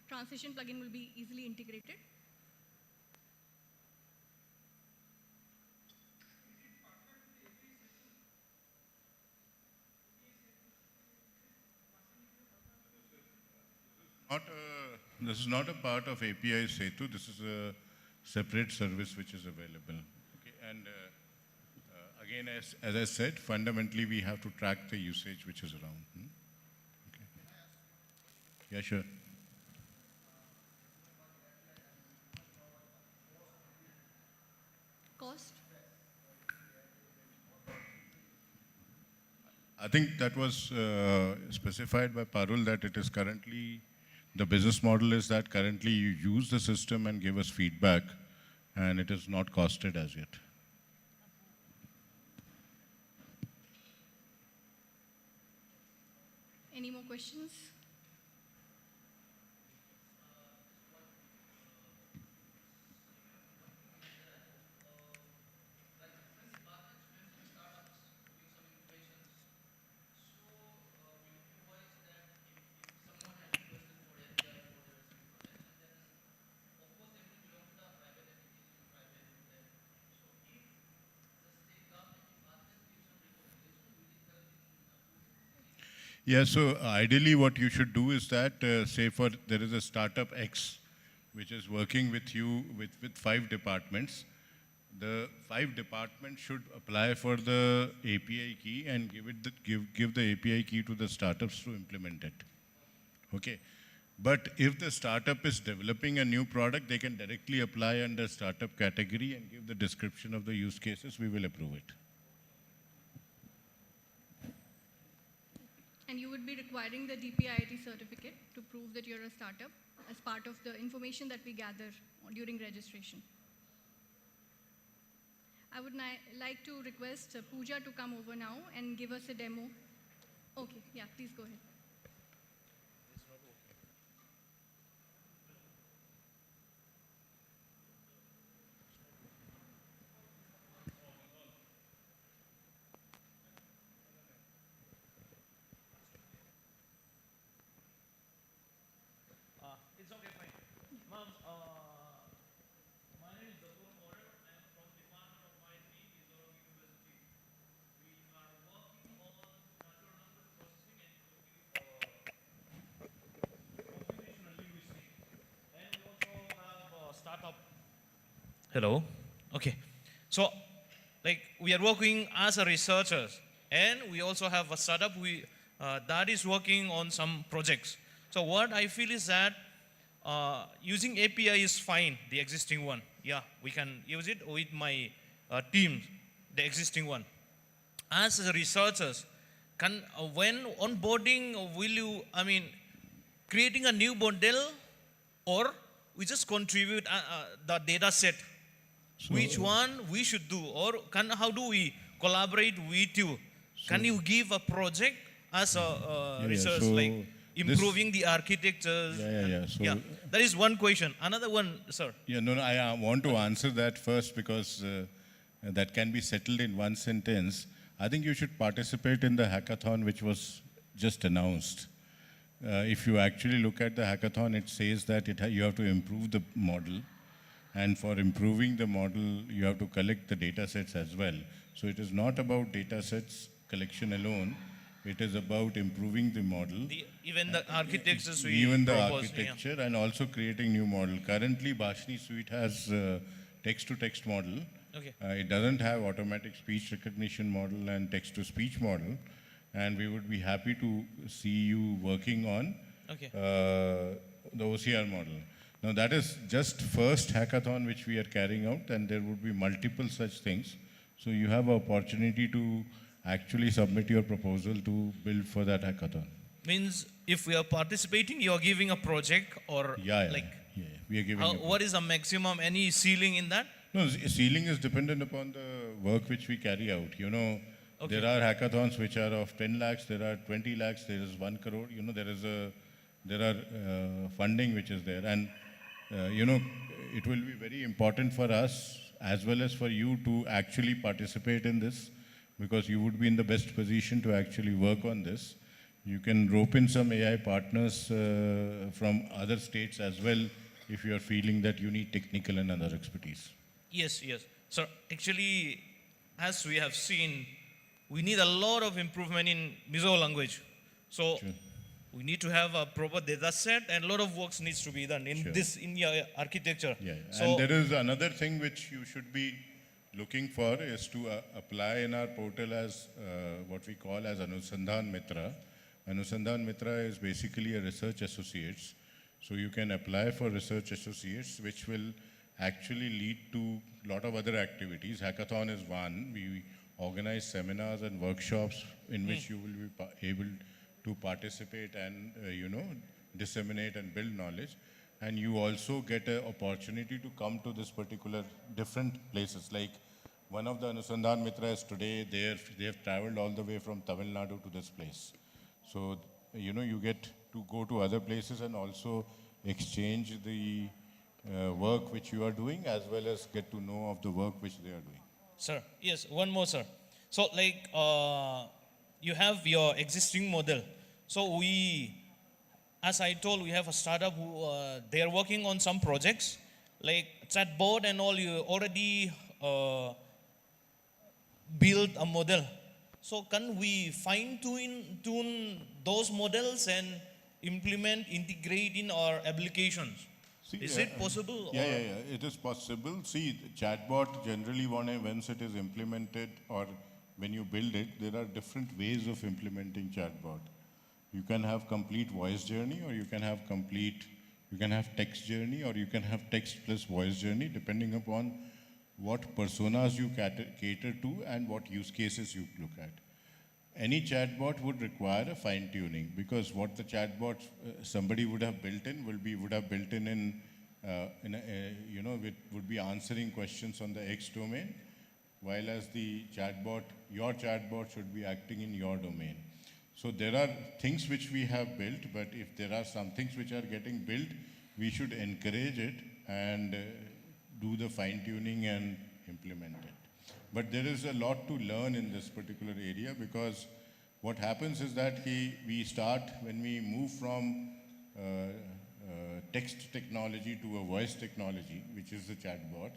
translation plugin will be easily integrated. This is not a part of API Setu. This is a separate service which is available. Okay. And again, as I said, fundamentally we have to track the usage which is around. Okay. Yeah, sure. Cost? I think that was specified by Parul that it is currently, the business model is that currently you use the system and give us feedback, and it is not costed as yet. Any more questions? Yeah, so ideally what you should do is that, say for, there is a startup X which is working with you with 5 departments. The 5 departments should apply for the API key and give the API key to the startups to implement it. Okay. But if the startup is developing a new product, they can directly apply under startup category and give the description of the use cases. We will approve it. And you would be requiring the DPIIT certificate to prove that you're a startup as part of the information that we gather during registration. I would like to request Pooja to come over now and give us a demo. Okay, yeah, please go ahead. It's okay, fine. Ma'am, my name is Dr. Morer. I'm from the Department of ICT Mizoram University. We are working on natural language processing and computational linguistics. And we also have a startup. Hello. Okay. So, like, we are working as a researchers, and we also have a startup that is working on some projects. So what I feel is that using API is fine, the existing one. Yeah, we can use it with my team, the existing one. As researchers, when onboarding, creating a new model, or we just contribute the data set? So which one we should do, or how do we collaborate with you? Can you give a project as a research, like improving the architectures? So that is one question. Another one, sir. Yeah, no, I want to answer that first because that can be settled in one sentence. I think you should participate in the hackathon which was just announced. If you actually look at the hackathon, it says that you have to improve the model. And for improving the model, you have to collect the data sets as well. So it is not about data sets collection alone. It is about improving the model. Even the architectures we Even the propose, architecture, and also creating new model. Currently, Bhashini Suite has text-to-text model. Okay. It doesn't have automatic speech recognition model and text-to-speech model. And we would be happy to see you working on the OCR model. Now that is just first hackathon which we are carrying out, and there would be multiple such things. So you have an opportunity to actually submit your proposal to build for that hackathon. Means if we are participating, you are giving a project, or we are giving. What is the maximum? Any ceiling in that? No, ceiling is dependent upon the work which we carry out. You know, there are hackathons which are of 10 lakhs, there are 20 lakhs, there is 1 crore. You know, there are funding which is there, and you know, it will be very important for us as well as for you to actually participate in this, because you would be in the best position to actually work on this. You can rope in some AI partners from other states as well if you are feeling that you need technical and other expertise. Yes. So actually, as we have seen, we need a lot of improvement in Mizo language. So we need to have a proper data set, and a lot of work needs to be done in this India architecture. So, and there is another thing which you should be looking for is to apply in our portal as what we call as Anusandhan Mitra. Anusandhan Mitra is basically a research associates. So you can apply for research associates, which will actually lead to a lot of other activities. Hackathon is one. We organize seminars and workshops in which you will be able to participate and disseminate and build knowledge. And you also get an opportunity to come to this particular different places. Like one of the Anusandhan Mitras today, they have traveled all the way from Tamil Nadu to this place. So, you get to go to other places and also exchange the work which you are doing, as well as get to know of the work which they are doing. Sir, yes, one more, sir. So, like, you have your existing model. So as I told, we have a startup who they are working on some projects, like chatbot and all. You already build a model. So can we tune those models and integrate in our applications? See, Is it possible? Yeah, it is possible. See, the chatbot generally, once it is implemented or when you build it, there are different ways of implementing chatbot. You can have complete voice journey, or you can have text journey, or you can have text plus voice journey, depending upon what personas you cater to and what use cases you look at. Any chatbot would require a fine tuning, because what the chatbot somebody would have built in would be answering questions on the X domain, while as your chatbot should be acting in your domain. So there are things which we have built, but if there are some things which are getting built, we should encourage it and do the fine tuning and implement it. But there is a lot to learn in this particular area, because what happens is that when we move from text technology to a voice technology, which is the chatbot,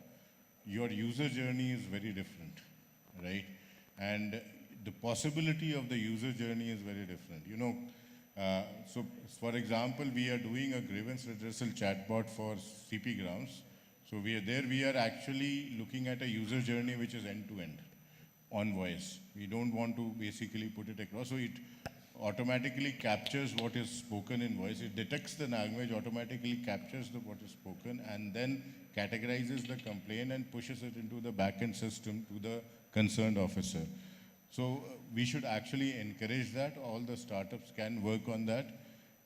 your user journey is very different, right? And the possibility of the user journey is very different. So for example, we are doing a grievance redressal chatbot for CP grounds. So we are actually looking at a user journey which is end-to-end on voice. We don't want to basically put it across. So it automatically captures what is spoken in voice. It detects the language, automatically captures what is spoken, and then categorizes the complaint and pushes it into the backend system to the concerned officer. So we should actually encourage that. All the startups can work on that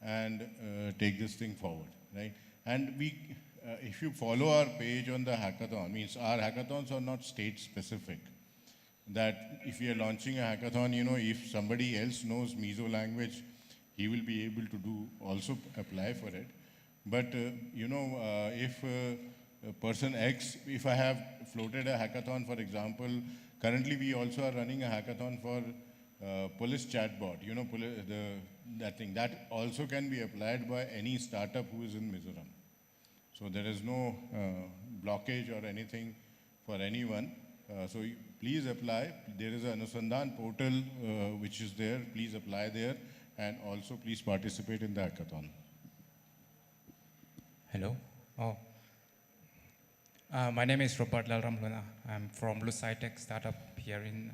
and take this thing forward, right? And if you follow our page on the hackathon, means our hackathons are not state specific. That if we are launching a hackathon, if somebody else knows Mizo language, he will be able to also apply for it. But if person X, if I have floated a hackathon, for example, currently we also are running a hackathon for police chatbot, that thing. That also can be applied by any startup who is in Mizoram. So there is no blockage or anything for anyone. So please apply. There is an Anusandhan portal which is there. Please apply there, and also please participate in the hackathon. Hello. My name is Robert Lalramluna. I'm from Lusai Tech startup here in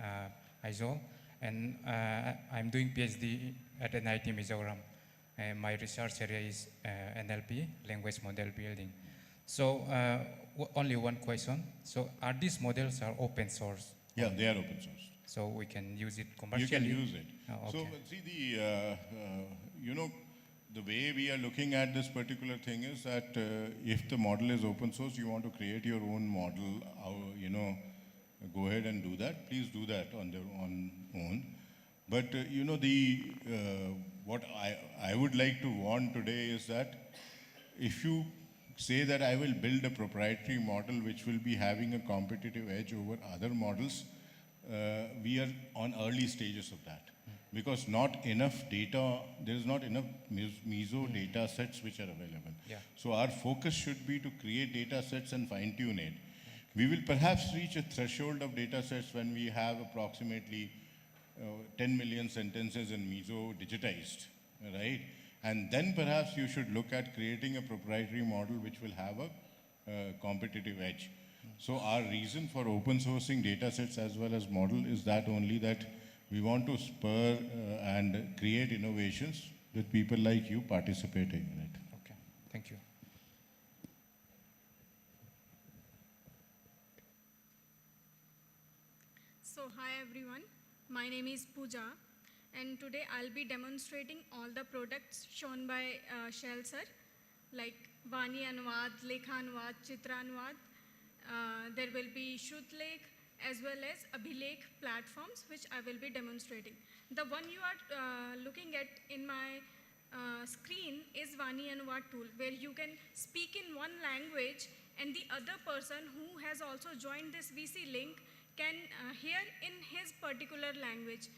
Aizawl, and I'm doing PhD at ICT Mizoram. And my research area is NLP, language model building. So only one question. So are these models open source? Yeah, they are open source. So we can use it commercially? You can use it. Oh, okay. So see, the way we are looking at this particular thing is that if the model is open source, you want to create your own model, go ahead and do that. Please do that on own. But what I would like to warn today is that if you say that I will build a proprietary model which will be having a competitive edge over other models, we are on early stages of that. Because not enough data, there is not enough Mizo data sets which are available. Yeah. So our focus should be to create data sets and fine tune it. We will perhaps reach a threshold of data sets when we have approximately 10 million sentences in Mizo digitized, right? And then perhaps you should look at creating a proprietary model which will have a competitive edge. So our reason for open sourcing data sets as well as model is that only that we want to spur and create innovations with people like you participating in it. Okay, thank you. So hi everyone, my name is Pooja, and today I'll be demonstrating all the products shown by Shell sir, like Vani Anuvad, Lekha Anuvad, Chitra Anuvad. There will be Shrutlekh as well as Abhilekh platforms which I will be demonstrating. The one you are looking at in my screen is Vani Anuvad tool, where you can speak in one language and the other person who has also joined this VC link can hear in his particular language.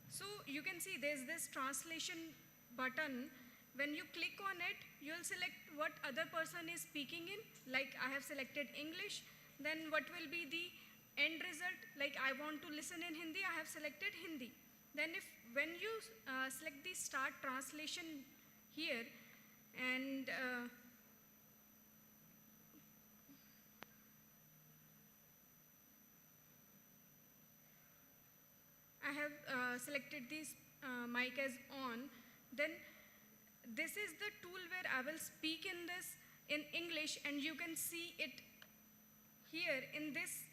So you can see there's this translation button. When you click on it, you'll select what other person is speaking in. Like I have selected English, then what will be the end result, like I want to listen in Hindi, I have selected Hindi. Then when you select the start translation here, and I have selected this mic as on, then this is the tool where I will speak in this in English, and you can see it here in this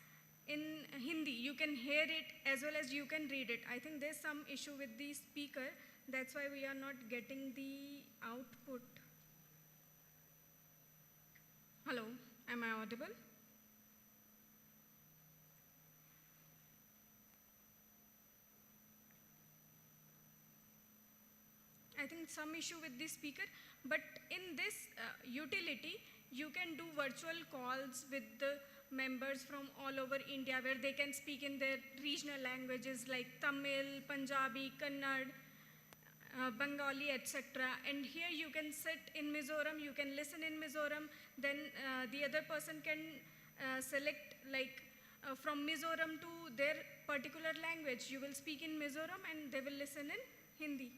in Hindi. You can hear it as well as you can read it. I think there's some issue with the speaker, that's why we are not getting the output. Hello, am I audible? I think some issue with the speaker, but in this utility, you can do virtual calls with the members from all over India where they can speak in their regional languages like Tamil, Punjabi, Kannada, Bengali, etc. And here you can sit in Mizoram, you can listen in Mizoram, then the other person can select like from Mizoram to their particular language. You will speak in Mizoram and they will listen in Hindi.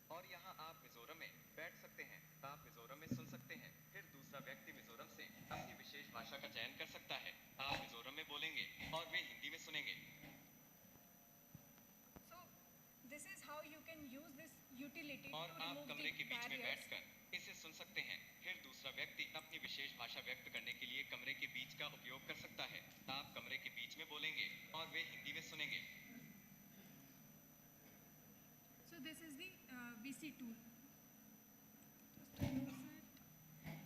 और यहाँ आप मिजोरम में बैठ सकते हैं, आप मिजोरम में सुन सकते हैं, फिर दूसरा व्यक्ति मिजोरम से अपनी विशेष भाषा का चयन कर सकता है। आप मिजोरम में बोलेंगे और वे हिंदी में सुनेंगे। So this is how you can use this utility और to आप remove कमरे के the बीच में barriers. बैठकर इसे सुन सकते हैं, फिर दूसरा व्यक्ति अपनी विशेष भाषा व्यक्त करने के लिए कमरे के बीच का उपयोग कर सकता है। आप कमरे के बीच में बोलेंगे और वे हिंदी में सुनेंगे। So this is the VC tool. Just use it.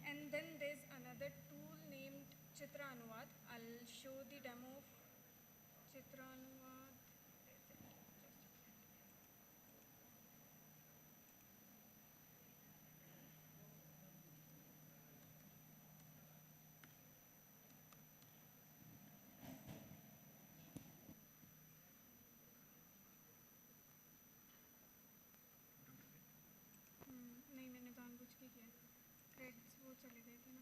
And then there's another tool named Chitra Anuvad. I'll show the demo of Chitra Anuvad. नहीं, मैंने जानबूझ के किया, क्रेडिट्स वो चले गए थे ना।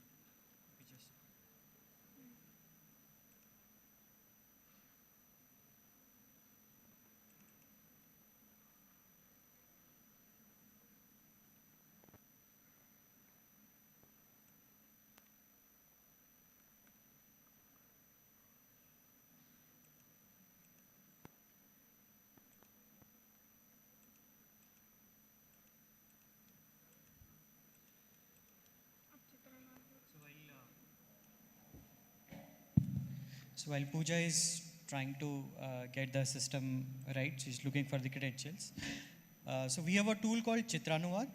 So while Pooja is trying to get the system right, she's looking for the credentials. So we have a tool called Chitranuvad.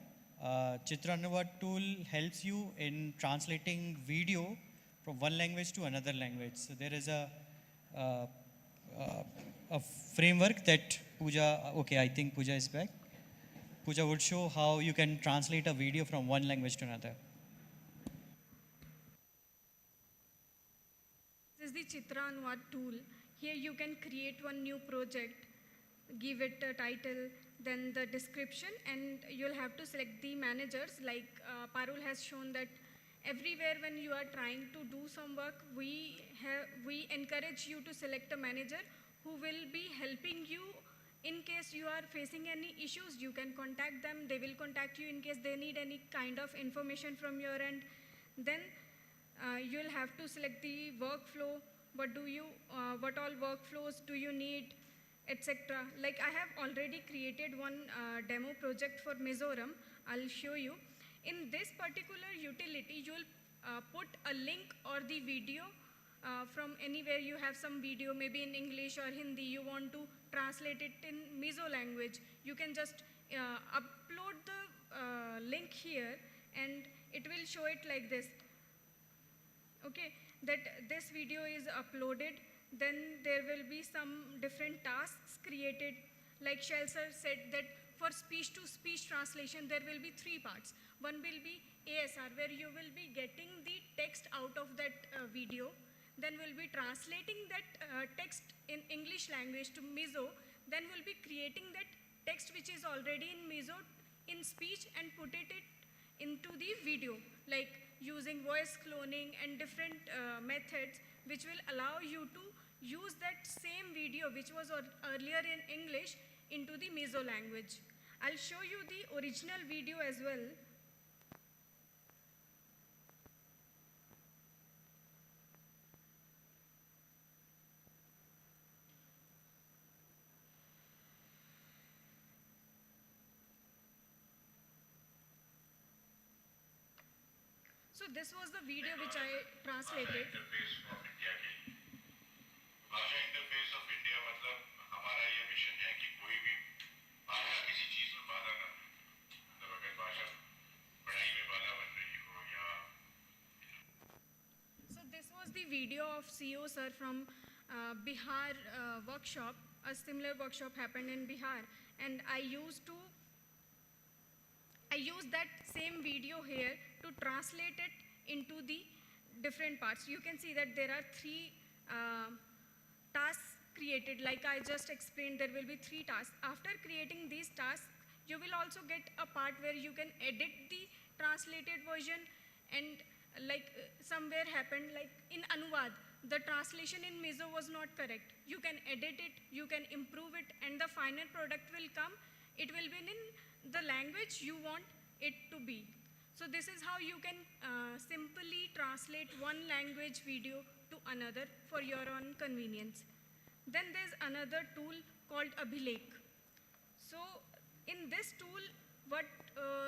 Chitranuvad tool helps you in translating video from one language to another language. So there is a framework that Pooja, okay, I think Pooja is back. Pooja would show how you can translate a video from one language to another. This is the Chitra Anuvad tool. Here you can create one new project, give it a title, then the description, and you'll have to select the managers. Like Parul has shown that everywhere when you are trying to do some work, we encourage you to select a manager who will be helping you. In case you are facing any issues, you can contact them. They will contact you in case they need any kind of information from your end. Then you'll have to select the workflow. What all workflows do you need, etc. Like I have already created one demo project for Mizoram. I'll show you. In this particular utility, you'll put a link or the video from anywhere you have some video, maybe in English or Hindi, you want to translate it in Mizo language. You can just upload the link here and it will show it like this. Okay, that this video is uploaded, then there will be some different tasks created. Like Shell sir said that for speech-to-speech translation, there will be 3 parts. One will be ASR, where you will be getting the text out of that video. Then we'll be translating that text in English language to Mizo. Then we'll be creating that text which is already in Mizo in speech and put it into the video. Like using voice cloning and different methods which will allow you to use that same video which was earlier in English into the Mizo language. I'll show you the original video as well. So this was the video which I translated. भाषा interface of India मतलब हमारा ये mission है कि कोई भी भाषा किसी चीज में बाधा ना बने। मतलब अगर भाषा पढ़ाई में बाधा बन रही हो या So this was the video of CEO sir from Bihar workshop. A similar workshop happened in Bihar, and I used that same video here to translate it into the different parts. You can see that there are 3 tasks created. Like I just explained, there will be 3 tasks. After creating these tasks, you will also get a part where you can edit the translated version, and like somewhere happened, like in Anuvad, the translation in Mizo was not correct. You can edit it, you can improve it, and the final product will come. It will be in the language you want it to be. So this is how you can simply translate one language video to another for your own convenience. Then there's another tool called Abhilekh. So in this tool, what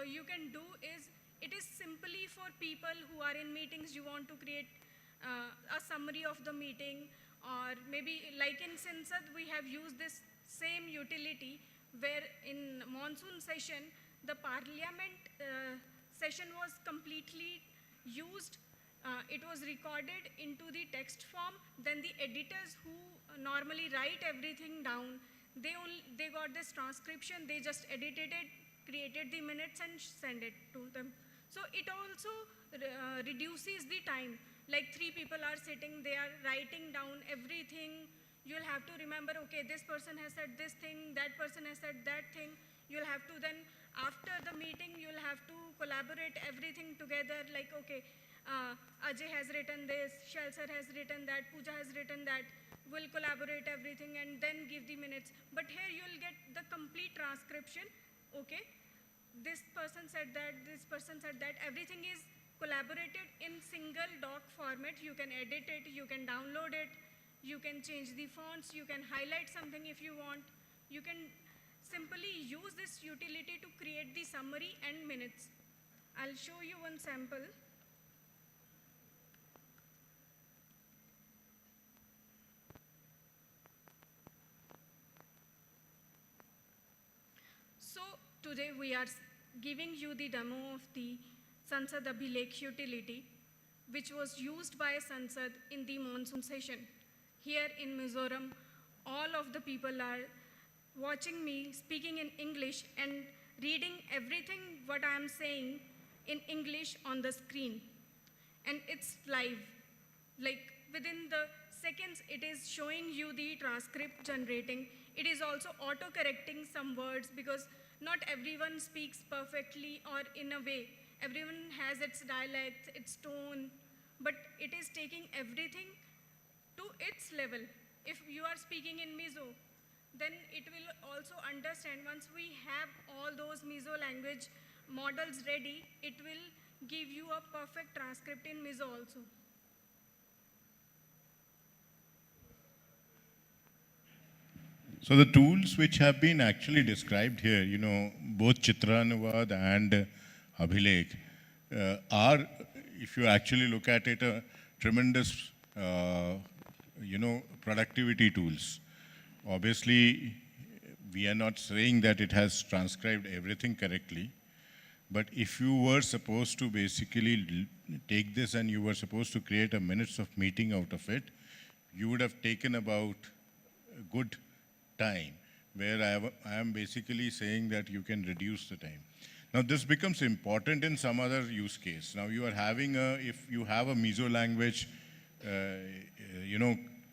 you can do is, it is simply for people who are in meetings, you want to create a summary of the meeting, or maybe like in Sansad, we have used this same utility where in monsoon session, the parliament session was completely used. It was recorded into the text form. Then the editors who normally write everything down, they got this transcription, they just edited it, created the minutes and send it to them. So it also reduces the time. Like 3 people are sitting, they are writing down everything. You'll have to remember, okay, this person has said this thing, that person has said that thing. You'll have to then, after the meeting, you'll have to collaborate everything together. Like, okay, Ajay has written this, Shal sir has written that, Pooja has written that. We'll collaborate everything and then give the minutes. But here you'll get the complete transcription. Okay, this person said that, this person said that. Everything is collaborated in single doc format. You can edit it, you can download it, you can change the fonts, you can highlight something if you want. You can simply use this utility to create the summary and minutes. I'll show you one sample. So today we are giving you the demo of the Sansad Abhilekh utility, which was used by Sansad in the monsoon session. Here in Mizoram, all of the people are watching me speaking in English and reading everything what I am saying in English on the screen. And it's live. Like within the seconds, it is showing you the transcript generating. It is also auto-correcting some words, because not everyone speaks perfectly or in a way. Everyone has its dialect, its tone, but it is taking everything to its level. If you are speaking in Mizo, then it will also understand. Once we have all those Mizo language models ready, it will give you a perfect transcript in Mizo also. So the tools which have been actually described here, you know, both Chitranuvad and Abhilekh are, if you actually look at it, a tremendous, productivity tools. Obviously, we are not saying that it has transcribed everything correctly, but if you were supposed to basically take this and you were supposed to create a minutes of meeting out of it, you would have taken about a good time, where I am basically saying that you can reduce the time. Now this becomes important in some other use case. Now you are having if you have a Mizo language,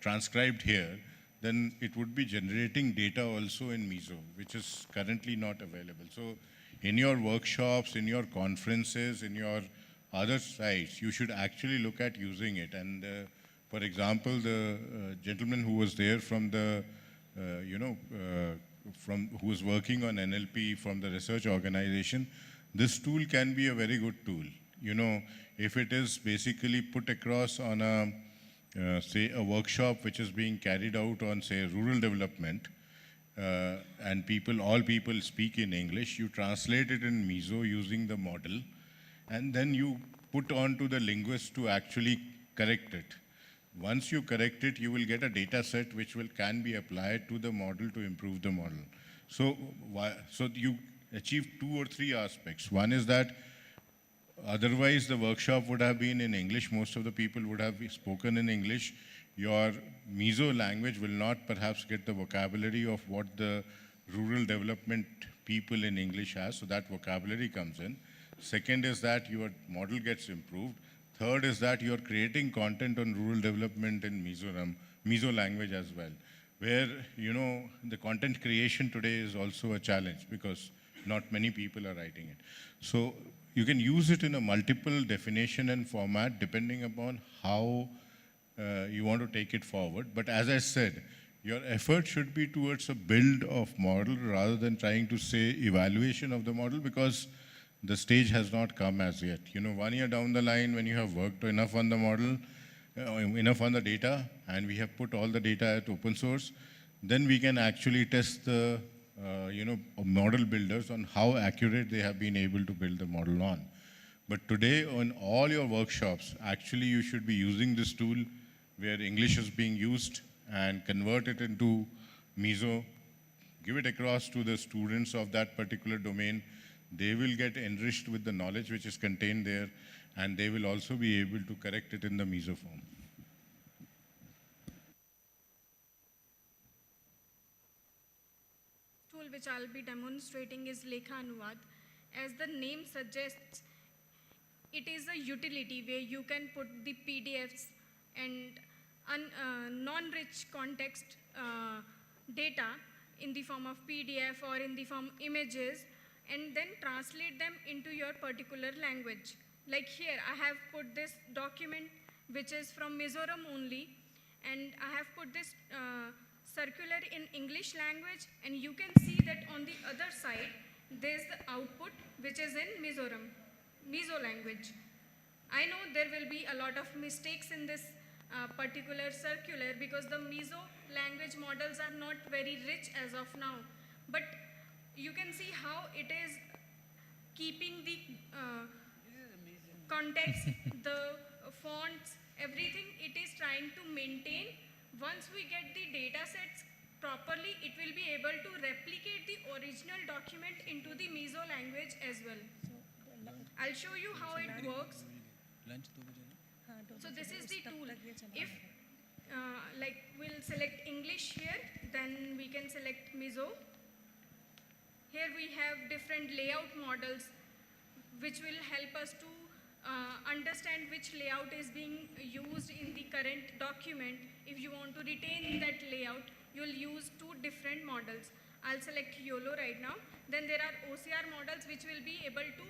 transcribed here, then it would be generating data also in Mizo, which is currently not available. So in your workshops, in your conferences, in your other sites, you should actually look at using it. And for example, the gentleman who was there from the, who was working on NLP from the research organization, this tool can be a very good tool. If it is basically put across on a, say, a workshop which is being carried out on, say, rural development, and all people speak in English, you translate it in Mizo using the model, and then you put on to the linguist to actually correct it. Once you correct it, you will get a data set which can be applied to the model to improve the model. So you achieve 2 or 3 aspects. One is that otherwise the workshop would have been in English, most of the people would have spoken in English. Your Mizo language will not perhaps get the vocabulary of what the rural development people in English has, so that vocabulary comes in. Second is that your model gets improved. Third is that you're creating content on rural development in Mizo language as well, where, the content creation today is also a challenge because not many people are writing it. So you can use it in a multiple definition and format depending upon how you want to take it forward. But as I said, your effort should be towards a build of model rather than trying to say evaluation of the model, because the stage has not come as yet. 1 year down the line, when you have worked enough on the model, enough on the data, and we have put all the data at open source, then we can actually test the model builders on how accurate they have been able to build the model on. But today, on all your workshops, actually you should be using this tool where English is being used and convert it into Mizo, give it across to the students of that particular domain. They will get enriched with the knowledge which is contained there, and they will also be able to correct it in the Mizo form. Tool which I'll be demonstrating is Lekha Anuvad. As the name suggests, it is a utility where you can put the PDFs and non-rich context data in the form of PDF or in the form images, and then translate them into your particular language. Like here, I have put this document which is from Mizoram only, and I have put this circular in English language, and you can see that on the other side, there's the output which is in Mizo language. I know there will be a lot of mistakes in this particular circular because the Mizo language models are not very rich as of now, but you can see how it is keeping the context, the fonts, everything it is trying to maintain. Once we get the data sets properly, it will be able to replicate the original document into the Mizo language as well. I'll show you how it works. So this is the tool. If we'll select English here, then we can select Mizo. Here we have different layout models which will help us to understand which layout is being used in the current document. If you want to retain that layout, you'll use 2 different models. I'll select YOLO right now. Then there are OCR models which will be able to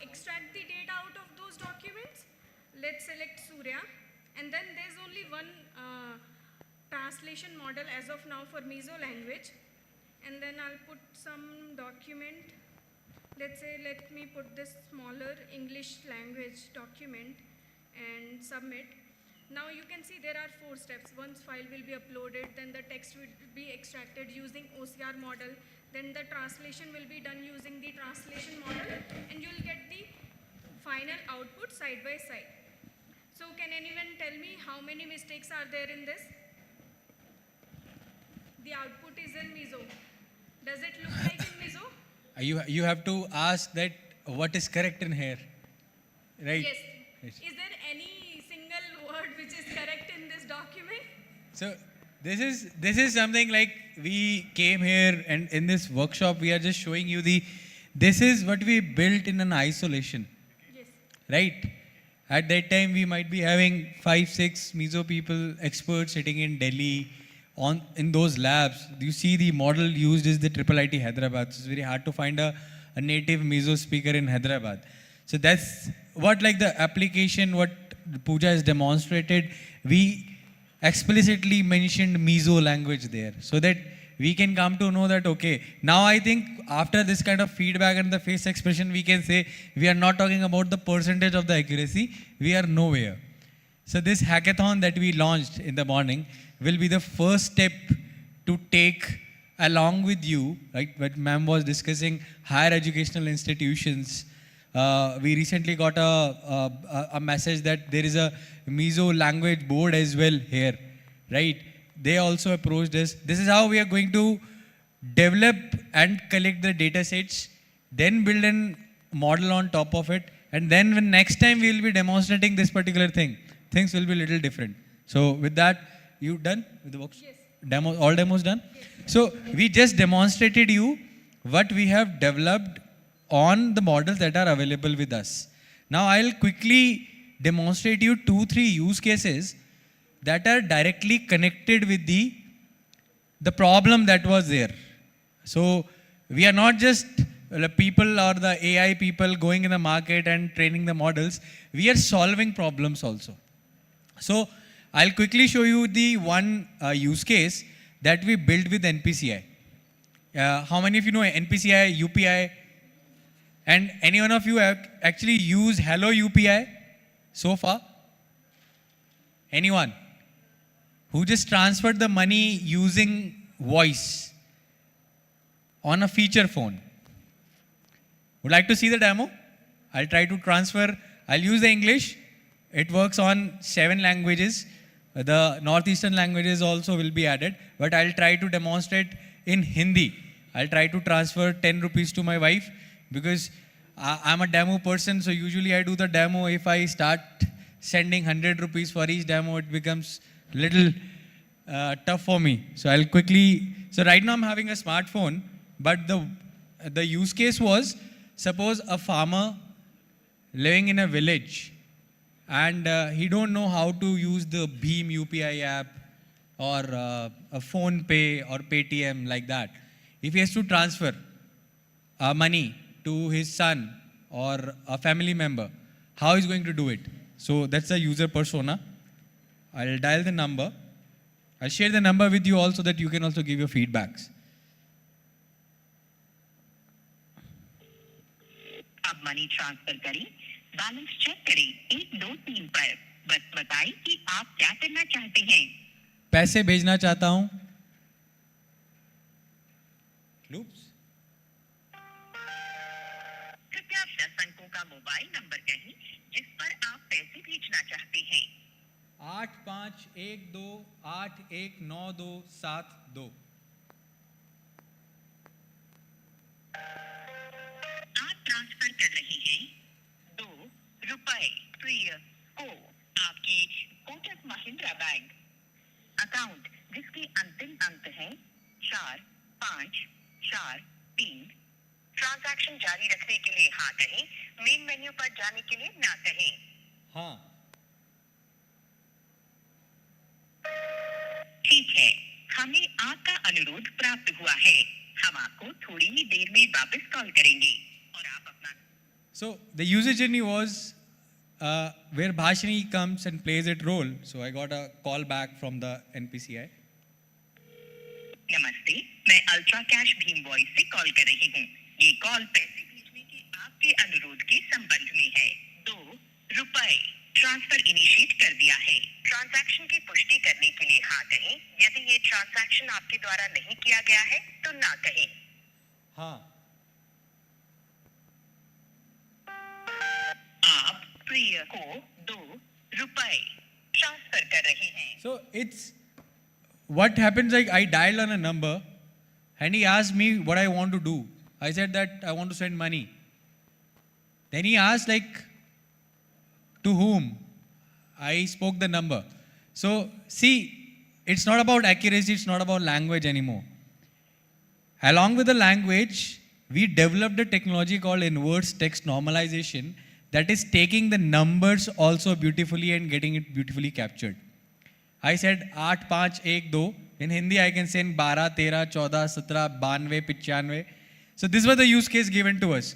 extract the data out of those documents. Let's select Surya. And then there's only one translation model as of now for Mizo language. And then I'll put some document. Let's say, let me put this smaller English language document and submit. Now you can see there are 4 steps. Once file will be uploaded, then the text will be extracted using OCR model, then the translation will be done using the translation model, and you'll get the final output side by side. So can anyone tell me how many mistakes are there in this? The output is in Mizo. Does it look like in Mizo? You have to ask that what is correct in here, right? Yes. Is there any single word which is correct in this document? So this is something like we came here, and in this workshop we are just showing you this is what we built in an isolation. Yes. Right? At that time we might be having 5-6 Mizo people, experts sitting in Delhi in those labs. You see the model used is the IIIT Hyderabad. So it's very hard to find a native Mizo speaker in Hyderabad. So that's what like the application, what Pooja has demonstrated, we explicitly mentioned Mizo language there, so that we can come to know that, okay, now I think after this kind of feedback and the face expression, we can say we are not talking about the percentage of the accuracy, we are nowhere. So this hackathon that we launched in the morning will be the first step to take along with you, like what ma'am was discussing, higher educational institutions. We recently got a message that there is a Mizo language board as well here, right? They also approached us. This is how we are going to develop and collect the data sets, then build a model on top of it, and then when next time we will be demonstrating this particular thing, things will be a little different. So with that, you done with the works? Yes. Demo, all demos done? Yes. So we just demonstrated you what we have developed on the models that are available with us. Now I'll quickly demonstrate you 2-3 use cases that are directly connected with the problem that was there. So we are not just people or the AI people going in the market and training the models. We are solving problems also. So I'll quickly show you the one use case that we built with NPCI. How many of you know NPCI, UPI? And any one of you have actually used Hello UPI so far? Anyone? Who just transferred the money using voice on a feature phone? Would like to see the demo? I'll try to transfer. I'll use the English. It works on 7 languages. The northeastern languages also will be added, but I'll try to demonstrate in Hindi. I'll try to transfer 10 rupees to my wife because I'm a demo person, so usually I do the demo. If I start sending 100 rupees for each demo, it becomes little tough for me. So I'll quickly, so right now I'm having a smartphone, but the use case was, suppose a farmer living in a village and he don't know how to use the Bheem UPI app or a Phone Pay or Paytm like that. If he has to transfer money to his son or a family member, how is going to do it? So that's the user persona. I'll dial the number. I'll share the number with you also that you can also give your feedbacks. अब money transfer करें, balance check करें 1 2 3 पर, बस बताएं कि आप क्या करना चाहते हैं। पैसे भेजना चाहता हूं। कृपया 10 अंकों का मोबाइल नंबर कहें जिस पर आप पैसे भेजना चाहते हैं। 8512819272। आप ट्रांसफर कर रहे हैं 2 रुपए प्रिय को आपकी कोटक महिंद्रा बैंक अकाउंट जिसके अंतिम अंक है 4543। ट्रांजैक्शन जारी रखने के लिए हाँ कहें, मेन मेन्यू पर जाने के लिए ना कहें। हाँ। ठीक है, हमें आपका अनुरोध प्राप्त हुआ है। हम आपको थोड़ी ही देर में वापस कॉल करेंगे और आप अपना। So the user journey was where Bhashini comes and plays that role. So I got a call back from the NPCI. नमस्ते, मैं अल्ट्रा कैश भीम वॉइस से कॉल कर रही हूँ। ये कॉल पैसे भेजने के आपके अनुरोध के संबंध में है। 2 रुपए ट्रांसफर इनिशिएट कर दिया है। ट्रांजैक्शन की पुष्टि करने के लिए हाँ कहें। यदि ये ट्रांजैक्शन आपके द्वारा नहीं किया गया है तो ना कहें। हाँ। आप प्रिय को 2 रुपए ट्रांसफर कर रहे हैं। So it's what happens, like I dialed on a number and he asked me what I want to do. I said that I want to send money. Then he asked like to whom. I spoke the number. So see, it's not about accuracy, it's not about language anymore. Along with the language, we developed a technology called inverse text normalization that is taking the numbers also beautifully and getting it beautifully captured. I said 8512. In Hindi, I can send 12, 13, 14, 17, 92, 95. So this was the use case given to us.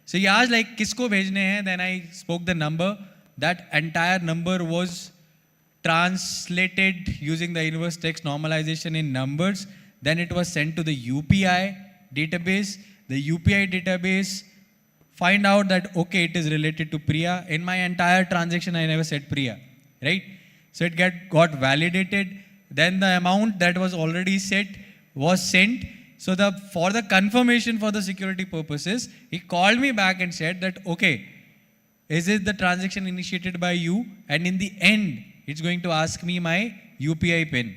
So he asked like, किसको भेजने हैं? Then I spoke the number. That entire number was translated using the inverse text normalization in numbers. Then it was sent to the UPI database. The UPI database find out that, okay, it is related to Priya. In my entire transaction, I never said Priya, right? So it got validated. Then the amount that was already set was sent. So for the confirmation for the security purposes, he called me back and said that, okay, is it the transaction initiated by you? And in the end, it's going to ask me my UPI PIN.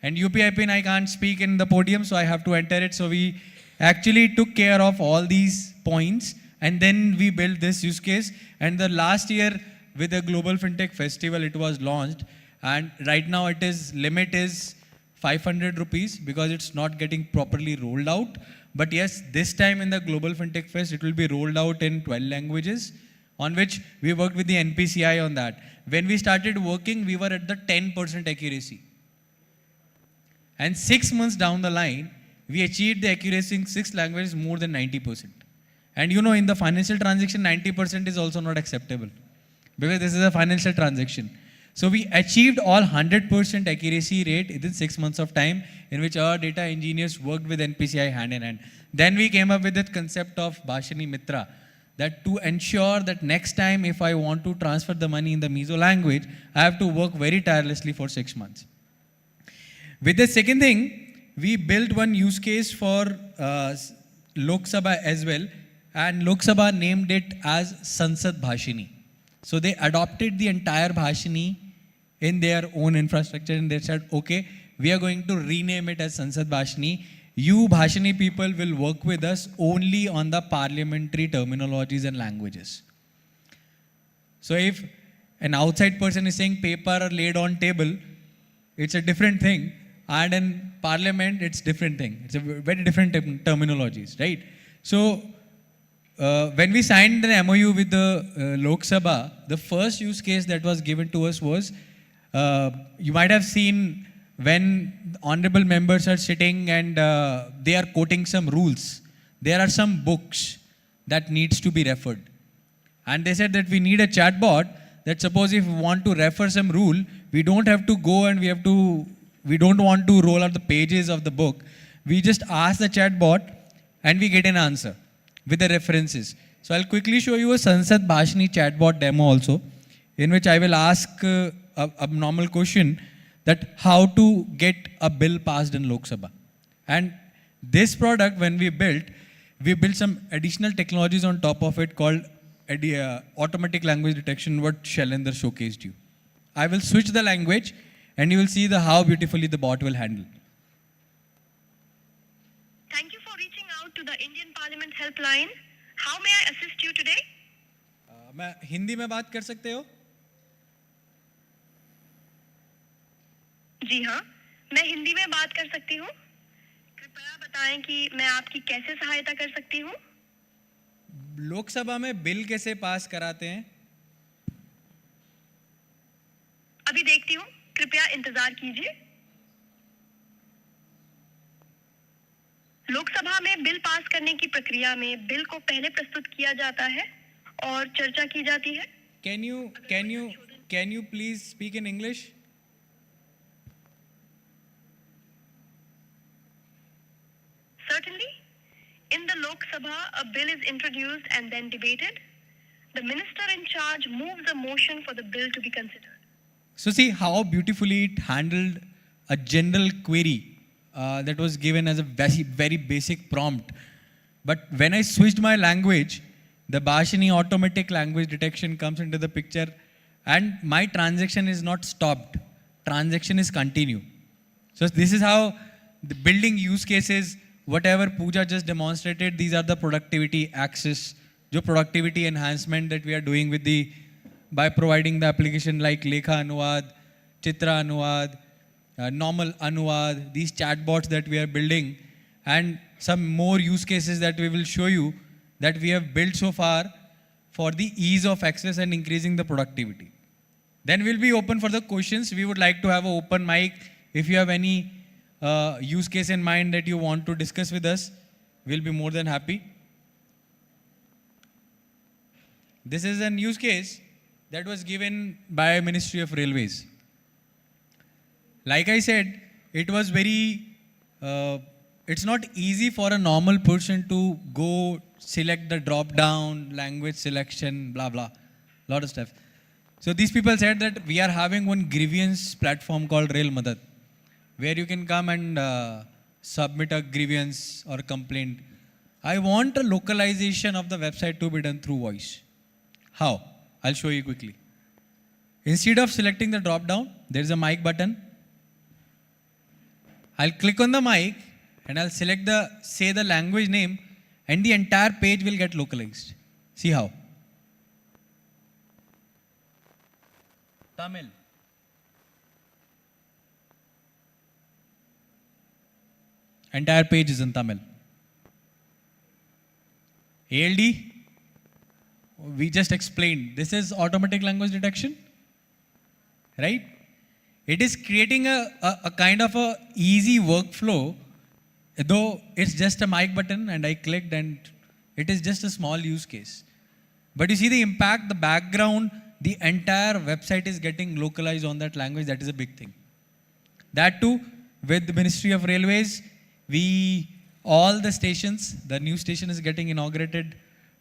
And UPI PIN, I can't speak in the podium, so I have to enter it. So we actually took care of all these points. And then we built this use case. And the last year with the Global FinTech Festival, it was launched. And right now limit is 500 rupees because it's not getting properly rolled out. But yes, this time in the Global FinTech Fest, it will be rolled out in 12 languages, on which we worked with the NPCI on that. When we started working, we were at the 10% accuracy. And 6 months down the line, we achieved the accuracy in 6 languages more than 90%. And you know, in the financial transaction, 90% is also not acceptable because this is a financial transaction. So we achieved all 100% accuracy rate within 6 months of time, in which our data engineers worked with NPCI hand in hand. Then we came up with that concept of Bhashini Mitra, that to ensure that next time if I want to transfer the money in the Mizo language, I have to work very tirelessly for 6 months. With the second thing, we built one use case for Lok Sabha as well, and Lok Sabha named it as Sansad Bhashini. So they adopted the entire Bhashini in their own infrastructure, and they said, okay, we are going to rename it as Sansad Bhashini. You Bhashini people will work with us only on the parliamentary terminologies and languages. So if an outside person is saying paper laid on table, it's a different thing. And in parliament, it's different thing. It's a very different terminologies, right? So when we signed an MOU with the Lok Sabha, the first use case that was given to us was, you might have seen when honorable members are sitting and they are quoting some rules, there are some books that needs to be referred. And they said that we need a chatbot that suppose if we want to refer some rule, we don't have to go and we don't want to roll out the pages of the book. We just ask the chatbot and we get an answer with the references. So I'll quickly show you a Sansad Bhashini chatbot demo also, in which I will ask a normal question that how to get a bill passed in Lok Sabha. And this product, when we built some additional technologies on top of it called automatic language detection, what Shailendra showcased you. I will switch the language and you will see how beautifully the bot will handle. Thank you for reaching out to the Indian Parliament helpline. How may I assist you today? मैं हिंदी में बात कर सकते हो? जी हाँ, मैं हिंदी में बात कर सकती हूँ। कृपया बताएं कि मैं आपकी कैसे सहायता कर सकती हूँ? लोकसभा में बिल कैसे पास कराते हैं? अभी देखती हूँ, कृपया इंतजार कीजिए। लोकसभा में बिल पास करने की प्रक्रिया में बिल को पहले प्रस्तुत किया जाता है और चर्चा की जाती है। Can you please speak in English? Certainly. In the Lok Sabha, a bill is introduced and then debated. The minister in charge moves a motion for the bill to be considered. So see how beautifully it handled a general query that was given as a very, very basic prompt. But when I switched my language, the Bhashini automatic language detection comes into the picture and my transaction is not stopped. Transaction is continue. So this is how the building use cases, whatever Pooja just demonstrated, these are the productivity axis, the productivity enhancement that we are doing with by providing the application like Lekha Anuvad, Chitra Anuvad, normal Anuvad, these chatbots that we are building, and some more use cases that we will show you that we have built so far for the ease of access and increasing the productivity. Then we'll be open for the questions. We would like to have an open mic. If you have any use case in mind that you want to discuss with us, we'll be more than happy. This is an use case that was given by Ministry of Railways. Like I said, it was very, it's not easy for a normal person to go select the drop down, language selection, blah, blah, lot of stuff. So these people said that we are having one grievance platform called Rail Madad, where you can come and submit a grievance or a complaint. I want a localization of the website to be done through voice. How? I'll show you quickly. Instead of selecting the drop down, there's a mic button. I'll click on the mic and I'll select say the language name, and the entire page will get localized. See how? Tamil. Entire page is in Tamil. ALD, we just explained. This is automatic language detection, right? It is creating a kind of a easy workflow, though it's just a mic button and I clicked and it is just a small use case. But you see the impact, the background, the entire website is getting localized on that language. That is a big thing. That too, with the Ministry of Railways, all the stations, the new station is getting inaugurated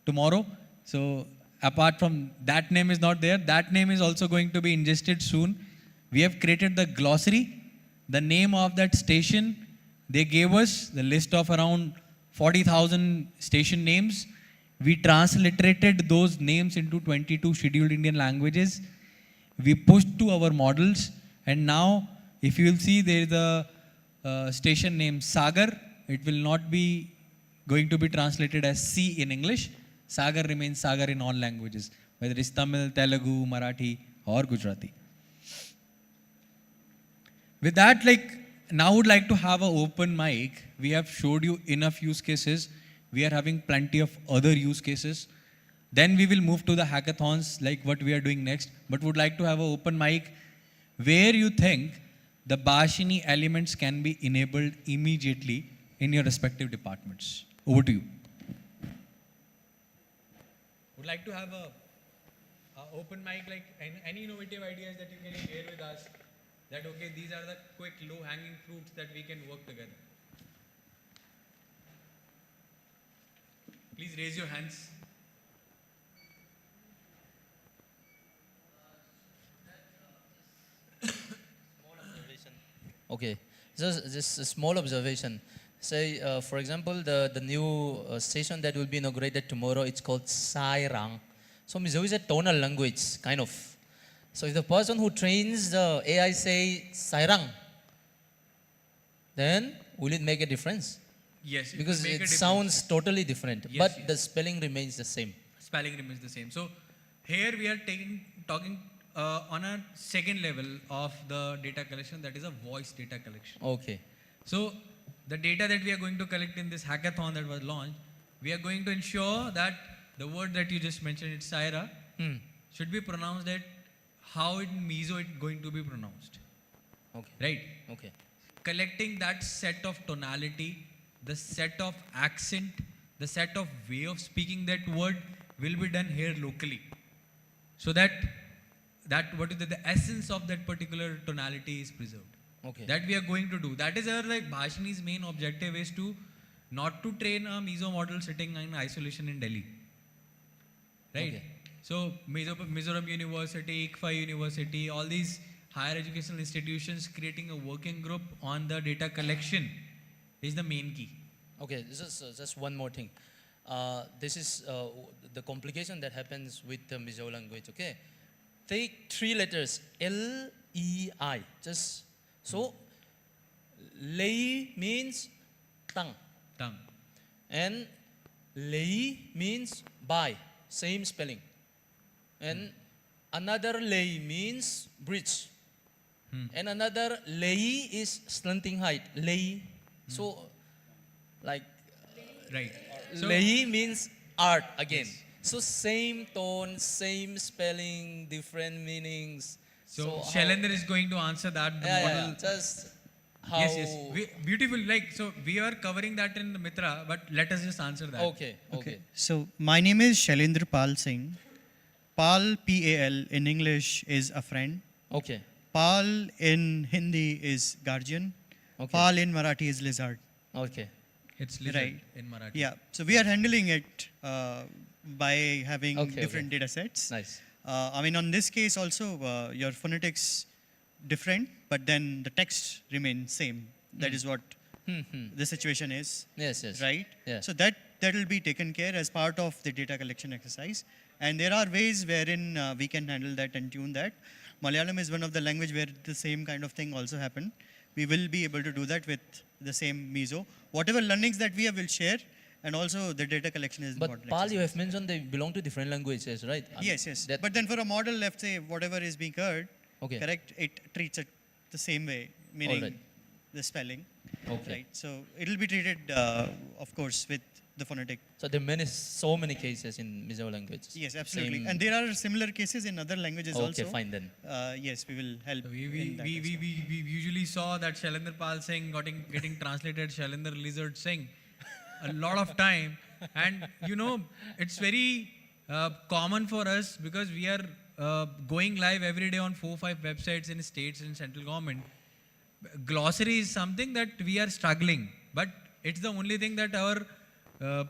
tomorrow. So apart from that name is not there, that name is also going to be ingested soon. We have created the glossary, the name of that station. They gave us the list of around 40,000 station names. We transliterated those names into 22 scheduled Indian languages. We pushed to our models, and now if you will see, there is a station name Sagar. It will not be going to be translated as sea in English. Sagar remains Sagar in all languages, whether it's Tamil, Telugu, Marathi or Gujarati. With that, now would like to have an open mic. We have showed you enough use cases. We are having plenty of other use cases. Then we will move to the hackathons like what we are doing next. But would like to have an open mic where you think the Bhashini elements can be enabled immediately in your respective departments. Over to you. Would like to have a open mic, like any innovative ideas that you can share with us, that okay, these are the quick low hanging fruits that we can work together. Please raise your hands. Okay, just a small observation. Say, for example, the new station that will be inaugurated tomorrow, it's called Sairang. So Mizo is a tonal language, kind of. So if the person who trains the AI say Sairang, then will it make a difference? Yes, because it sounds totally different, yes, but yes. the spelling remains the same. Spelling remains the same. So here we are talking on a second level of the data collection, that is a voice data collection. Okay. So the data that we are going to collect in this hackathon that was launched, we are going to ensure that the word that you just mentioned, it's Saira, should be pronounced at how in Mizo it's going to be pronounced. Okay. Right? Okay. Collecting that set of tonality, the set of accent, the set of way of speaking that word will be done here locally. So that what is the essence of that particular tonality is preserved. Okay. That we are going to do. That is our Bhashini's main objective is to not to train a Mizo model sitting in isolation in Delhi. Right? Okay. So Mizoram University, ICFA University, all these higher educational institutions creating a working group on the data collection is the main key. Okay, this is just one more thing. This is the complication that happens with the Mizo language, okay? Take 3 letters, L-E-I, just, so, Lei means tongue. Tongue. And Lei means by, same spelling. And another Lei means bridge. And another Lei is slanting height, Lei. So, like, right. So, Lei means art again. Yes. So same tone, same spelling, different meanings. So Shailendra is going to answer that. The model. Yeah, just how. Yes. Beautiful. So we are covering that in the Mitra, but let us just answer that. Okay. So my name is Shailendra Pal Singh. Pal, P-A-L, in English is a friend. Okay. Pal in Hindi is guardian. Okay. Pal in Marathi is lizard. Okay. It's lizard Right. in Marathi. Yeah. So we are handling it by having Okay, different okay. data sets. Nice. I mean, on this case also, your phonetics different, but then the text remains same. That is what the situation is. Yes, yes. Right? Yeah. So that will be taken care as part of the data collection exercise. And there are ways wherein we can handle that and tune that. Malayalam is one of the language where the same kind of thing also happen. We will be able to do that with the same Mizo. Whatever learnings that we have, will share. And also the data collection is But important. Pal, you have mentioned they belong to different languages, right? Yes, yes. But then for a model, let's say whatever is being heard, Okay. correct, it treats it the same way, meaning Alright. the spelling. Okay. Right. So it will be treated, of course, with the phonetic. So there are so many cases in Mizo languages. Yes, absolutely. Same- And there are similar cases in other languages also. Okay, fine then. Yes, we will help. We in that as well. usually saw that Shailendra Pal saying getting translated Shailendra Lizard saying a lot of time, and you know it's very common for us because we are going live every day on 4-5 websites in states and central government. Glossary is something that we are struggling, but it's the only thing that our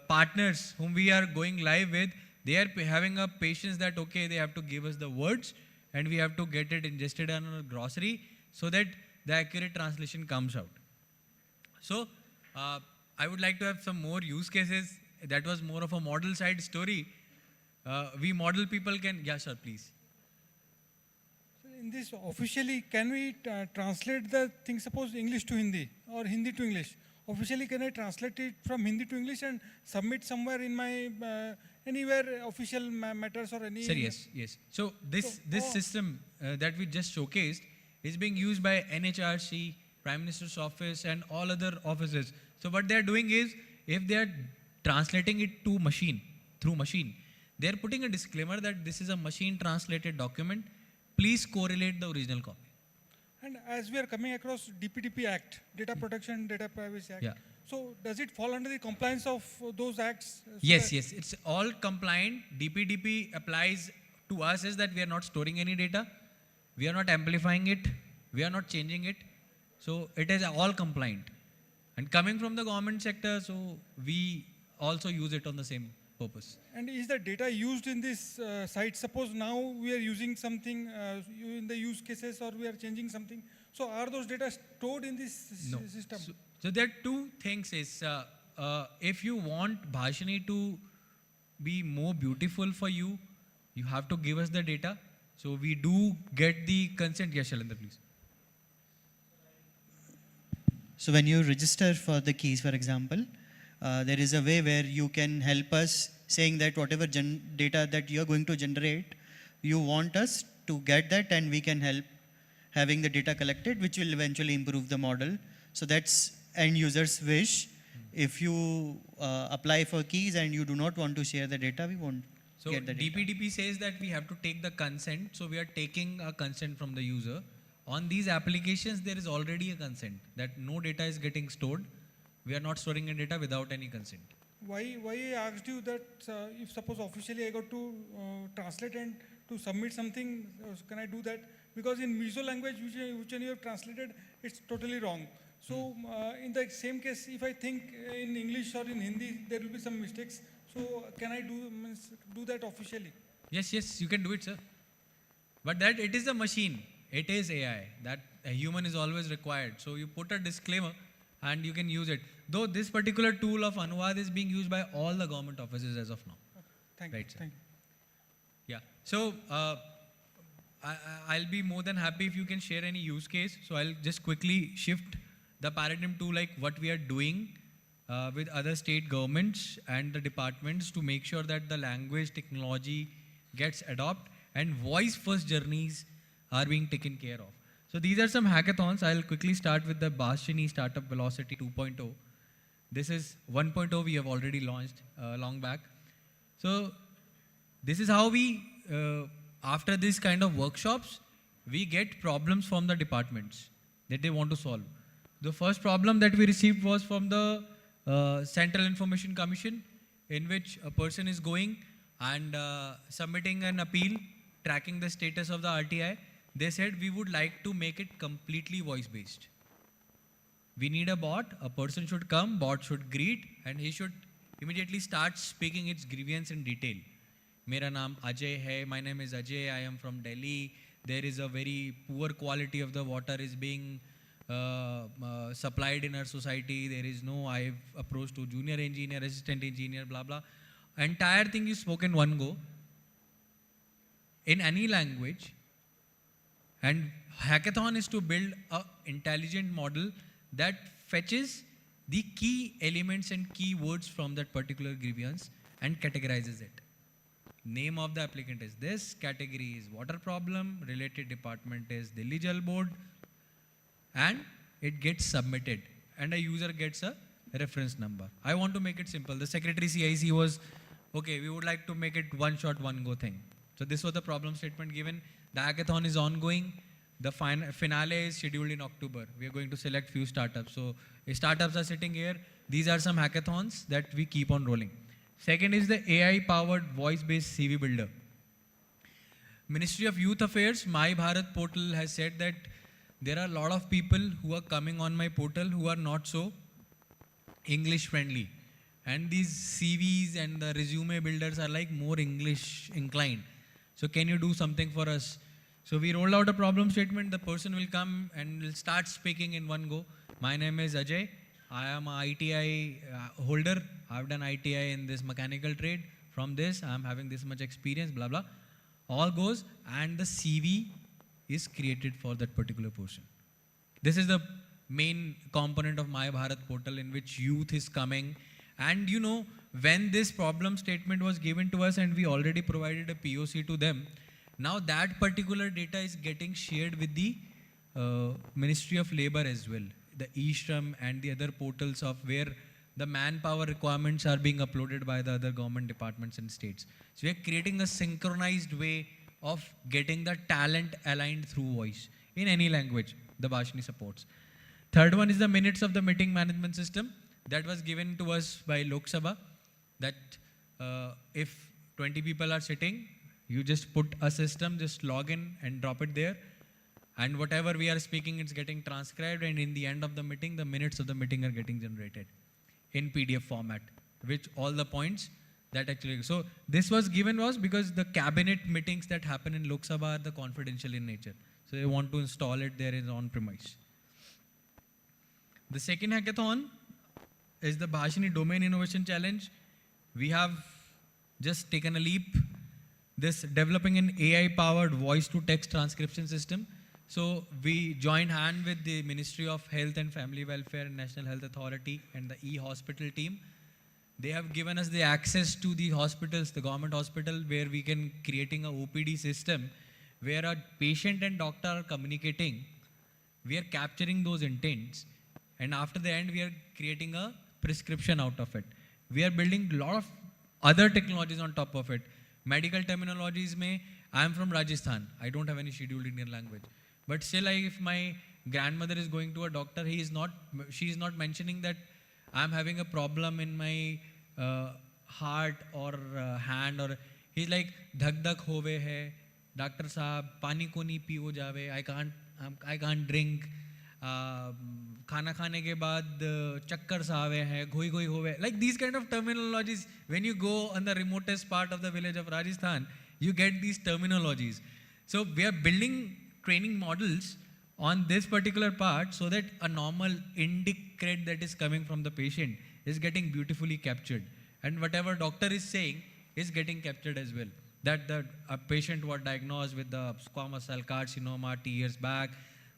partners whom we are going live with, they are having a patience that okay, they have to give us the words and we have to get it ingested on a glossary so that the accurate translation comes out. So I would like to have some more use cases. That was more of a model side story. We model people can, yeah sir, please. In this, officially, can we translate the thing, suppose English to Hindi or Hindi to English? Officially, can I translate it from Hindi to English and submit somewhere in my, anywhere official matters or any? Sir, yes. So this system that we just showcased is being used by NHRC, Prime Minister's Office and all other offices. So what they are doing is, if they are translating it to machine, through machine, they are putting a disclaimer that this is a machine translated document. Please correlate the original copy. And as we are coming across DPDP Act, Data Protection, Data Privacy Act, Yeah. so does it fall under the compliance of those acts? Yes, it's all compliant. DPDP applies to us is that we are not storing any data, we are not amplifying it, we are not changing it. So it is all compliant. And coming from the government sector, so we also use it on the same purpose. And is the data used in this site? Suppose now we are using something in the use cases or we are changing something. So are those data stored in this system? So there are two things is, if you want Bhashini to be more beautiful for you, you have to give us the data. So we do get the consent. Yes, Shailendra, please. So when you register for the keys, for example, there is a way where you can help us saying that whatever data that you are going to generate, you want us to get that and we can help having the data collected, which will eventually improve the model. So that's end user's wish. If you apply for keys and you do not want to share the data, we won't So get the data. DPDP says that we have to take the consent. So we are taking a consent from the user. On these applications, there is already a consent that no data is getting stored. We are not storing any data without any consent. Why I asked you that if suppose officially I got to translate and to submit something, can I do that? Because in Mizo language, which you have translated, it's totally wrong. So in the same case, if I think in English or in Hindi, there will be some mistakes. So can I do that officially? Yes, you can do it, sir. But that it is a machine. It is AI. That a human is always required. So you put a disclaimer and you can use it. Though this particular tool of Anuvad is being used by all the government offices as of now. Thank Right, you. sir. Thank you. Yeah. So I'll be more than happy if you can share any use case. So I'll just quickly shift the paradigm to like what we are doing with other state governments and the departments to make sure that the language technology gets adopted and voice first journeys are being taken care of. So these are some hackathons. I'll quickly start with the Bhashini Startup Velocity 2.0. This is 1.0 we have already launched long back. So this is how we, after this kind of workshops, we get problems from the departments that they want to solve. The first problem that we received was from the Central Information Commission, in which a person is going, and submitting an appeal, tracking the status of the RTI. They said we would like to make it completely voice-based. We need a bot, a person should come, bot should greet, and he should immediately start speaking its grievance in detail. Mera naam Ajay hai, my name is Ajay, I am from Delhi, there is a very poor quality of the water is being supplied in our society, there is no, I've approached to junior engineer, assistant engineer, blah, blah. Entire thing is spoken one go, in any language, and hackathon is to build an intelligent model that fetches the key elements and key words from that particular grievance and categorizes it. Name of the applicant is this, category is water problem, related department is Delhi Jal Board, and it gets submitted and a user gets a reference number. I want to make it simple. The secretary CIC was, okay, we would like to make it one shot, one go thing. So this was the problem statement given. The hackathon is ongoing. The finale is scheduled in October. We are going to select few startups. So startups are sitting here. These are some hackathons that we keep on rolling. Second is the AI-powered voice-based CV builder. Ministry of Youth Affairs, My Bharat portal has said that there are a lot of people who are coming on my portal who are not so English friendly. And these CVs and the resume builders are like more English inclined. So can you do something for us? So we rolled out a problem statement. The person will come and will start speaking in one go. My name is Ajay. I am a ITI holder. I've done ITI in this mechanical trade. From this, I'm having this much experience, blah, blah. All goes, and the CV is created for that particular person. This is the main component of My Bharat portal in which youth is coming. And you know, when this problem statement was given to us and we already provided a POC to them, now that particular data is getting shared with the Ministry of Labor as well, the eShram and the other portals of where the manpower requirements are being uploaded by the other government departments and states. So we are creating a synchronized way of getting the talent aligned through voice in any language the Bhashini supports. Third one is the minutes of the meeting management system that was given to us by Lok Sabha, that if 20 people are sitting, you just put a system, just log in and drop it there. And whatever we are speaking, it's getting transcribed. And in the end of the meeting, the minutes of the meeting are getting generated in PDF format, which all the points that actually. So this was given was because the cabinet meetings that happen in Lok Sabha are the confidential in nature. So they want to install it there in on-premise. The second hackathon is the Bhashini Domain Innovation Challenge. We have just taken a leap. This developing an AI-powered voice-to-text transcription system. So we joined hand with the Ministry of Health and Family Welfare and National Health Authority and the e-hospital team. They have given us the access to the hospitals, the government hospital, where we can creating a OPD system where a patient and doctor are communicating. We are capturing those intents, and after the end, we are creating a prescription out of it. We are building a lot of other technologies on top of it. Medical terminologies may, I am from Rajasthan. I don't have any scheduled Indian language. But still, if my grandmother is going to a doctor, she is not mentioning that I am having a problem in my heart or hand, or he's like, dhak dhak hove hai, doctor sahab, pani ko nahi piyo jave, I can't drink, खाना खाने के बाद चक्कर सा आवे है, घोई घोई होवे, like these kind of terminologies. When you go on the remotest part of the village of Rajasthan, you get these terminologies. So we are building training models on this particular part so that a normal indic cred that is coming from the patient is getting beautifully captured, and whatever doctor is saying is getting captured as well. That a patient was diagnosed with the squamous cell carcinoma 2 years back,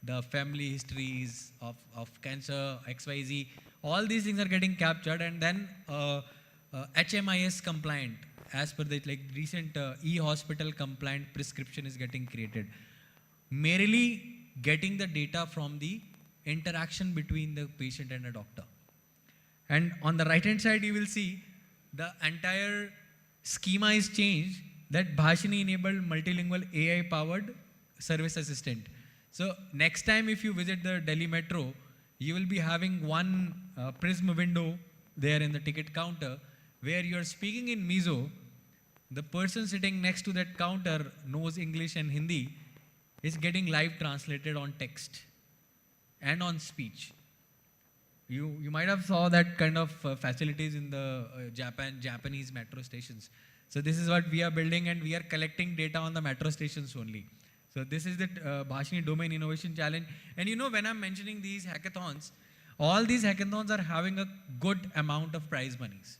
the family histories of cancer, XYZ, all these things are getting captured, and then HMIS compliant, as per the recent e-hospital compliant prescription is getting created. Merely getting the data from the interaction between the patient and a doctor. And on the right hand side, you will see the entire schema is changed, that Bhashini enabled multilingual AI powered service assistant. So next time if you visit the Delhi Metro, you will be having one prism window there in the ticket counter where you are speaking in Mizo, the person sitting next to that counter knows English and Hindi is getting live translated on text and on speech. You might have saw that kind of facilities in the Japanese metro stations. So this is what we are building, and we are collecting data on the metro stations only. So this is the Bhashini Domain Innovation Challenge. And you know, when I'm mentioning these hackathons, all these hackathons are having a good amount of prize monies.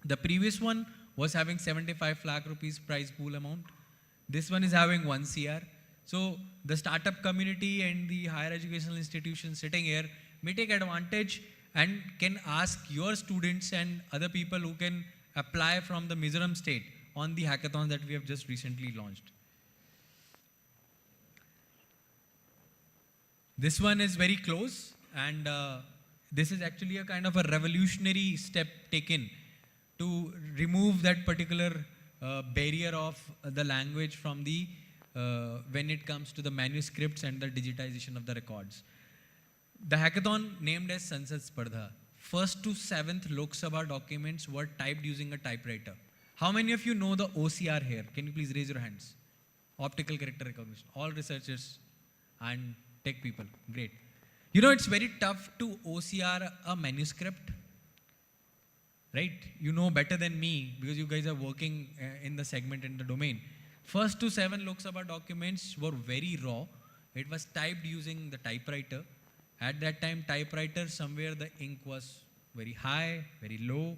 The previous one was having 75 lakh rupees prize pool amount. This one is having 1 CR. So the startup community and the higher educational institutions sitting here may take advantage and can ask your students and other people who can apply from the Mizoram state on the hackathon that we have just recently launched. This one is very close, and this is actually a kind of a revolutionary step taken to remove that particular barrier of the language from the when it comes to the manuscripts and the digitization of the records. The hackathon named as Sansad Spardha. 1st to 7th Lok Sabha documents were typed using a typewriter. How many of you know the OCR here? Can you please raise your hands? Optical character recognition. All researchers and tech people. Great. You know, it's very tough to OCR a manuscript. Right? You know better than me because you guys are working in the segment and the domain. 1st to 7 Lok Sabha documents were very raw. It was typed using the typewriter. At that time, typewriter, somewhere the ink was very high, very low.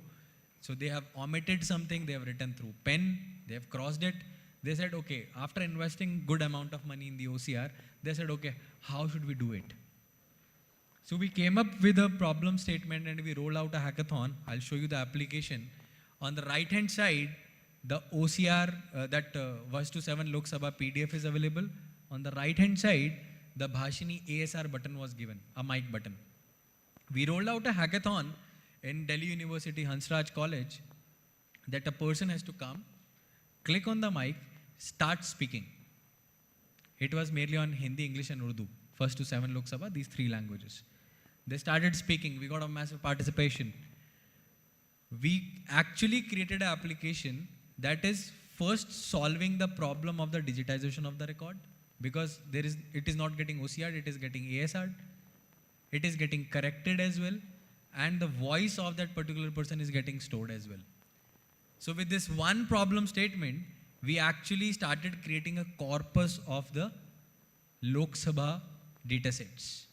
So they have omitted something, they have written through pen, they have crossed it. They said, okay, after investing good amount of money in the OCR, they said, okay, how should we do it? So we came up with a problem statement and we rolled out a hackathon. I'll show you the application. On the right hand side, the OCR, that 1 to 7 Lok Sabha PDF is available. On the right hand side, the Bhashini ASR button was given, a mic button. We rolled out a hackathon in Delhi University, Hansraj College, that a person has to come, click on the mic, start speaking. It was mainly on Hindi, English and Urdu, 1st to 7 Lok Sabha, these 3 languages. They started speaking, we got a massive participation. We actually created an application that is first solving the problem of the digitization of the record, because it is not getting OCR, it is getting ASR, it is getting corrected as well, and the voice of that particular person is getting stored as well. So with this one problem statement, we actually started creating a corpus of the Lok Sabha datasets,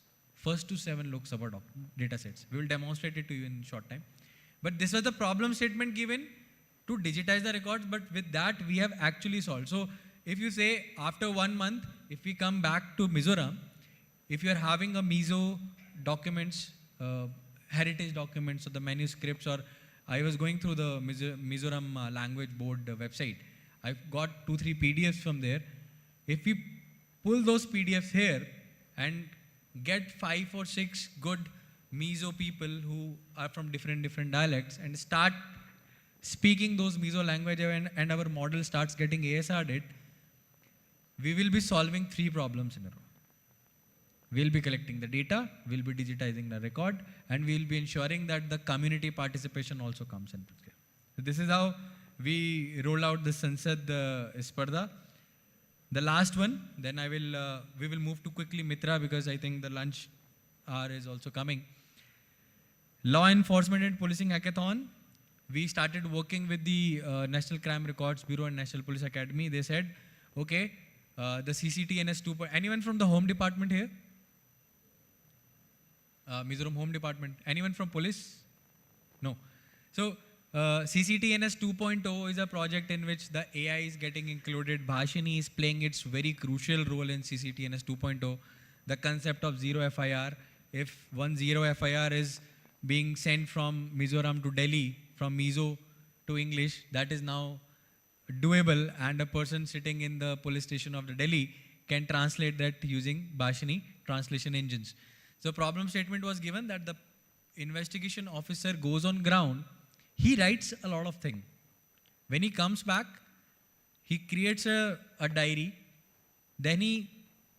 1st to 7 Lok Sabha datasets. We will demonstrate it to you in a short time. But this was the problem statement given to digitize the records, but with that we have actually solved. So if you say after 1 month, if we come back to Mizoram, if you are having a Mizo documents, heritage documents or the manuscripts, or I was going through the Mizoram language board website, I've got 2-3 PDFs from there. If we pull those PDFs here and get 5 or 6 good Mizo people who are from different dialects and start speaking those Mizo language, and our model starts getting ASR'd it, we will be solving 3 problems in a row. We'll be collecting the data, we'll be digitizing the record, and we'll be ensuring that the community participation also comes into play. So this is how we roll out the Sansad Spardha. The last one, then we will move to quickly Mitra, because I think the lunch hour is also coming. Law Enforcement and Policing Hackathon. We started working with the National Crime Records Bureau and National Police Academy. They said, okay, the CCTNS 2. Anyone from the Home Department here? Mizoram Home Department. Anyone from police? No. So CCTNS 2.0 is a project in which the AI is getting included. Bhashini is playing its very crucial role in CCTNS 2.0. The concept of zero FIR. If 0 FIR is being sent from Mizoram to Delhi, from Mizo to English, that is now doable, and a person sitting in the police station of the Delhi can translate that using Bhashini translation engines. So problem statement was given that the investigation officer goes on ground, he writes a lot of things. When he comes back, he creates a diary, then he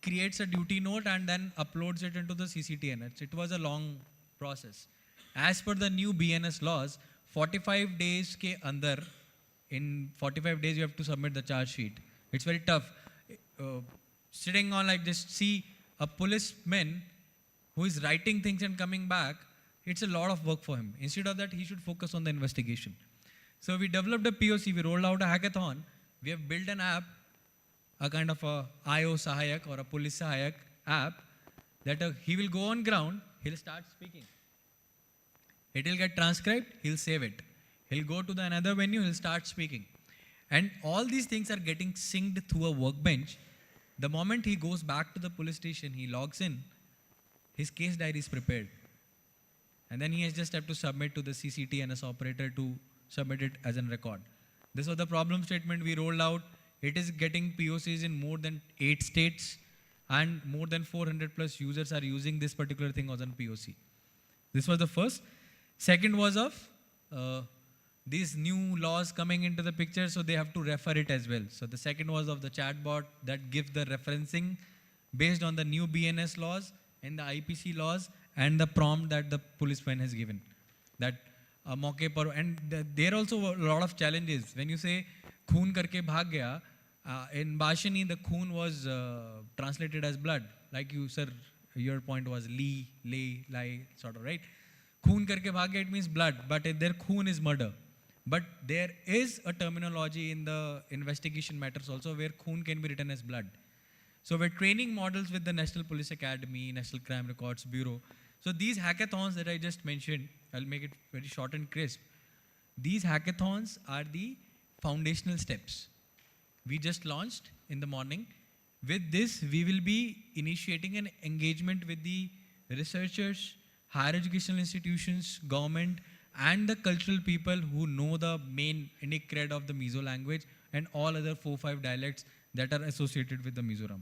creates a duty note and then uploads it into the CCTNS. It was a long process. As per the new BNS laws, 45 days ke andar In 45 days, you have to submit the charge sheet. It's very tough. Sitting on like just see a policeman who is writing things and coming back, it's a lot of work for him. Instead of that, he should focus on the investigation. So we developed a POC, we rolled out a hackathon, we have built an app, a kind of a IO Sahayak or a police Sahayak app that he will go on ground, he'll start speaking. It will get transcribed, he'll save it. He'll go to the another venue, he'll start speaking. And all these things are getting synced through a workbench. The moment he goes back to the police station, he logs in, his case diary is prepared. And then he has just have to submit to the CCTNS operator to submit it as a record. This was the problem statement we rolled out. It is getting POCs in more than 8 states and more than 400 plus users are using this particular thing as a POC. This was the first. Second was of these new laws coming into the picture, so they have to refer it as well. So the second was of the chatbot that gives the referencing based on the new BNS laws and the IPC laws and the prompt that the policeman has given. That mauke par, and there are also a lot of challenges. When you say khoon karke bhag gaya, in Bhashini the khoon was translated as blood. Like you, sir, your point was li, lay, lie, sort of, right? Khoon karke bhag gaya, it means blood, but their khoon is murder. But there is a terminology in the investigation matters also where khoon can be written as blood. So we're training models with the National Police Academy, National Crime Records Bureau. So these hackathons that I just mentioned, I'll make it very short and crisp. These hackathons are the foundational steps. We just launched in the morning. With this, we will be initiating an engagement with the researchers, higher educational institutions, government, and the cultural people who know the main Indic cred of the Mizo language and all other 4-5 dialects that are associated with the Mizoram.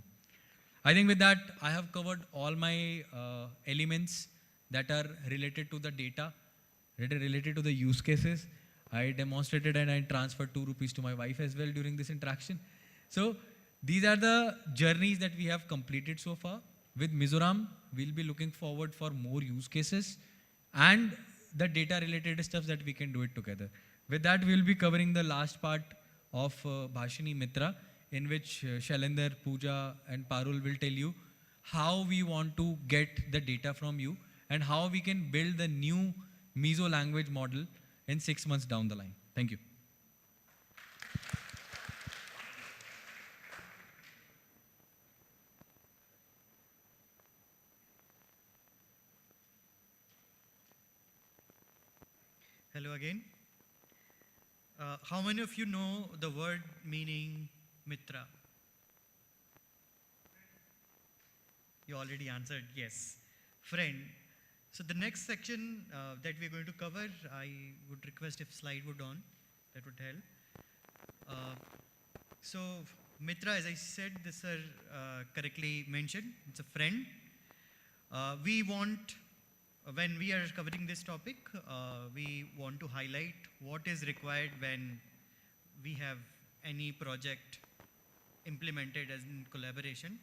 I think with that, I have covered all my elements that are related to the data, related to the use cases. I demonstrated and I transferred 2 rupees to my wife as well during this interaction. So these are the journeys that we have completed so far. With Mizoram, we'll be looking forward for more use cases and the data related stuff that we can do it together. With that, we'll be covering the last part of Bhashini Mitra, in which Shailender, Pooja and Parul will tell you how we want to get the data from you and how we can build the new Mizo language model in 6 months down the line. Thank you. Hello again. How many of you know the word meaning Mitra? You already answered yes. Friend. So the next section that we're going to cover, I would request if slide would on, that would help. So Mitra, as I said, this sir correctly mentioned, it's a friend. We want, when we are covering this topic, we want to highlight what is required when we have any project implemented as in collaboration.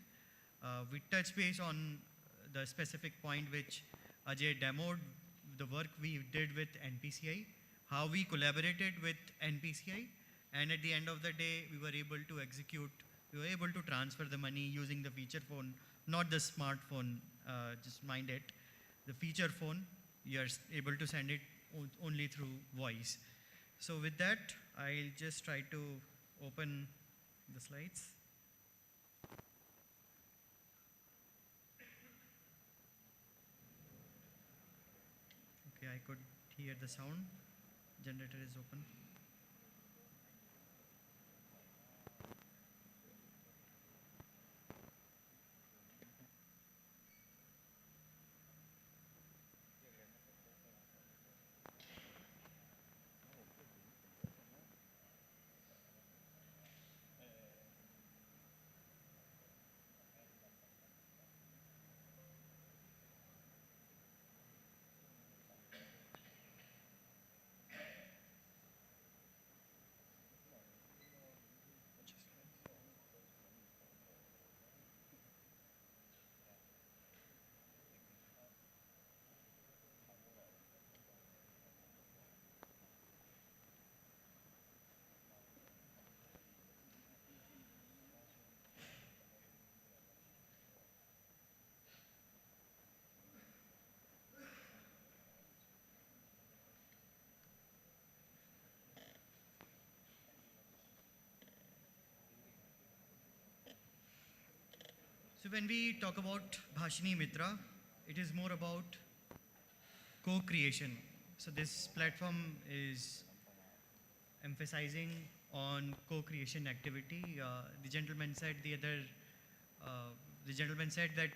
We touch base on the specific point which Ajay demoed, the work we did with NPCI, how we collaborated with NPCI, and at the end of the day, we were able to execute, we were able to transfer the money using the feature phone, not the smartphone, just mind it. The feature phone, you are able to send it only through voice. So with that, I'll just try to open the slides. Okay, I could hear the sound. Generator is open. when we talk about Bhashini Mitra, it is more about co-creation. So this platform is emphasizing on co-creation activity. The gentleman said that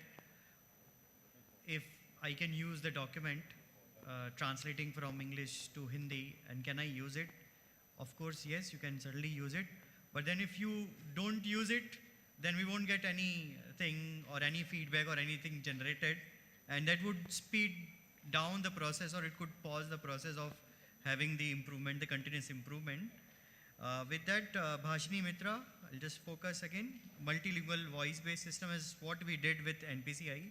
if I can use the document translating from English to Hindi, and can I use it? Of course, yes, you can certainly use it. But then if you don't use it, then we won't get anything or any feedback or anything generated. And that would speed down the process, or it could pause the process of having the improvement, the continuous improvement. With that, Bhashini Mitra, I'll just focus again. Multilingual voice-based system is what we did with NPCI.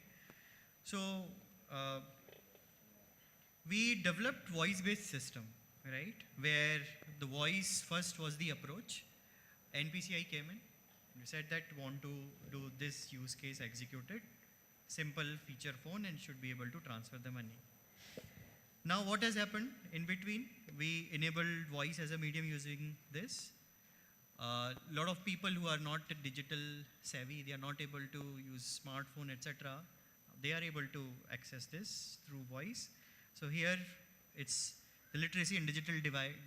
So we developed voice-based system, right? Where the voice first was the approach. NPCI came in. We said that want to do this use case executed. Simple feature phone and should be able to transfer the money. Now what has happened in between? We enabled voice as a medium using this. A lot of people who are not digital savvy, they are not able to use smartphone, etc. They are able to access this through voice. So here it's the literacy and digital divide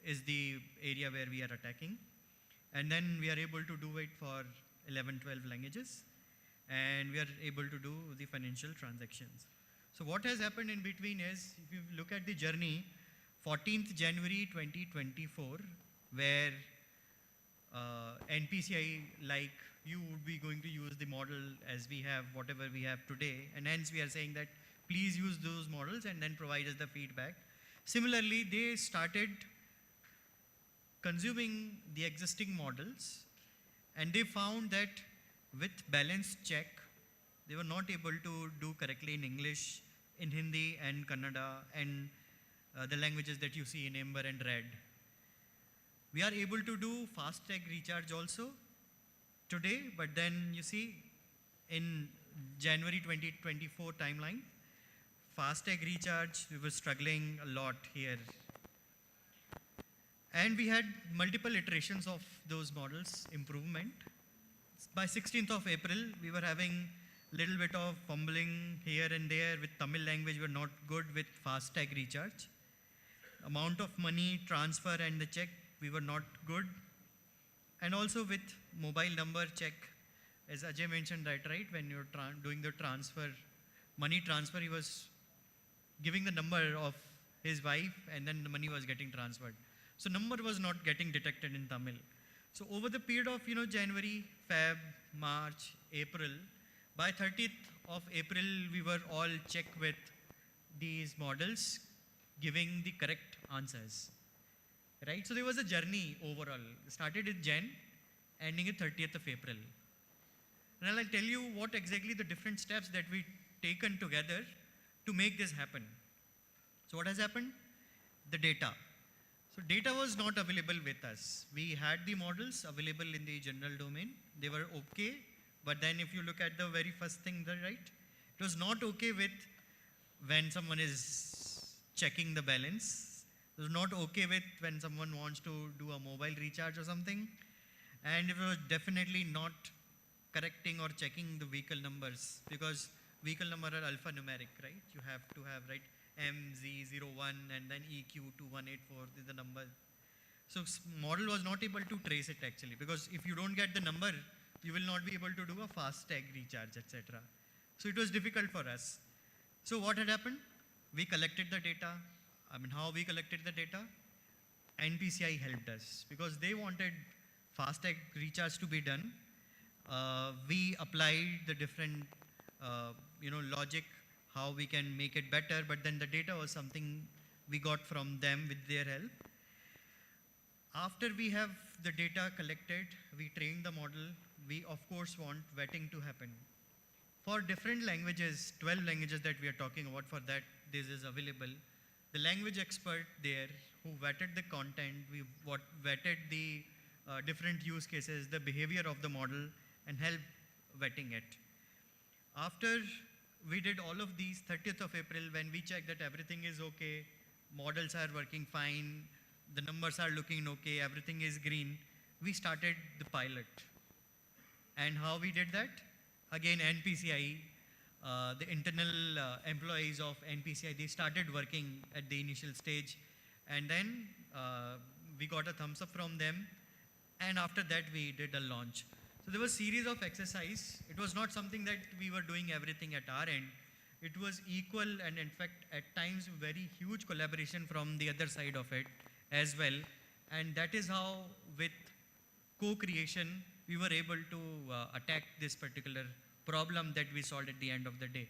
is the area where we are attacking. And then we are able to do it for 11, 12 languages. And we are able to do the financial transactions. So what has happened in between is, if you look at the journey, 14th January 2024, where NPCI, like you would be going to use the model as we have, whatever we have today, and hence we are saying that please use those models and then provide us the feedback. Similarly, they started consuming the existing models, and they found that with balance check, they were not able to do correctly in English, in Hindi and Kannada, and the languages that you see in Amber and Red. We are able to do fast tag recharge also today, but then you see in January 2024 timeline, fast tag recharge, we were struggling a lot here. And we had multiple iterations of those models improvement. By 16th of April, we were having a little bit of fumbling here and there with Tamil language. We were not good with fast tag recharge. Amount of money transfer and the check, we were not good. And also with mobile number check, as Ajay mentioned that, right? When you're doing the transfer, money transfer, he was giving the number of his wife and then the money was getting transferred. So number was not getting detected in Tamil. So over the period of January, Feb, March, April, by 30th of April, we were all checked with these models giving the correct answers. Right? So there was a journey overall. Started in Jan, ending at 30th of April. And I'll tell you what exactly the different steps that we taken together to make this happen. So what has happened? The data. So data was not available with us. We had the models available in the general domain. They were okay. But then if you look at the very first thing, right? It was not okay with when someone is checking the balance. It was not okay with when someone wants to do a mobile recharge or something. And it was definitely not correcting or checking the vehicle numbers, because vehicle number are alphanumeric, right? You have to have, right, MZ01 and then EQ2184 is the number. So model was not able to trace it actually, because if you don't get the number, you will not be able to do a fast tag recharge, etc. So it was difficult for us. So what had happened? We collected the data. How we collected the data? NPCI helped us because they wanted fast tag recharge to be done. We applied the different, logic, how we can make it better, but then the data was something we got from them with their help. After we have the data collected, we train the model, we of course want vetting to happen. For different languages, 12 languages that we are talking about, for that this is available. The language expert there who vetted the content, vetted the different use cases, the behavior of the model, and helped vetting it. After we did all of these, 30th of April, when we checked that everything is okay, models are working fine, the numbers are looking okay, everything is green, we started the pilot. And how we did that? again, NPCI, the internal employees of NPCI, they started working at the initial stage, and then we got a thumbs up from them, and after that we did a launch. So there was a series of exercise. It was not something that we were doing everything at our end. It was equal, and in fact at times very huge collaboration from the other side of it as well. And that is how, with co-creation, we were able to attack this particular problem that we solved at the end of the day.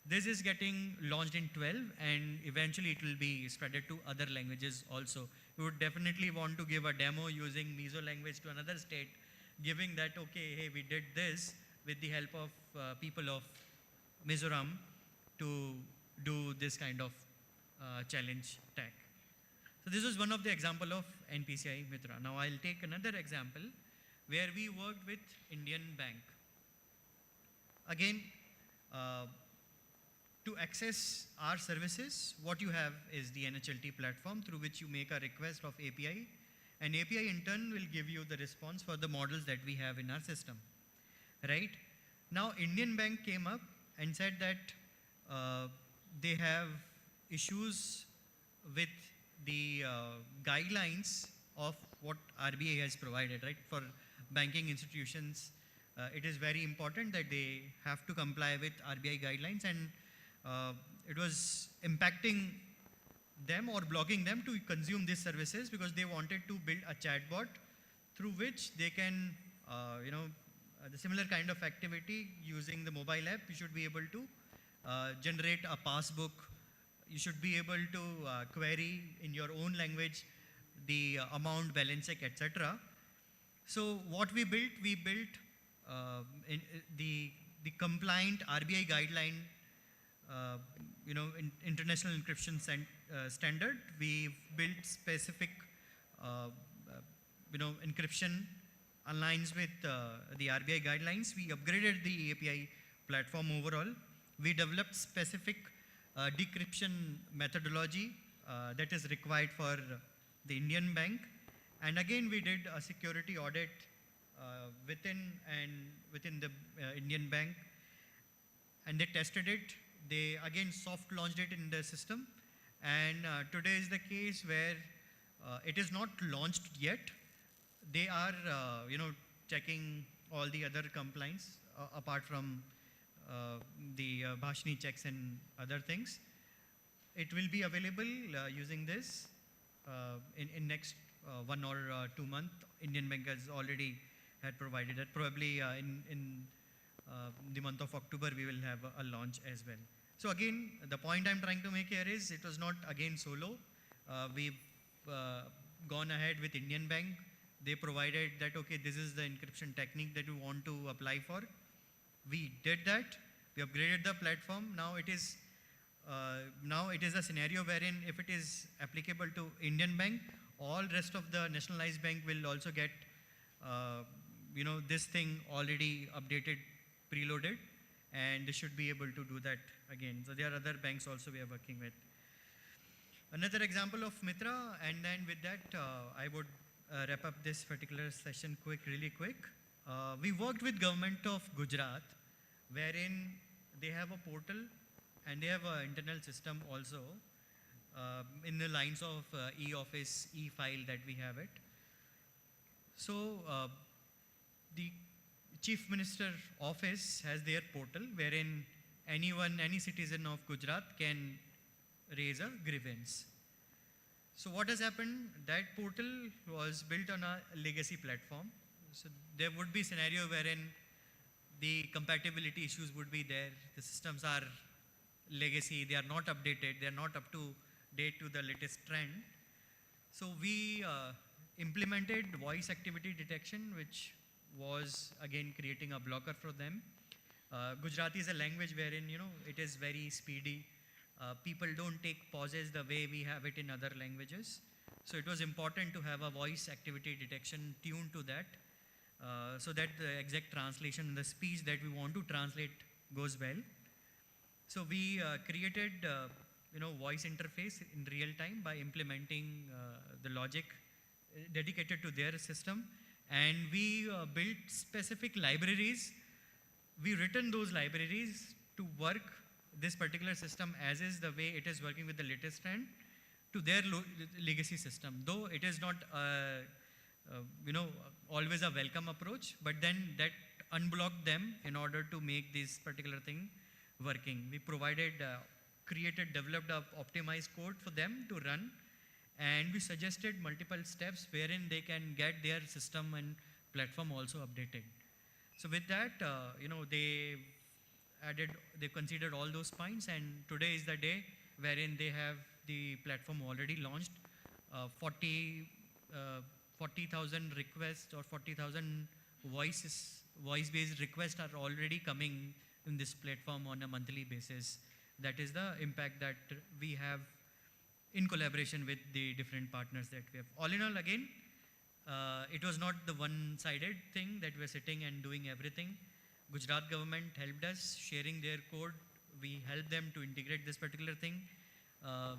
This is getting launched in 12, and eventually it will be spreaded to other languages also. We would definitely want to give a demo using Mizo language to another state, giving that, okay, hey, we did this with the help of people of Mizoram to do this kind of challenge tag. So this was one of the example of NPCI Mitra. Now I'll take another example where we worked with Indian Bank. Again, to access our services, what you have is the NHLT platform through which you make a request of API, and API in turn will give you the response for the models that we have in our system, right? Now Indian Bank came up and said that they have issues with the guidelines of what RBI has provided, right? For banking institutions, it is very important that they have to comply with RBI guidelines, and it was impacting them or blocking them to consume these services because they wanted to build a chatbot through which they can, the similar kind of activity using the mobile app. You should be able to generate a passbook. You should be able to query in your own language the amount, balance check, etc. So what we built the compliant RBI guideline, international encryption standard. We built specific, encryption aligns with the RBI guidelines. We upgraded the API platform overall. We developed specific decryption methodology that is required for the Indian Bank. And again, we did a security audit within the Indian Bank, and they tested it. They again soft launched it in the system, and today is the case where it is not launched yet. They are checking all the other compliance apart from the Bhashini checks and other things. It will be available using this in next 1 or 2 months. Indian Bank has already had provided it. Probably in the month of October we will have a launch as well. So again, the point I'm trying to make here is it was not again solo. We've gone ahead with Indian Bank. They provided that, okay, this is the encryption technique that we want to apply for. We did that. We upgraded the platform. Now it is a scenario wherein if it is applicable to Indian Bank, all rest of the nationalized bank will also get this thing already updated, preloaded, and they should be able to do that again. So there are other banks also we are working with. Another example of Mitra, and then with that I would wrap up this particular session really quick. We worked with government of Gujarat, wherein they have a portal and they have an internal system also in the lines of e-office, e-file that we have it. So the Chief Minister office has their portal wherein anyone, any citizen of Gujarat can raise a grievance. So what has happened, that portal was built on a legacy platform. So there would be scenario wherein the compatibility issues would be there. The systems are legacy, they are not updated, they are not up to date to the latest trend. So we implemented voice activity detection, which was again creating a blocker for them. Gujarati is a language wherein it is very speedy. People don't take pauses the way we have it in other languages. So it was important to have a voice activity detection tuned to that, so that the exact translation and the speech that we want to translate goes well. So we created voice interface in real time by implementing the logic dedicated to their system, and we built specific libraries we written those libraries to work this particular system as is the way it is working with the latest trend to their legacy system. Though it is not, always a welcome approach, but then that unblocked them in order to make this particular thing working. We provided, developed a optimized code for them to run, and we suggested multiple steps wherein they can get their system and platform also updated. So with that, they considered all those points, and today is the day wherein they have the platform already launched. 40,000 requests or 40,000 voice-based requests are already coming in this platform on a monthly basis. That is the impact that we have in collaboration with the different partners that we have. All in all, again, it was not the one-sided thing that we're sitting and doing everything. Gujarat government helped us sharing their code. We helped them to integrate this particular thing.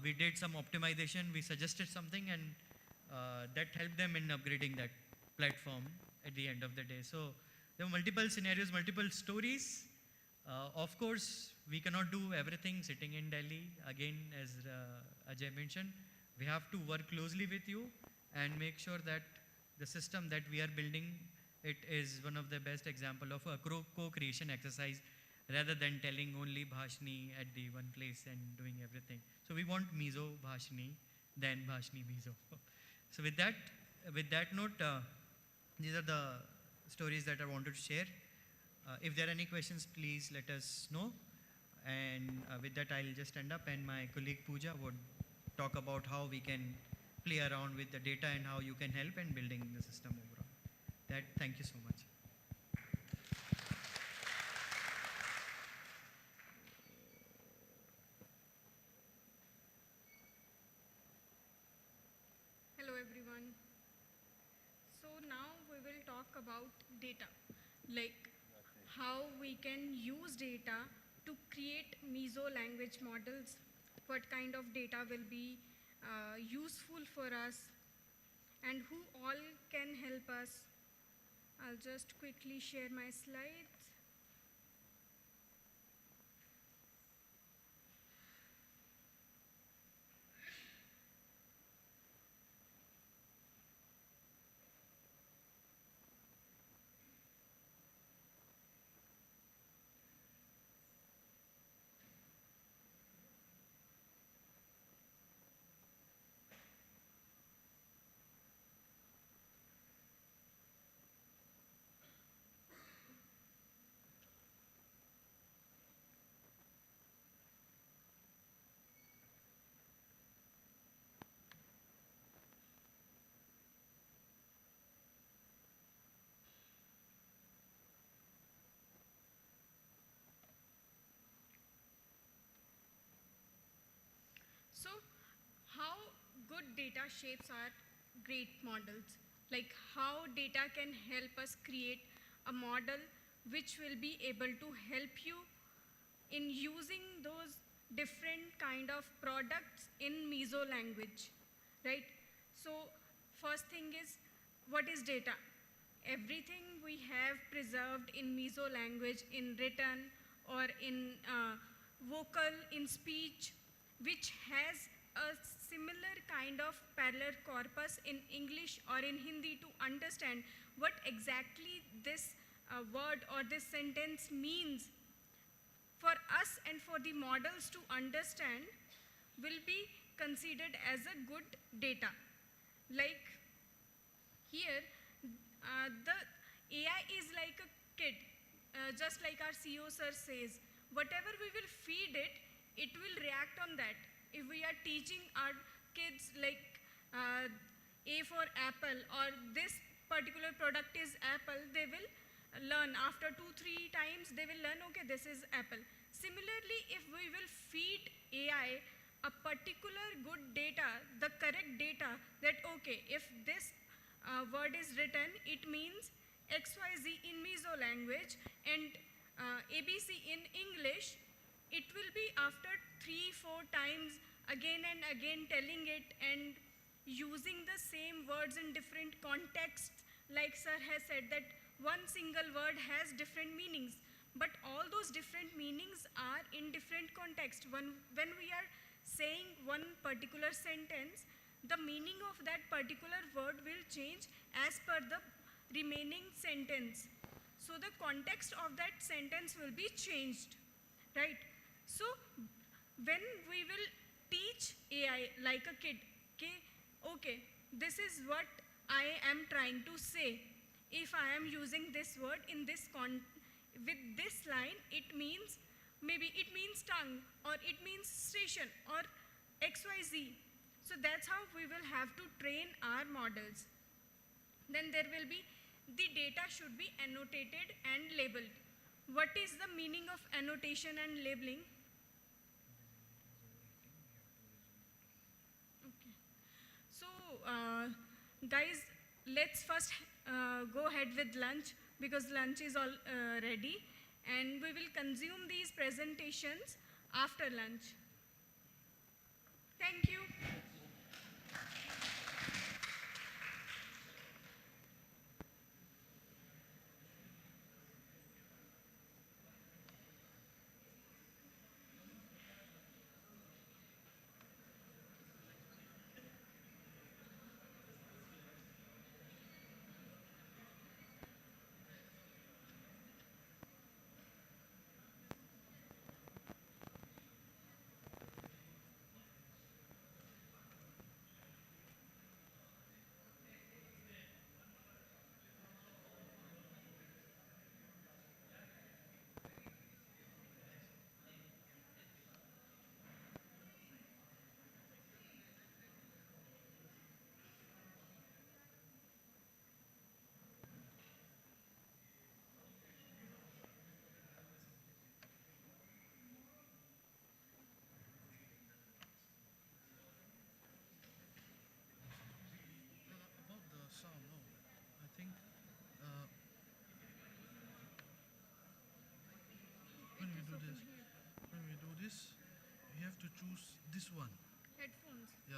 We did some optimization. We suggested something, and that helped them in upgrading that platform at the end of the day. So there were multiple scenarios, multiple stories. Of course, we cannot do everything sitting in Delhi. Again, as Ajay mentioned, we have to work closely with you and make sure that the system that we are building, it is one of the best example of a co-creation exercise rather than telling only Bhashini at the one place and doing everything. So we want Mizo Bhashini, then Bhashini Mizo. So with that note, these are the stories that I wanted to share. If there are any questions, please let us know. And with that, I'll just stand up, and my colleague Pooja would talk about how we can play around with the data and how you can help in building the system overall. Thank you so much. Hello everyone. So now we will talk about data, like how we can use data to create Mizo language models, what kind of data will be useful for us, and who all can help us. I'll just quickly share my slides. So how good data shapes our great models, like how data can help us create a model which will be able to help you in using those different kind of products in Mizo language, right? So first thing is, what is data? Everything we have preserved in Mizo language in written or in vocal, in speech, which has a similar kind of parallel corpus in English or in Hindi to understand what exactly this word or this sentence means for us and for the models to understand will be considered as a good data. Like here, the AI is like a kid, just like our CEO sir says. Whatever we will feed it, it will react on that. If we are teaching our kids like A for apple or this particular product is apple, they will learn after 2-3 times, they will learn, okay, this is apple. Similarly, if we will feed AI a particular good data, the correct data, that okay, if this word is written, it means XYZ in Mizo language and ABC in English, it will be after 3-4 times again and again telling it and using the same words in different contexts. Like sir has said that one single word has different meanings, but all those different meanings are in different context. When we are saying one particular sentence, the meaning of that particular word will change as per the remaining sentence. So the context of that sentence will be changed, right? So when we will teach AI like a kid, okay, this is what I am trying to say. If I am using this word in this with this line, it means, maybe it means tongue, or it means station, or XYZ. So that's how we will have to train our models. Then there will be, the data should be annotated and labeled. What is the meaning of annotation and labeling? Okay. So, guys, let's first go ahead with lunch, because lunch is all ready, and we will consume these presentations after lunch. Thank you. When we do this, you have to choose this one. Headphones. Yeah.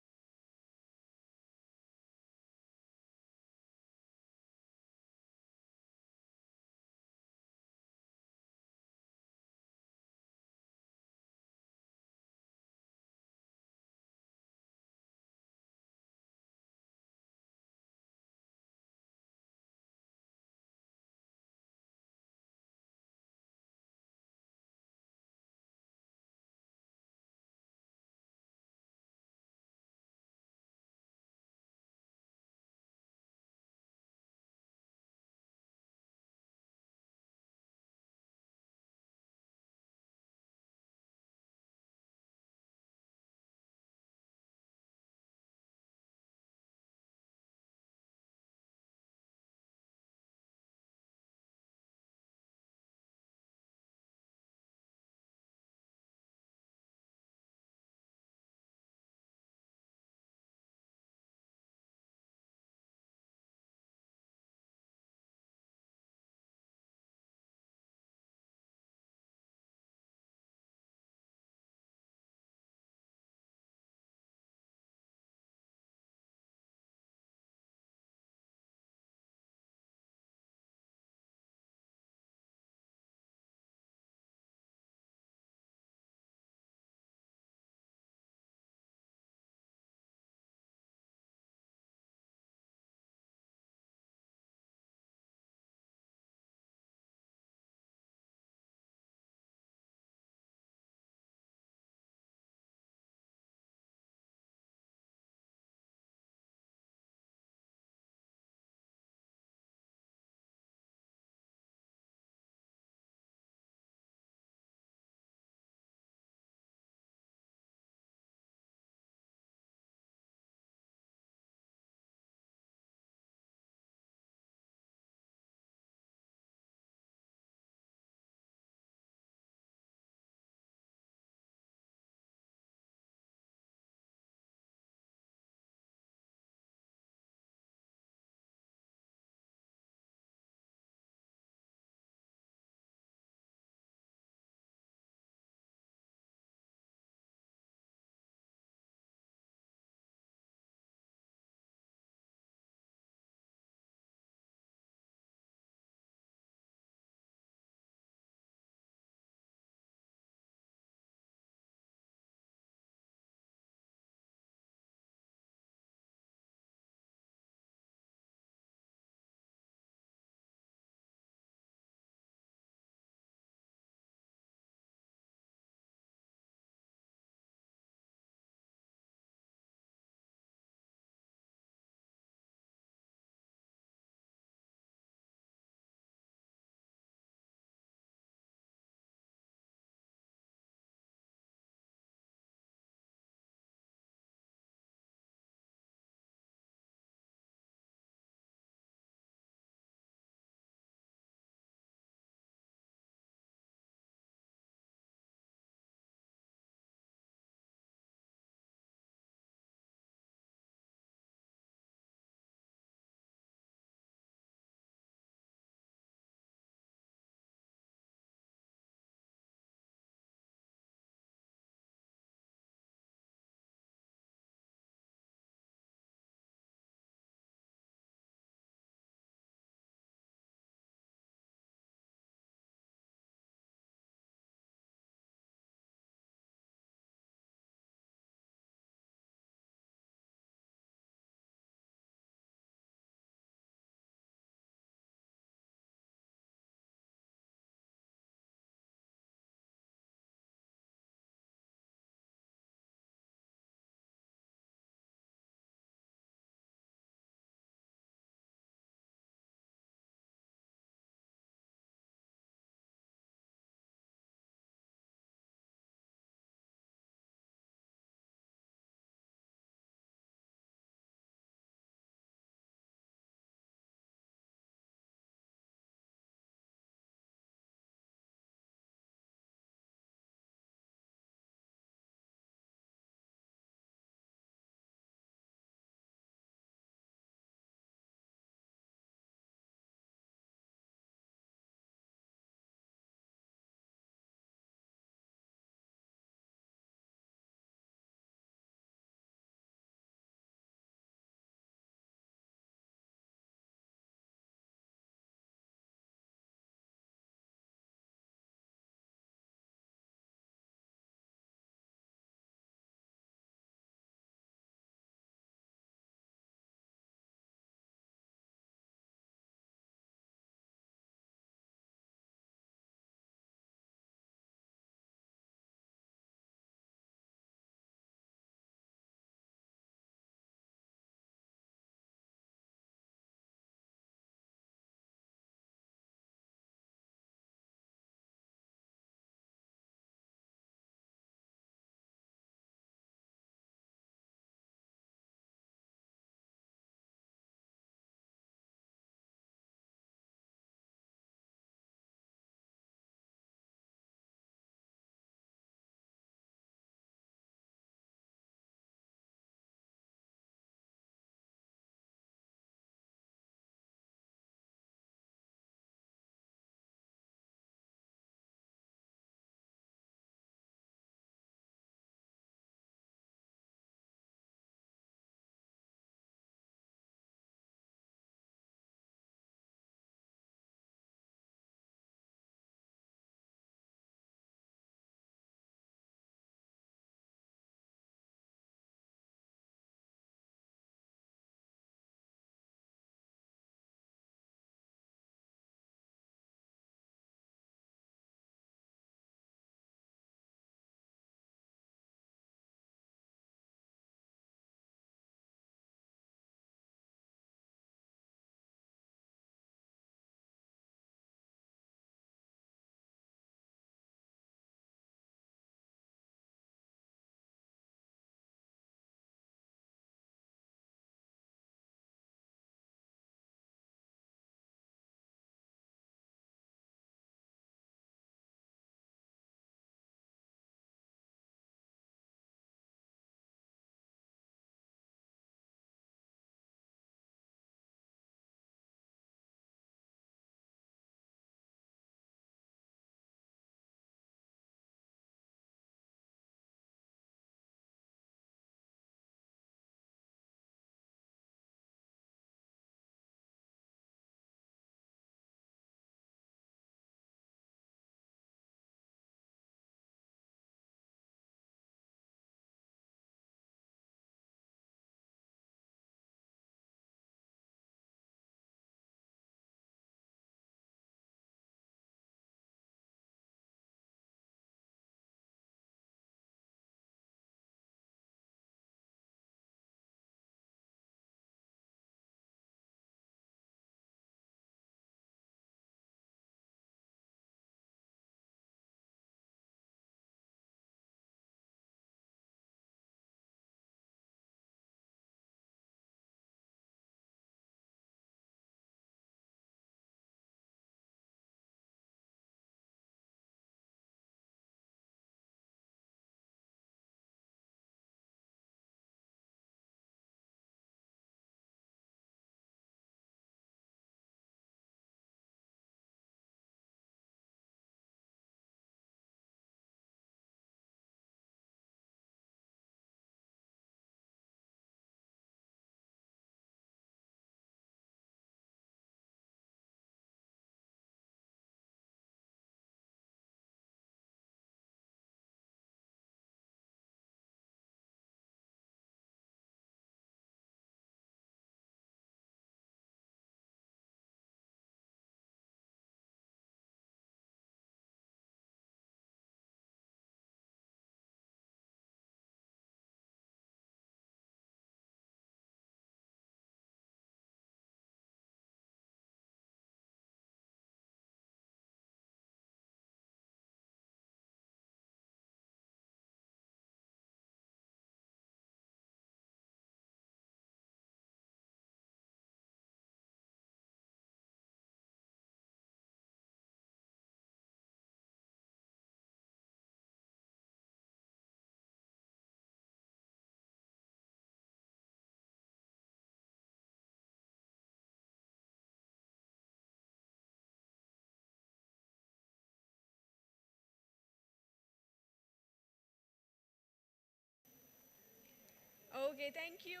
Okay, thank you.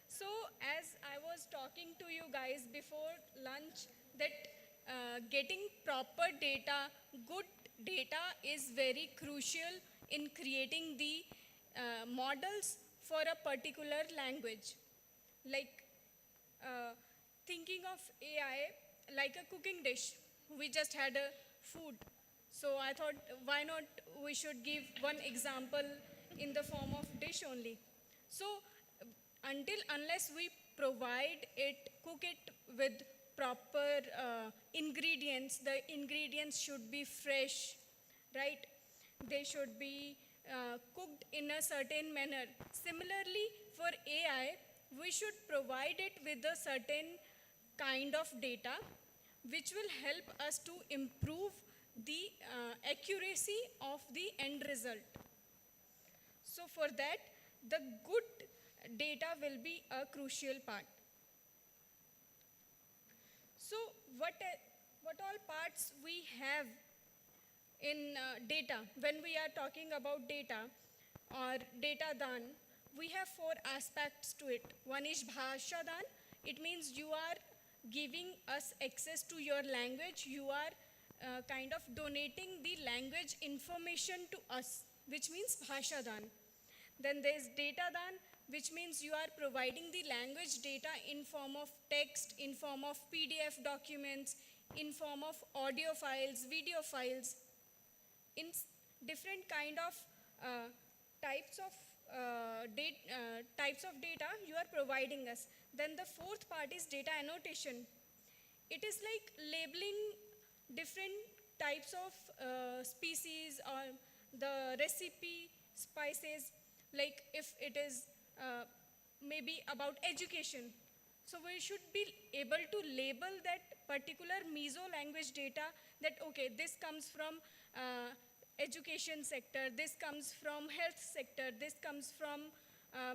So, as I was talking to you guys before lunch, that getting proper data, good data is very crucial in creating the models for a particular language. Like thinking of AI like a cooking dish. We just had a food. So I thought, why not we should give one example in the form of dish only. So unless we provide it, cook it with proper ingredients, the ingredients should be fresh, right? They should be cooked in a certain manner. Similarly, for AI, we should provide it with a certain kind of data which will help us to improve the accuracy of the end result. So for that, the good data will be a crucial part. So what all parts we have in data? When we are talking about data or data dan, we have 4 aspects to it. One is bhasha dan. It means you are giving us access to your language. You are kind of donating the language information to us, which means bhasha dan. Then there's data dan, which means you are providing the language data in form of text, in form of PDF documents, in form of audio files, video files, in different kind of types of data you are providing us. Then the 4th part is data annotation. It is like labeling different types of species or the recipe spices, like if it is maybe about education. So we should be able to label that particular Mizo language data that, okay, this comes from education sector, this comes from health sector, this comes from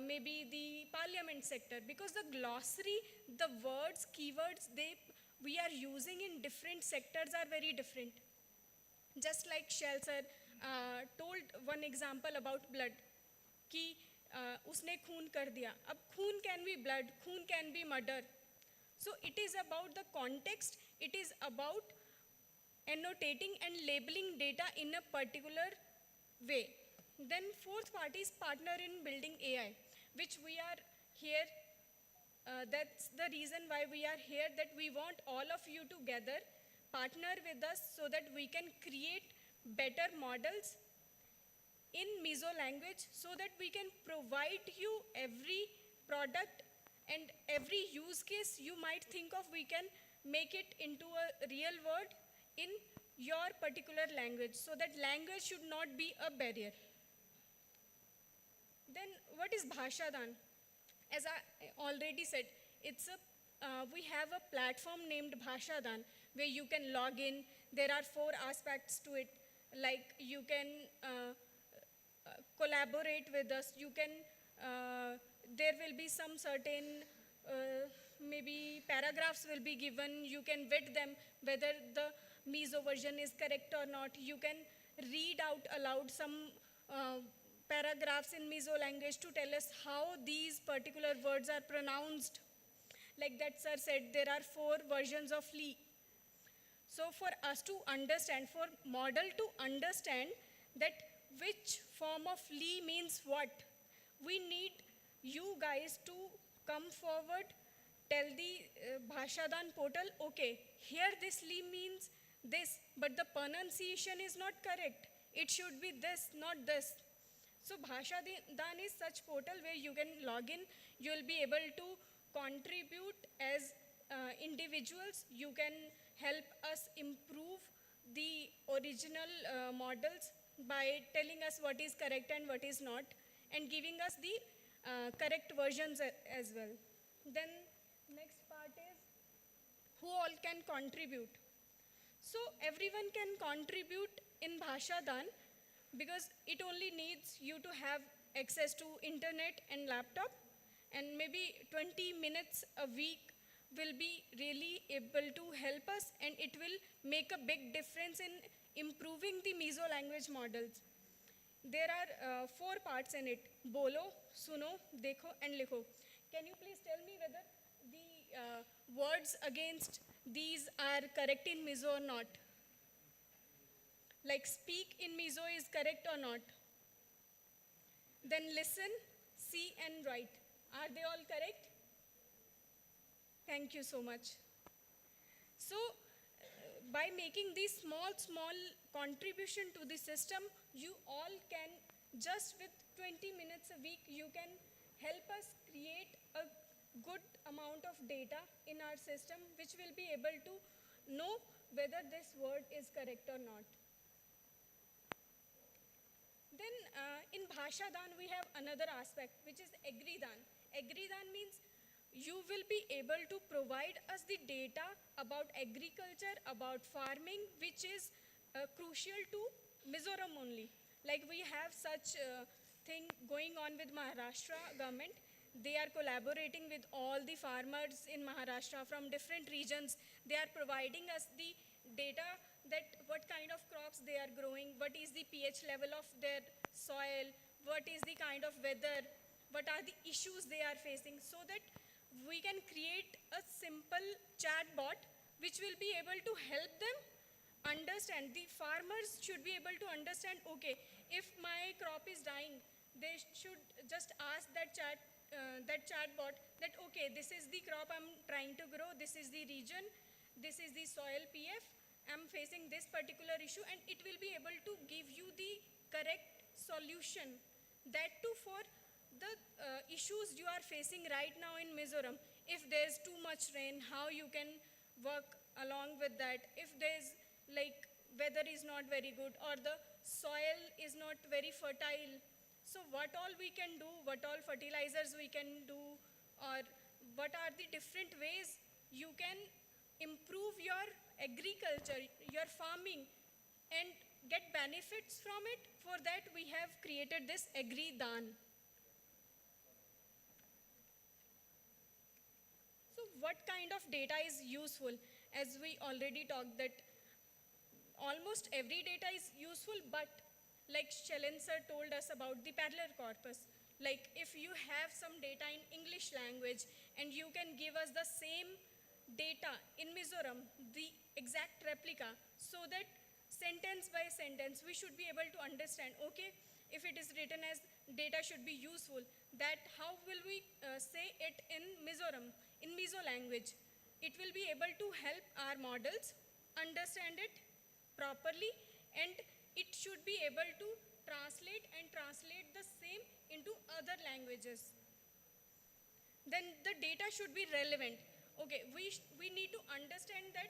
maybe the parliament sector, because the glossary, the words, keywords we are using in different sectors are very different. Just like Shell sir told one example about blood, कि उसने खून कर दिया. अब खून can be blood, खून can be murder. So it is about the context, it is about annotating and labeling data in a particular way. Then 4th part is partner in building AI, which we are here. That's the reason why we are here, that we want all of you together, partner with us so that we can create better models in Mizo language, so that we can provide you every product and every use case you might think of, we can make it into a real world in your particular language, so that language should not be a barrier. Then what is Bhasha Dan? As I already said, we have a platform named Bhasha Dan where you can log in. There are 4 aspects to it, like you can collaborate with us. You can, there will be some certain maybe paragraphs will be given. You can vet them whether the Mizo version is correct or not. You can read out aloud some paragraphs in Mizo language to tell us how these particular words are pronounced. Like that sir said, there are 4 versions of Li. So for us to understand, for model to understand that which form of Li means what, we need you guys to come forward, tell the Bhashadan portal, okay, here this Li means this, but the pronunciation is not correct. It should be this, not this. So Bhashadan is such portal where you can log in, you will be able to contribute as individuals. You can help us improve the original models by telling us what is correct and what is not, and giving us the correct versions as well. Then next part is who all can contribute. So everyone can contribute in Bhashadan because it only needs you to have access to internet and laptop, and maybe 20 minutes a week will be really able to help us, and it will make a big difference in improving the Mizo language models. There are 4 parts in it: bolo, suno, dekho, and likho. Can you please tell me whether the words against these are correct in Mizo or not? Like speak in Mizo is correct or not? Then listen, see, and write. Are they all correct? Thank you so much. So, by making these small contribution to the system, you all can, just with 20 minutes a week, you can help us create a good amount of data in our system, which will be able to know whether this word is correct or not. Then in Bhashadan, we have another aspect, which is Agridan. Agridan means you will be able to provide us the data about agriculture, about farming, which is crucial to Mizoram only. Like we have such thing going on with Maharashtra government. They are collaborating with all the farmers in Maharashtra from different regions. They are providing us the data that what kind of crops they are growing, what is the pH level of their soil, what is the kind of weather, what are the issues they are facing, so that we can create a simple chatbot which will be able to help them understand. The farmers should be able to understand, okay, if my crop is dying, they should just ask that chatbot that, okay, this is the crop I'm trying to grow, this is the region, this is the soil pH, I'm facing this particular issue, and it will be able to give you the correct solution. That too for the issues you are facing right now in Mizoram. If there's too much rain, how you can work along with that. If there's like weather is not very good or the soil is not very fertile. So what all we can do, what all fertilizers we can do, or what are the different ways you can improve your agriculture, your farming, and get benefits from it. For that we have created this Agri-Dan. So what kind of data is useful? As we already talked that almost every data is useful, but like Shailen sir told us about the parallel corpus. Like if you have some data in English language and you can give us the same data in Mizoram, the exact replica, so that sentence by sentence we should be able to understand, okay, if it is written as data should be useful, that how will we say it in Mizoram, in Mizo language. It will be able to help our models understand it properly, and it should be able to translate the same into other languages. Then the data should be relevant. Okay, we need to understand that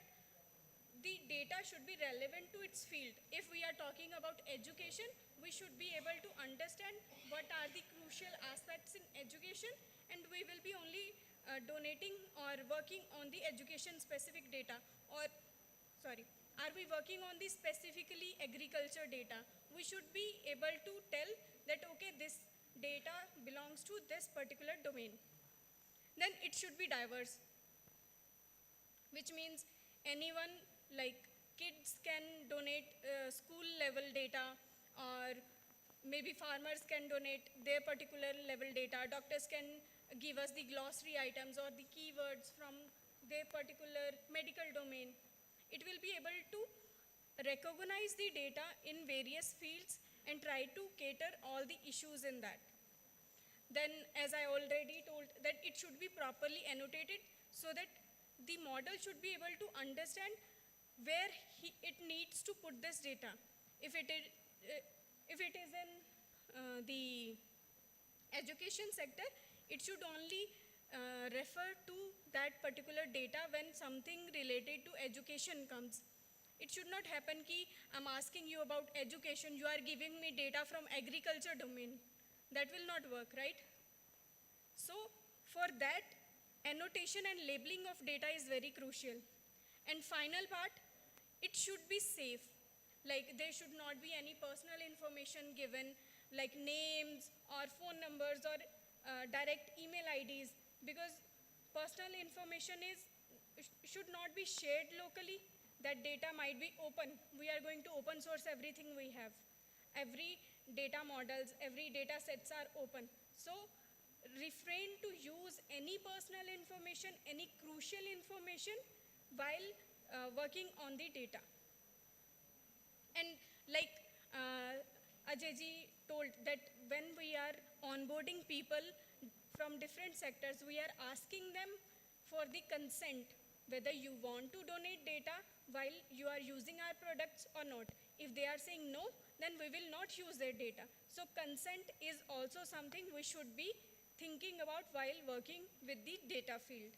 the data should be relevant to its field. If we are talking about education, we should be able to understand what are the crucial aspects in education, and we will be only donating or working on the education specific data. Or, sorry, are we working on the specifically agriculture data? We should be able to tell that, okay, this data belongs to this particular domain. Then it should be diverse, which means anyone, like kids can donate school level data, or maybe farmers can donate their particular level data, doctors can give us the glossary items or the keywords from their particular medical domain. It will be able to recognize the data in various fields and try to cater all the issues in that. Then, as I already told, that it should be properly annotated so that the model should be able to understand where it needs to put this data. If it is in the education sector, it should only refer to that particular data when something related to education comes. It should not happen ki I'm asking you about education, you are giving me data from agriculture domain. That will not work, right? So for that, annotation and labeling of data is very crucial. And final part, it should be safe. Like there should not be any personal information given, like names or phone numbers or direct email IDs, because personal information should not be shared locally. That data might be open. We are going to open source everything we have. every data models, every data sets are open. So refrain to use any personal information, any crucial information while working on the data. And like Ajayji told that when we are onboarding people from different sectors, we are asking them for the consent, whether you want to donate data while you are using our products or not. If they are saying no, then we will not use their data. So consent is also something we should be thinking about while working with the data field.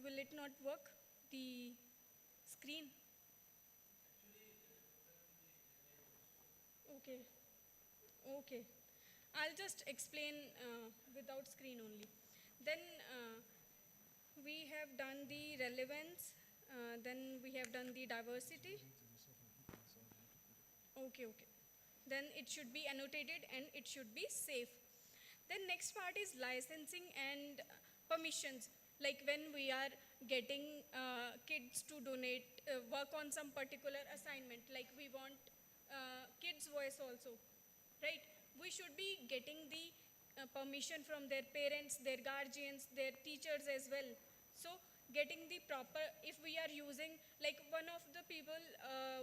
Will it not work? The screen? Okay. Okay. I'll just explain without screen only. Then we have done the relevance, then we have done the diversity. Okay, okay. Then it should be annotated and it should be safe. Then next part is licensing and permissions. Like when we are getting kids to donate, work on some particular assignment, like we want kids' voice also, right? We should be getting the permission from their parents, their guardians, their teachers as well. So getting the proper, if we are using, like one of the people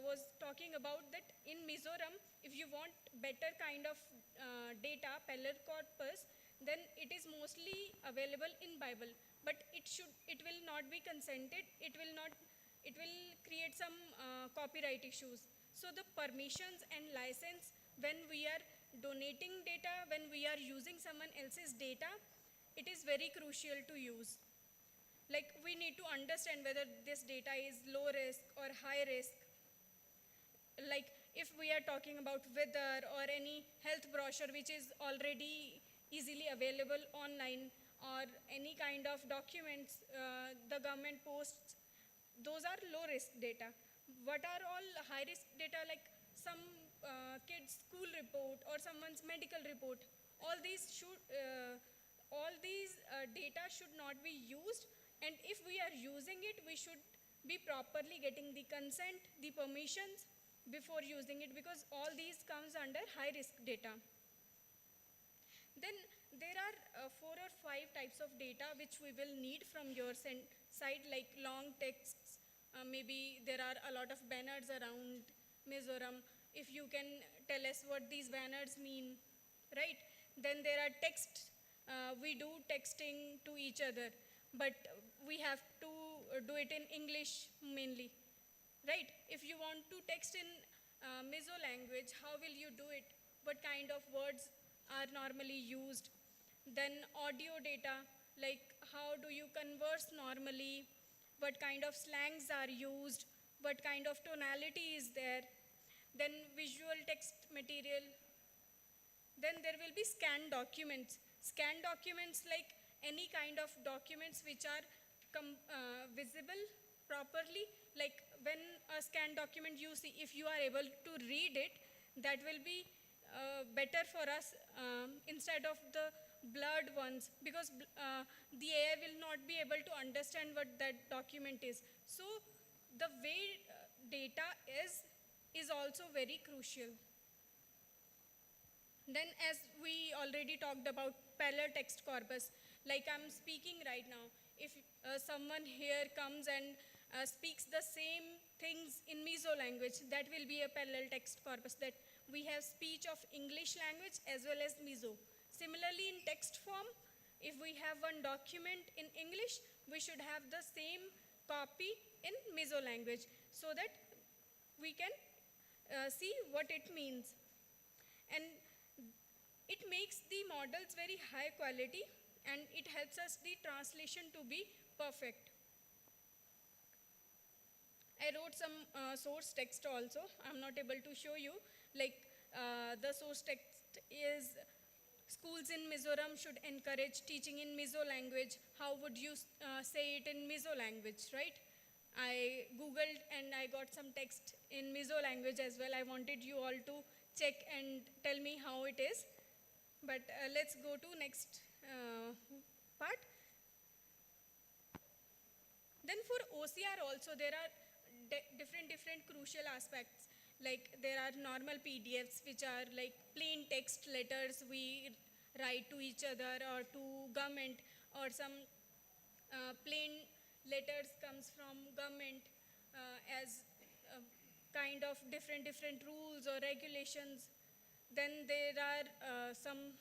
was talking about that in Mizoram, if you want better kind of data, Peller corpus, then it is mostly available in Bible, but it will not be consented, it will create some copyright issues. So the permissions and license, when we are donating data, when we are using someone else's data, it is very crucial to use. Like we need to understand whether this data is low risk or high risk. Like if we are talking about weather or any health brochure which is already easily available online, or any kind of documents the government posts, those are low risk data. What are all high risk data, like some kid's school report or someone's medical report? All these data should not be used, and if we are using it, we should be properly getting the consent, the permissions before using it, because all these comes under high risk data. Then there are 4 or 5 types of data which we will need from your side, like long texts. Maybe there are a lot of banners around Mizoram. If you can tell us what these banners mean, right? Then there are texts. We do texting to each other, but we have to do it in English mainly, right? If you want to text in Mizo language, how will you do it? What kind of words are normally used? Then audio data, like how do you converse normally? What kind of slangs are used? What kind of tonality is there? Then visual text material. Then there will be scanned documents. Scanned documents, like any kind of documents which are visible properly. Like when a scanned document you see, if you are able to read it, that will be better for us instead of the blurred ones, because the AI will not be able to understand what that document is. So the way data is also very crucial. Then as we already talked about parallel text corpus, like I'm speaking right now, if someone here comes and speaks the same things in Mizo language, that will be a parallel text corpus, that we have speech of English language as well as Mizo. Similarly, in text form, if we have one document in English, we should have the same copy in Mizo language, so that we can see what it means. And it makes the models very high quality, and it helps us the translation to be perfect. I wrote some source text also. I'm not able to show you. Like the source text is, schools in Mizoram should encourage teaching in Mizo language. How would you say it in Mizo language, right? I googled and I got some text in Mizo language as well. I wanted you all to check and tell me how it is. But let's go to next part. Then for OCR also there are different crucial aspects. Like there are normal PDFs which are like plain text letters we write to each other or to government, or some plain letters comes from government as kind of different rules or regulations. Then there are some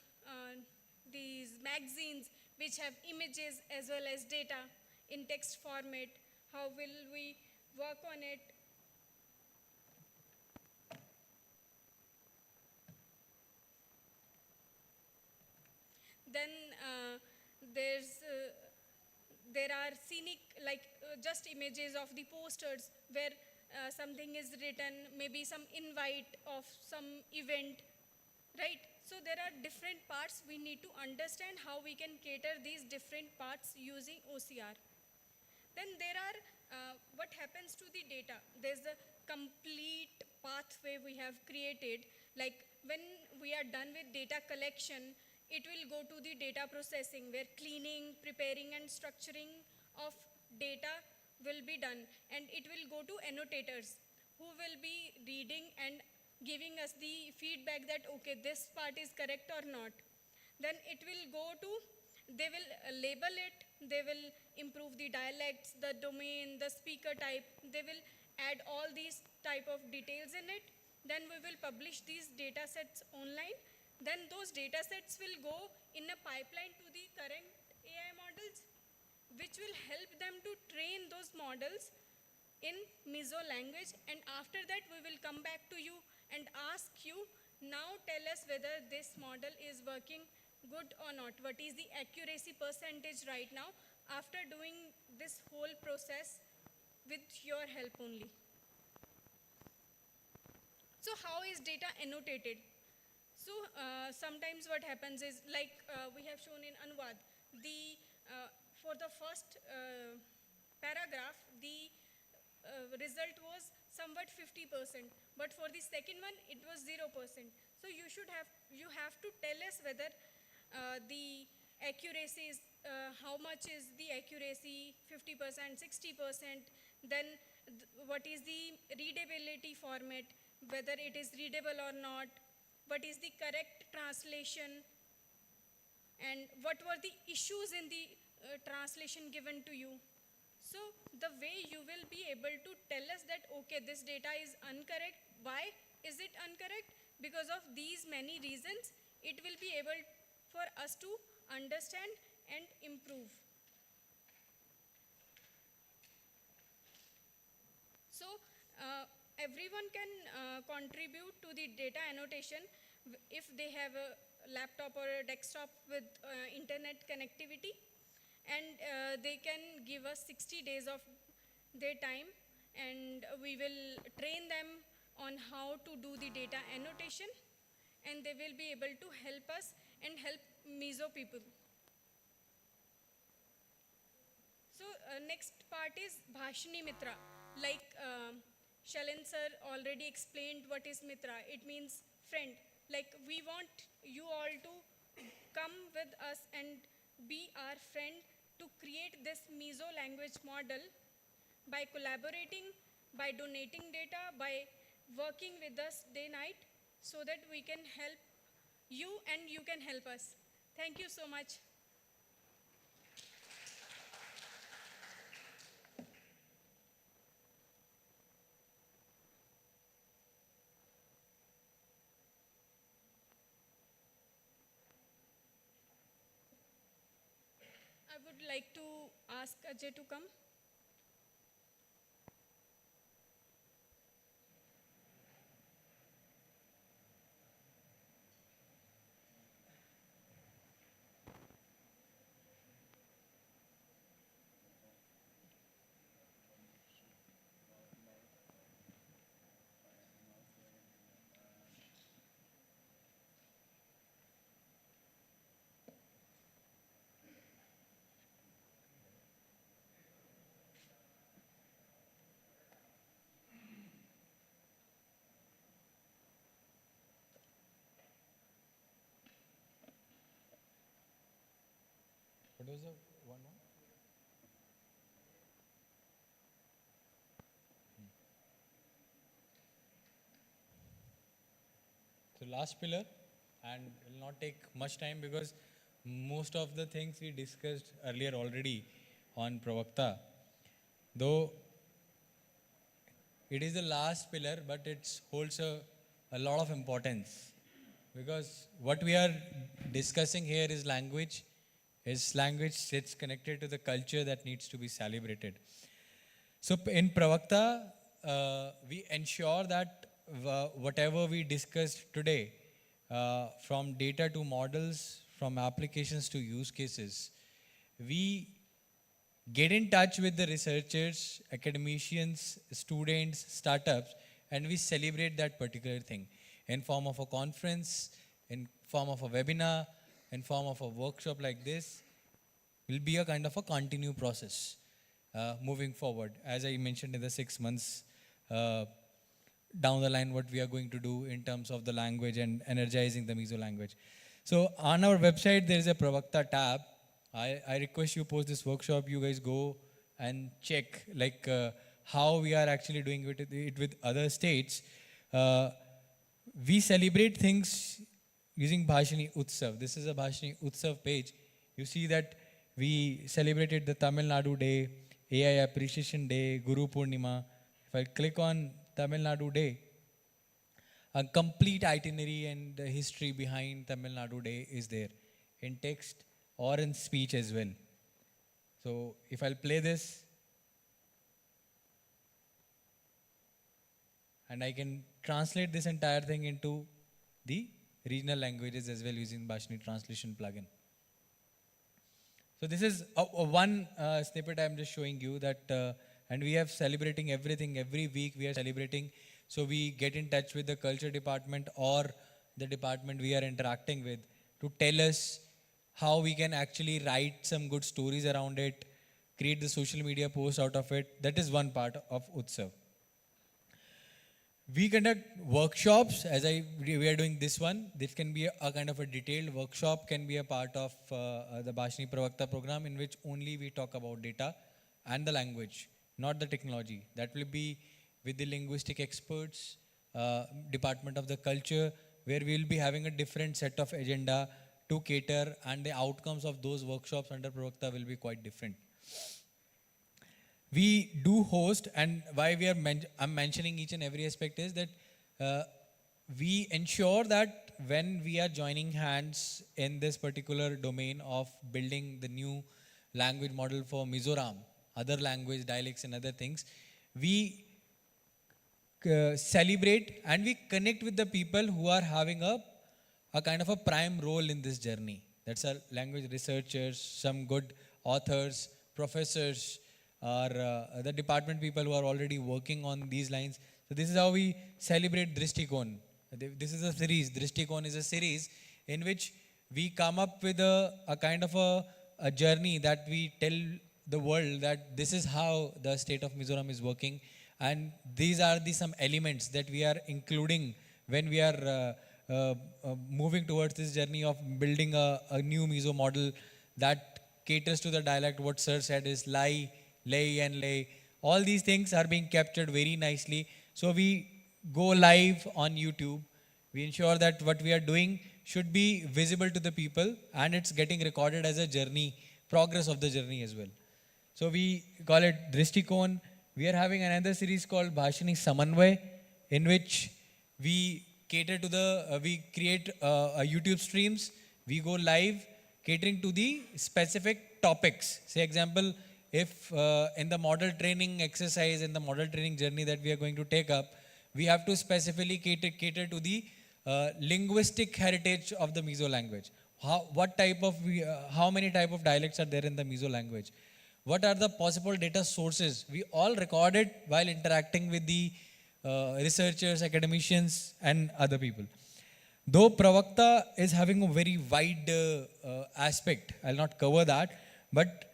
these magazines which have images as well as data in text format. How will we work on it? Then there are scenic, like just images of the posters where something is written, maybe some invite of some event, right? So there are different parts we need to understand how we can cater these different parts using OCR. Then there are what happens to the data. There's a complete pathway we have created. Like when we are done with data collection, it will go to the data processing where cleaning, preparing and structuring of data will be done. And it will go to annotators who will be reading and giving us the feedback that okay, this part is correct or not. Then it will go to, they will label it, they will improve the dialects, the domain, the speaker type, they will add all these type of details in it. Then we will publish these data sets online. Then those data sets will go in a pipeline to the current AI models, which will help them to train those models in Mizo language. And after that, we will come back to you and ask you, now tell us whether this model is working good or not. What is the accuracy percentage right now after doing this whole process with your help only? So how is data annotated? So sometimes what happens is, like we have shown in Anuvad, for the first paragraph, the result was somewhat 50%, but for the second one, it was 0%. So you have to tell us whether the accuracy is, how much is the accuracy, 50%, 60%, then what is the readability format, whether it is readable or not, what is the correct translation, and what were the issues in the translation given to you. So the way you will be able to tell us that, okay, this data is incorrect. Why is it incorrect? Because of these many reasons, it will be able for us to understand and improve. So everyone can contribute to the data annotation if they have a laptop or a desktop with internet connectivity, and they can give us 60 days of their time, and we will train them on how to do the data annotation, and they will be able to help us and help Mizo people. So next part is Bhashini Mitra. Like Shalan sir already explained what is Mitra. It means friend. Like we want you all to come with us and be our friend to create this Mizo language model by collaborating, by donating data, by working with us day night, so that we can help you and you can help us. Thank you so much. I would like to ask Ajay to come. What was the one more? So last pillar, and it will not take much time because most of the things we discussed earlier already on Pravakta. Though it is the last pillar, but it holds a lot of importance because what we are discussing here is language. Is language that's connected to the culture that needs to be celebrated. So in Pravakta, we ensure that whatever we discussed today, from data to models, from applications to use cases, we get in touch with the researchers, academicians, students, startups, and we celebrate that particular thing in form of a conference, in form of a webinar, in form of a workshop like this. Will be a kind of a continued process moving forward. As I mentioned in the 6 months down the line, what we are going to do in terms of the language and energizing the Mizo language. So on our website, there is a Pravakta tab. I request you post this workshop, you guys go and check like how we are actually doing it with other states. We celebrate things using Bhashini Utsav. This is a Bhashini Utsav page. You see that we celebrated the Tamil Nadu Day, AI Appreciation Day, Guru Purnima. If I click on Tamil Nadu Day, a complete itinerary and the history behind Tamil Nadu Day is there in text or in speech as well. So if I'll play this, and I can translate this entire thing into the regional languages as well using Bhashini translation plugin. So this is one snippet I'm just showing you that, and we are celebrating everything every week. We are celebrating, so we get in touch with the culture department or the department we are interacting with to tell us how we can actually write some good stories around it, create the social media post out of it. That is one part of Utsav. We conduct workshops, as we are doing this one. This can be a kind of a detailed workshop, can be a part of the Bhashini Pravakta program in which only we talk about data and the language, not the technology. That will be with the linguistic experts, Department of the Culture, where we will be having a different set of agenda to cater, and the outcomes of those workshops under Pravakta will be quite different. We do host, and why we are I'm mentioning each and every aspect is that we ensure that when we are joining hands in this particular domain of building the new language model for Mizoram, other language, dialects and other things, we celebrate and we connect with the people who are having a kind of a prime role in this journey. That's our language researchers, some good authors, professors, or the department people who are already working on these lines. So this is how we celebrate Drishtikon. This is a series. Drishtikon is a series in which we come up with a kind of a journey that we tell the world that this is how the state of Mizoram is working, and these are some elements that we are including when we are moving towards this journey of building a new Mizo model that caters to the dialect. What sir said is Lai, Lay and Lay. All these things are being captured very nicely. So we go live on YouTube. We ensure that what we are doing should be visible to the people, and it's getting recorded as a journey, progress of the journey as well. So we call it Drishtikon. We are having another series called Bhashini Samanvay, in which we cater to we create YouTube streams. We go live catering to the specific topics. Say example, if in the model training exercise, in the model training journey that we are going to take up, we have to specifically cater to the linguistic heritage of the Mizo language. How many type of dialects are there in the Mizo language? What are the possible data sources? We all record it while interacting with the researchers, academicians, and other people. Though Pravakta is having a very wide aspect, I'll not cover that, but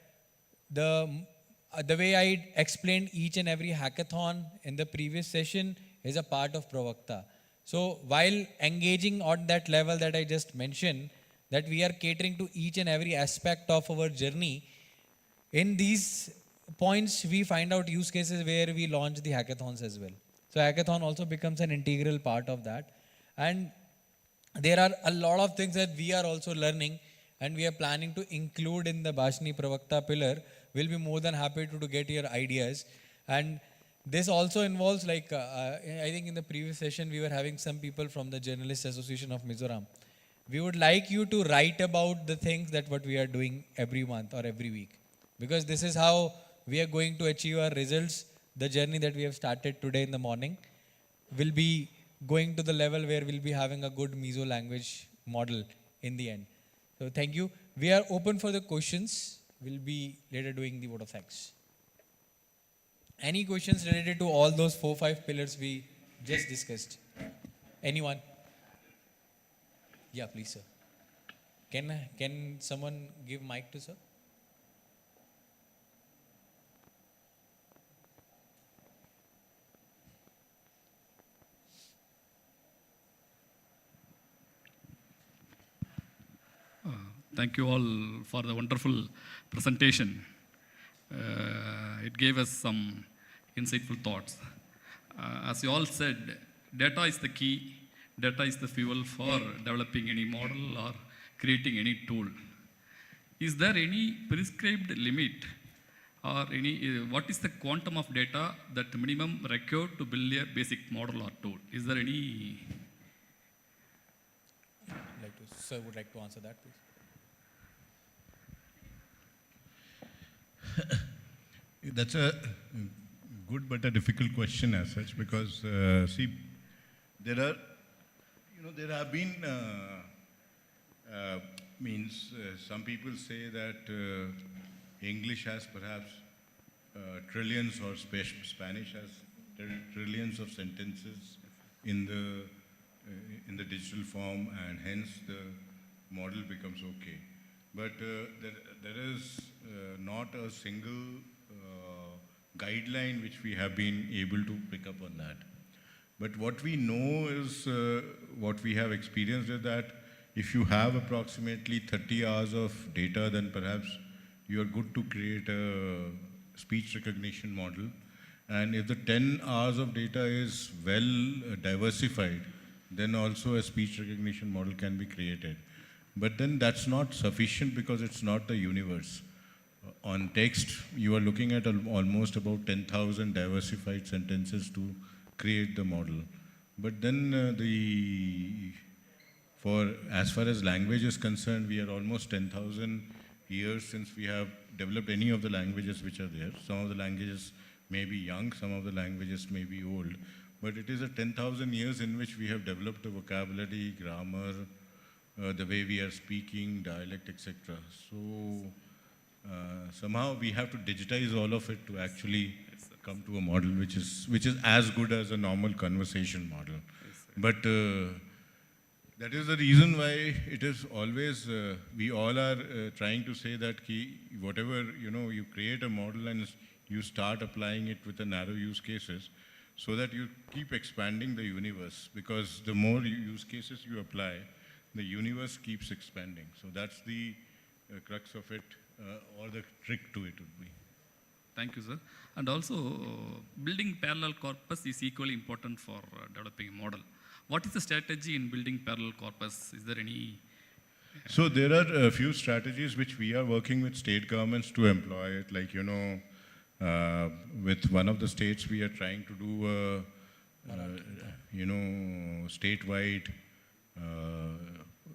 the way I explained each and every hackathon in the previous session is a part of Pravakta. So while engaging on that level that I just mentioned, that we are catering to each and every aspect of our journey. In these points, we find out use cases where we launch the hackathons as well. So hackathon also becomes an integral part of that. And there are a lot of things that we are also learning and we are planning to include in the Bhashini Pravakta pillar. We'll be more than happy to get your ideas. And this also involves, like, I think in the previous session, we were having some people from the Journalists Association of Mizoram. We would like you to write about the things that what we are doing every month or every week. Because this is how we are going to achieve our results. The journey that we have started today in the morning will be going to the level where we'll be having a good Mizo language model in the end. So thank you. We are open for the questions. We'll be later doing the vote of thanks. Any questions related to all those 4-5 pillars we just discussed? Anyone? Yeah, please, sir. Can someone give mic to sir? Thank you all for the wonderful presentation. It gave us some insightful thoughts. As you all said, data is the key. Data is the fuel for developing any model or creating any tool. Is there any prescribed limit or any, what is the quantum of data that minimum required to build a basic model or tool? Is there any? Sir would like to answer that, please. That's a good but a difficult question as such, because see, there are, there have been some people say that English has perhaps trillions, or Spanish has trillions of sentences in the digital form, and hence the model becomes okay. But there is not a single guideline which we have been able to pick up on that. But what we know is, what we have experienced is that if you have approximately 30 hours of data, then perhaps you are good to create a speech recognition model. And if the 10 hours of data is well diversified, then also a speech recognition model can be created. But then that's not sufficient, because it's not the universe. On text, you are looking at almost about 10,000 diversified sentences to create the model. But then as far as language is concerned, we are almost 10,000 years since we have developed any of the languages which are there. Some of the languages may be young, some of the languages may be old. But it is a 10,000 years in which we have developed the vocabulary, grammar, the way we are speaking, dialect, etc. So somehow we have to digitize all of it to actually come to a model which is as good as a normal conversation model. But that is the reason why it is always, we all are trying to say that whatever, you create a model and you start applying it with the narrow use cases, so that you keep expanding the universe, because the more use cases you apply, the universe keeps expanding. So that's the crux of it, or the trick to it would be. Thank you, sir. And also, building parallel corpus is equally important for developing a model. What is the strategy in building parallel corpus? Is there any? So there are a few strategies which we are working with state governments to employ it. Like, with one of the states, we are trying to do statewide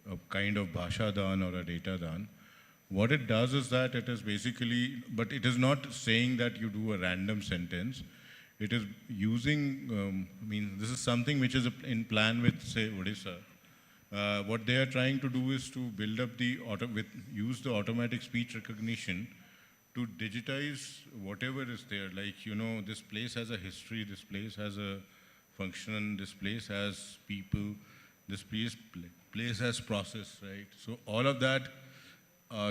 a kind of Bhasha Dan or a data Dan. What it does is that it is basically, but it is not saying that you do a random sentence. It is using, this is something which is in plan with, say, Odisha. What they are trying to do is to build up use the automatic speech recognition to digitize whatever is there. Like, this place has a history, this place has a function, this place has people, this place has process, right? So all of that,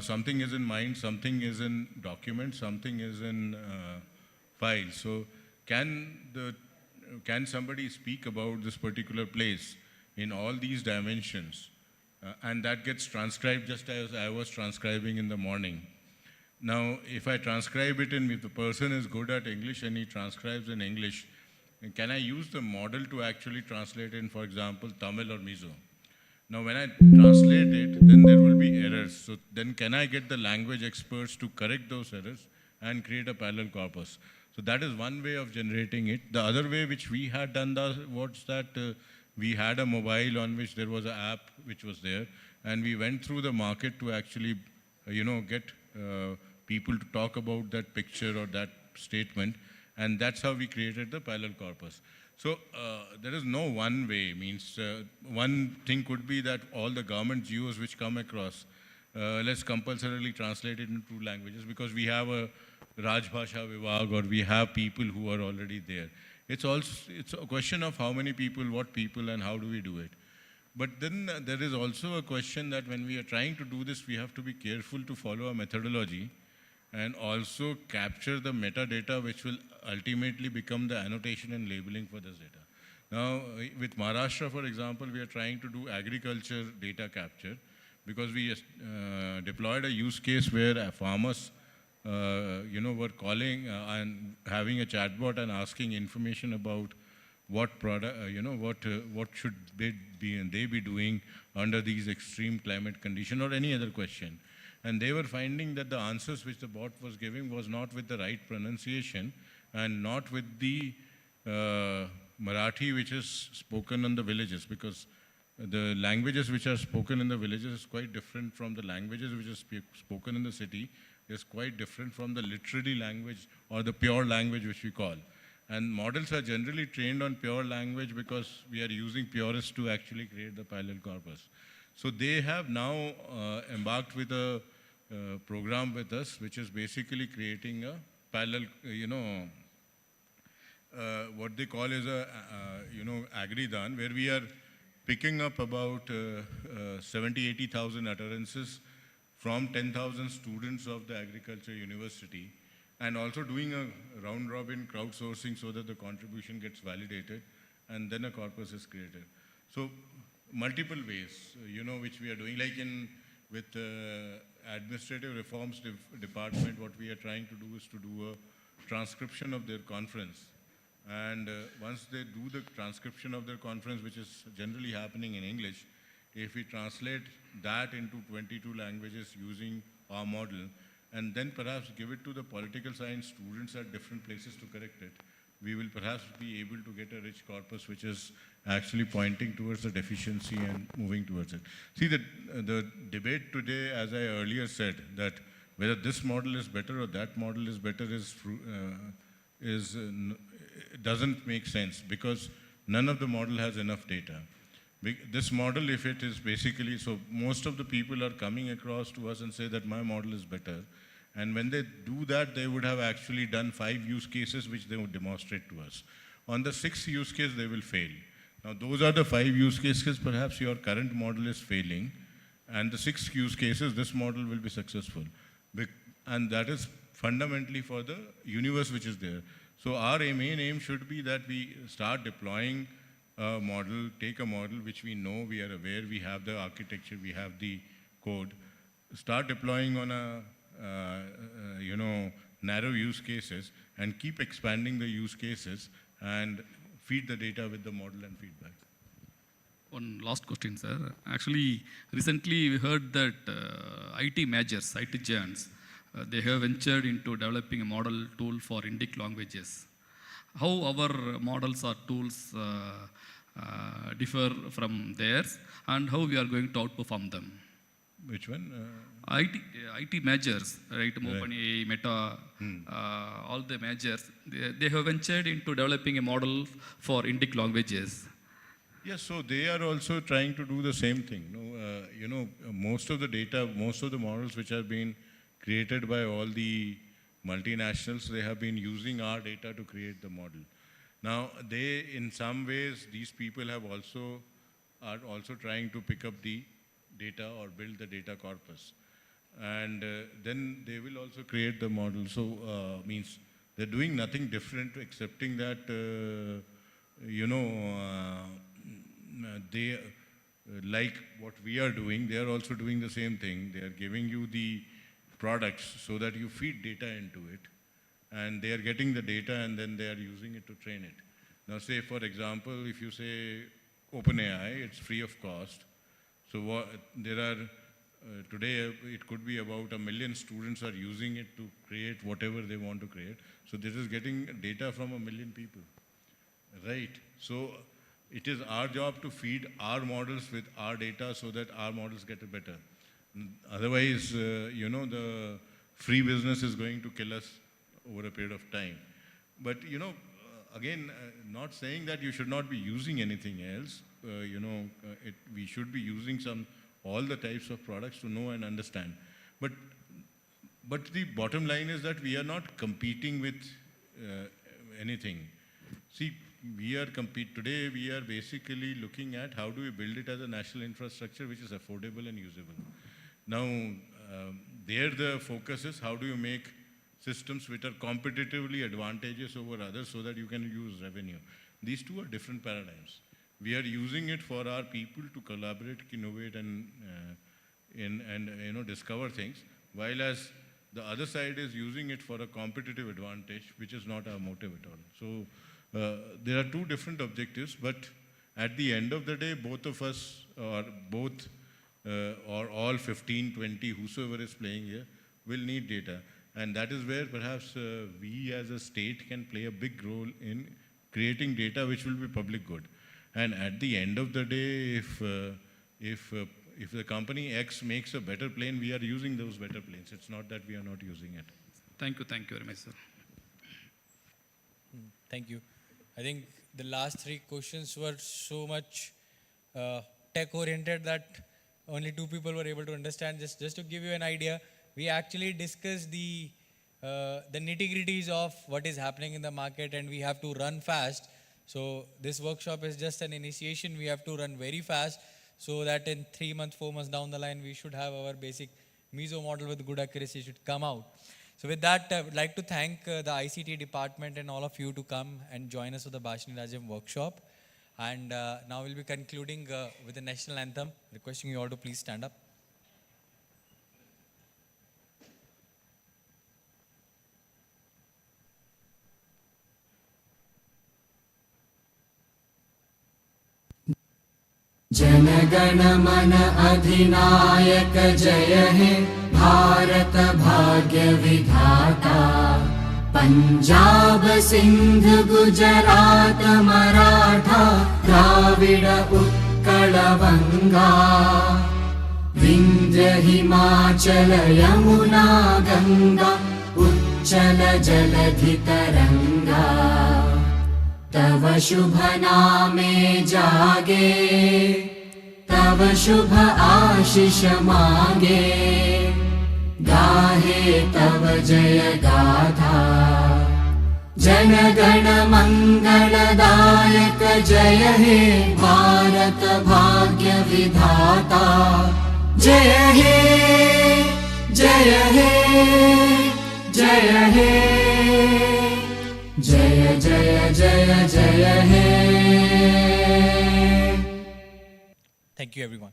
something is in mind, something is in document, something is in file. So can somebody speak about this particular place in all these dimensions And that gets transcribed just as I was transcribing in the morning. Now, if I transcribe it if the person is good at English and he transcribes in English, can I use the model to actually translate in, for example, Tamil or Mizo? Now, when I translate it, then there will be errors. So then can I get the language experts to correct those errors and create a parallel corpus? So that is one way of generating it. The other way which we had done was that we had a mobile on which there was an app which was there, and we went through the market to actually, get people to talk about that picture or that statement, and that's how we created the parallel corpus. So there is no one way. One thing could be that all the government geos which come across, let's compulsorily translate it into 2 languages, because we have a Rajbhasha Vivag, or we have people who are already there. It's a question of how many people, what people, and how do we do it. But then there is also a question that when we are trying to do this, we have to be careful to follow a methodology and also capture the metadata which will ultimately become the annotation and labeling for this data. Now, with Maharashtra, for example, we are trying to do agriculture data capture, because we deployed a use case where farmers were calling and having a chatbot and asking information about what product, what should they be doing under these extreme climate conditions, or any other question. And they were finding that the answers which the bot was giving was not with the right pronunciation and not with the Marathi which is spoken in the villages, because the languages which are spoken in the villages is quite different from the languages which are spoken in the city. Is quite different from the literary language or the pure language which we call. And models are generally trained on pure language because we are using purists to actually create the parallel corpus. So they have now embarked with a program with us, which is basically creating a parallel, what they call is a, Agridan, where we are picking up about 70,000-80,000 utterances from 10,000 students of the agriculture university, and also doing a round-robin crowdsourcing so that the contribution gets validated, and then a corpus is created. So multiple ways, which we are doing, like with administrative reforms department, what we are trying to do is to do a transcription of their conference. And once they do the transcription of their conference, which is generally happening in English, if we translate that into 22 languages using our model, and then perhaps give it to the political science students at different places to correct it, we will perhaps be able to get a rich corpus which is actually pointing towards the deficiency and moving towards it. See, the debate today, as I earlier said, that whether this model is better or that model is better doesn't make sense, because none of the model has enough data. This model, if it is basically, so most of the people are coming across to us and say that my model is better. And when they do that, they would have actually done 5 use cases which they would demonstrate to us. On the 6th use case, they will fail. Now, those are the 5 use cases. Perhaps your current model is failing. And the 6 use cases, this model will be successful. And that is fundamentally for the universe which is there. So our main aim should be that we start deploying a model, take a model which we know, we are aware, we have the architecture, we have the code, start deploying on a, narrow use cases, and keep expanding the use cases and feed the data with the model and feedback. One last question, sir. Actually, recently we heard that IT majors, IT giants, they have ventured into developing a model tool for Indic languages. How our models or tools differ from theirs, and how we are going to outperform them? Which one? IT majors, right? OpenAI, Meta, all the majors, they have ventured into developing a model for Indic languages. Yes, so they are also trying to do the same thing. Most of the data, most of the models which have been created by all the multinationals, they have been using our data to create the model. Now, they, in some ways, these people are also trying to pick up the data or build the data corpus. And then they will also create the model. So, means they're doing nothing different, excepting that, like what we are doing, they are also doing the same thing. They are giving you the products so that you feed data into it, and they are getting the data and then they are using it to train it. Now say, for example, if you say OpenAI, it's free of cost. So there are, today it could be about 1 million students are using it to create whatever they want to create. So this is getting data from 1 million people, right? So it is our job to feed our models with our data so that our models get better. Otherwise, the free business is going to kill us over a period of time. But, again, not saying that you should not be using anything else. We should be using all the types of products to know and understand. But the bottom line is that we are not competing with anything. See, today we are basically looking at how do we build it as a national infrastructure which is affordable and usable. Now, there the focus is how do you make systems which are competitively advantageous over others so that you can use revenue. These two are different paradigms. We are using it for our people to collaborate, innovate, and discover things, while as the other side is using it for a competitive advantage, which is not our motive at all. So there are two different objectives, but at the end of the day, both of us, or all 15, 20, whosoever is playing here, will need data. And that is where perhaps we as a state can play a big role in creating data which will be public good. And at the end of the day, if the company X makes a better plane, we are using those better planes. It's not that we are not using it. Thank you very much, sir. Thank you. I think the last 3 questions were so much tech-oriented that only 2 people were able to understand. Just to give you an idea, we actually discussed the nitty-gritties of what is happening in the market, and we have to run fast. So this workshop is just an initiation. We have to run very fast so that in 3 months, 4 months down the line, we should have our basic Mizo model with good accuracy should come out. So with that, I would like to thank the ICT department and all of you to come and join us for the Bhashini Rajyam workshop. And now we'll be concluding with the national anthem, requesting you all to please stand up. जनगण मन अधिनायक जय हे भारत भाग्य विधाता पंजाब सिंध गुजरात मराठा द्राविड उत्कल बंगा विंध्य हिमाचल यमुना गंगा उच्चल जलधि तरंगा तव शुभ नामे जागे तव शुभ आशीष मांगे गाहे तव जय गाथा जनगण मंगलदायक जय हे भारत भाग्य विधाता जय हे जय हे जय हे जय जय जय जय हे. Thank you everyone.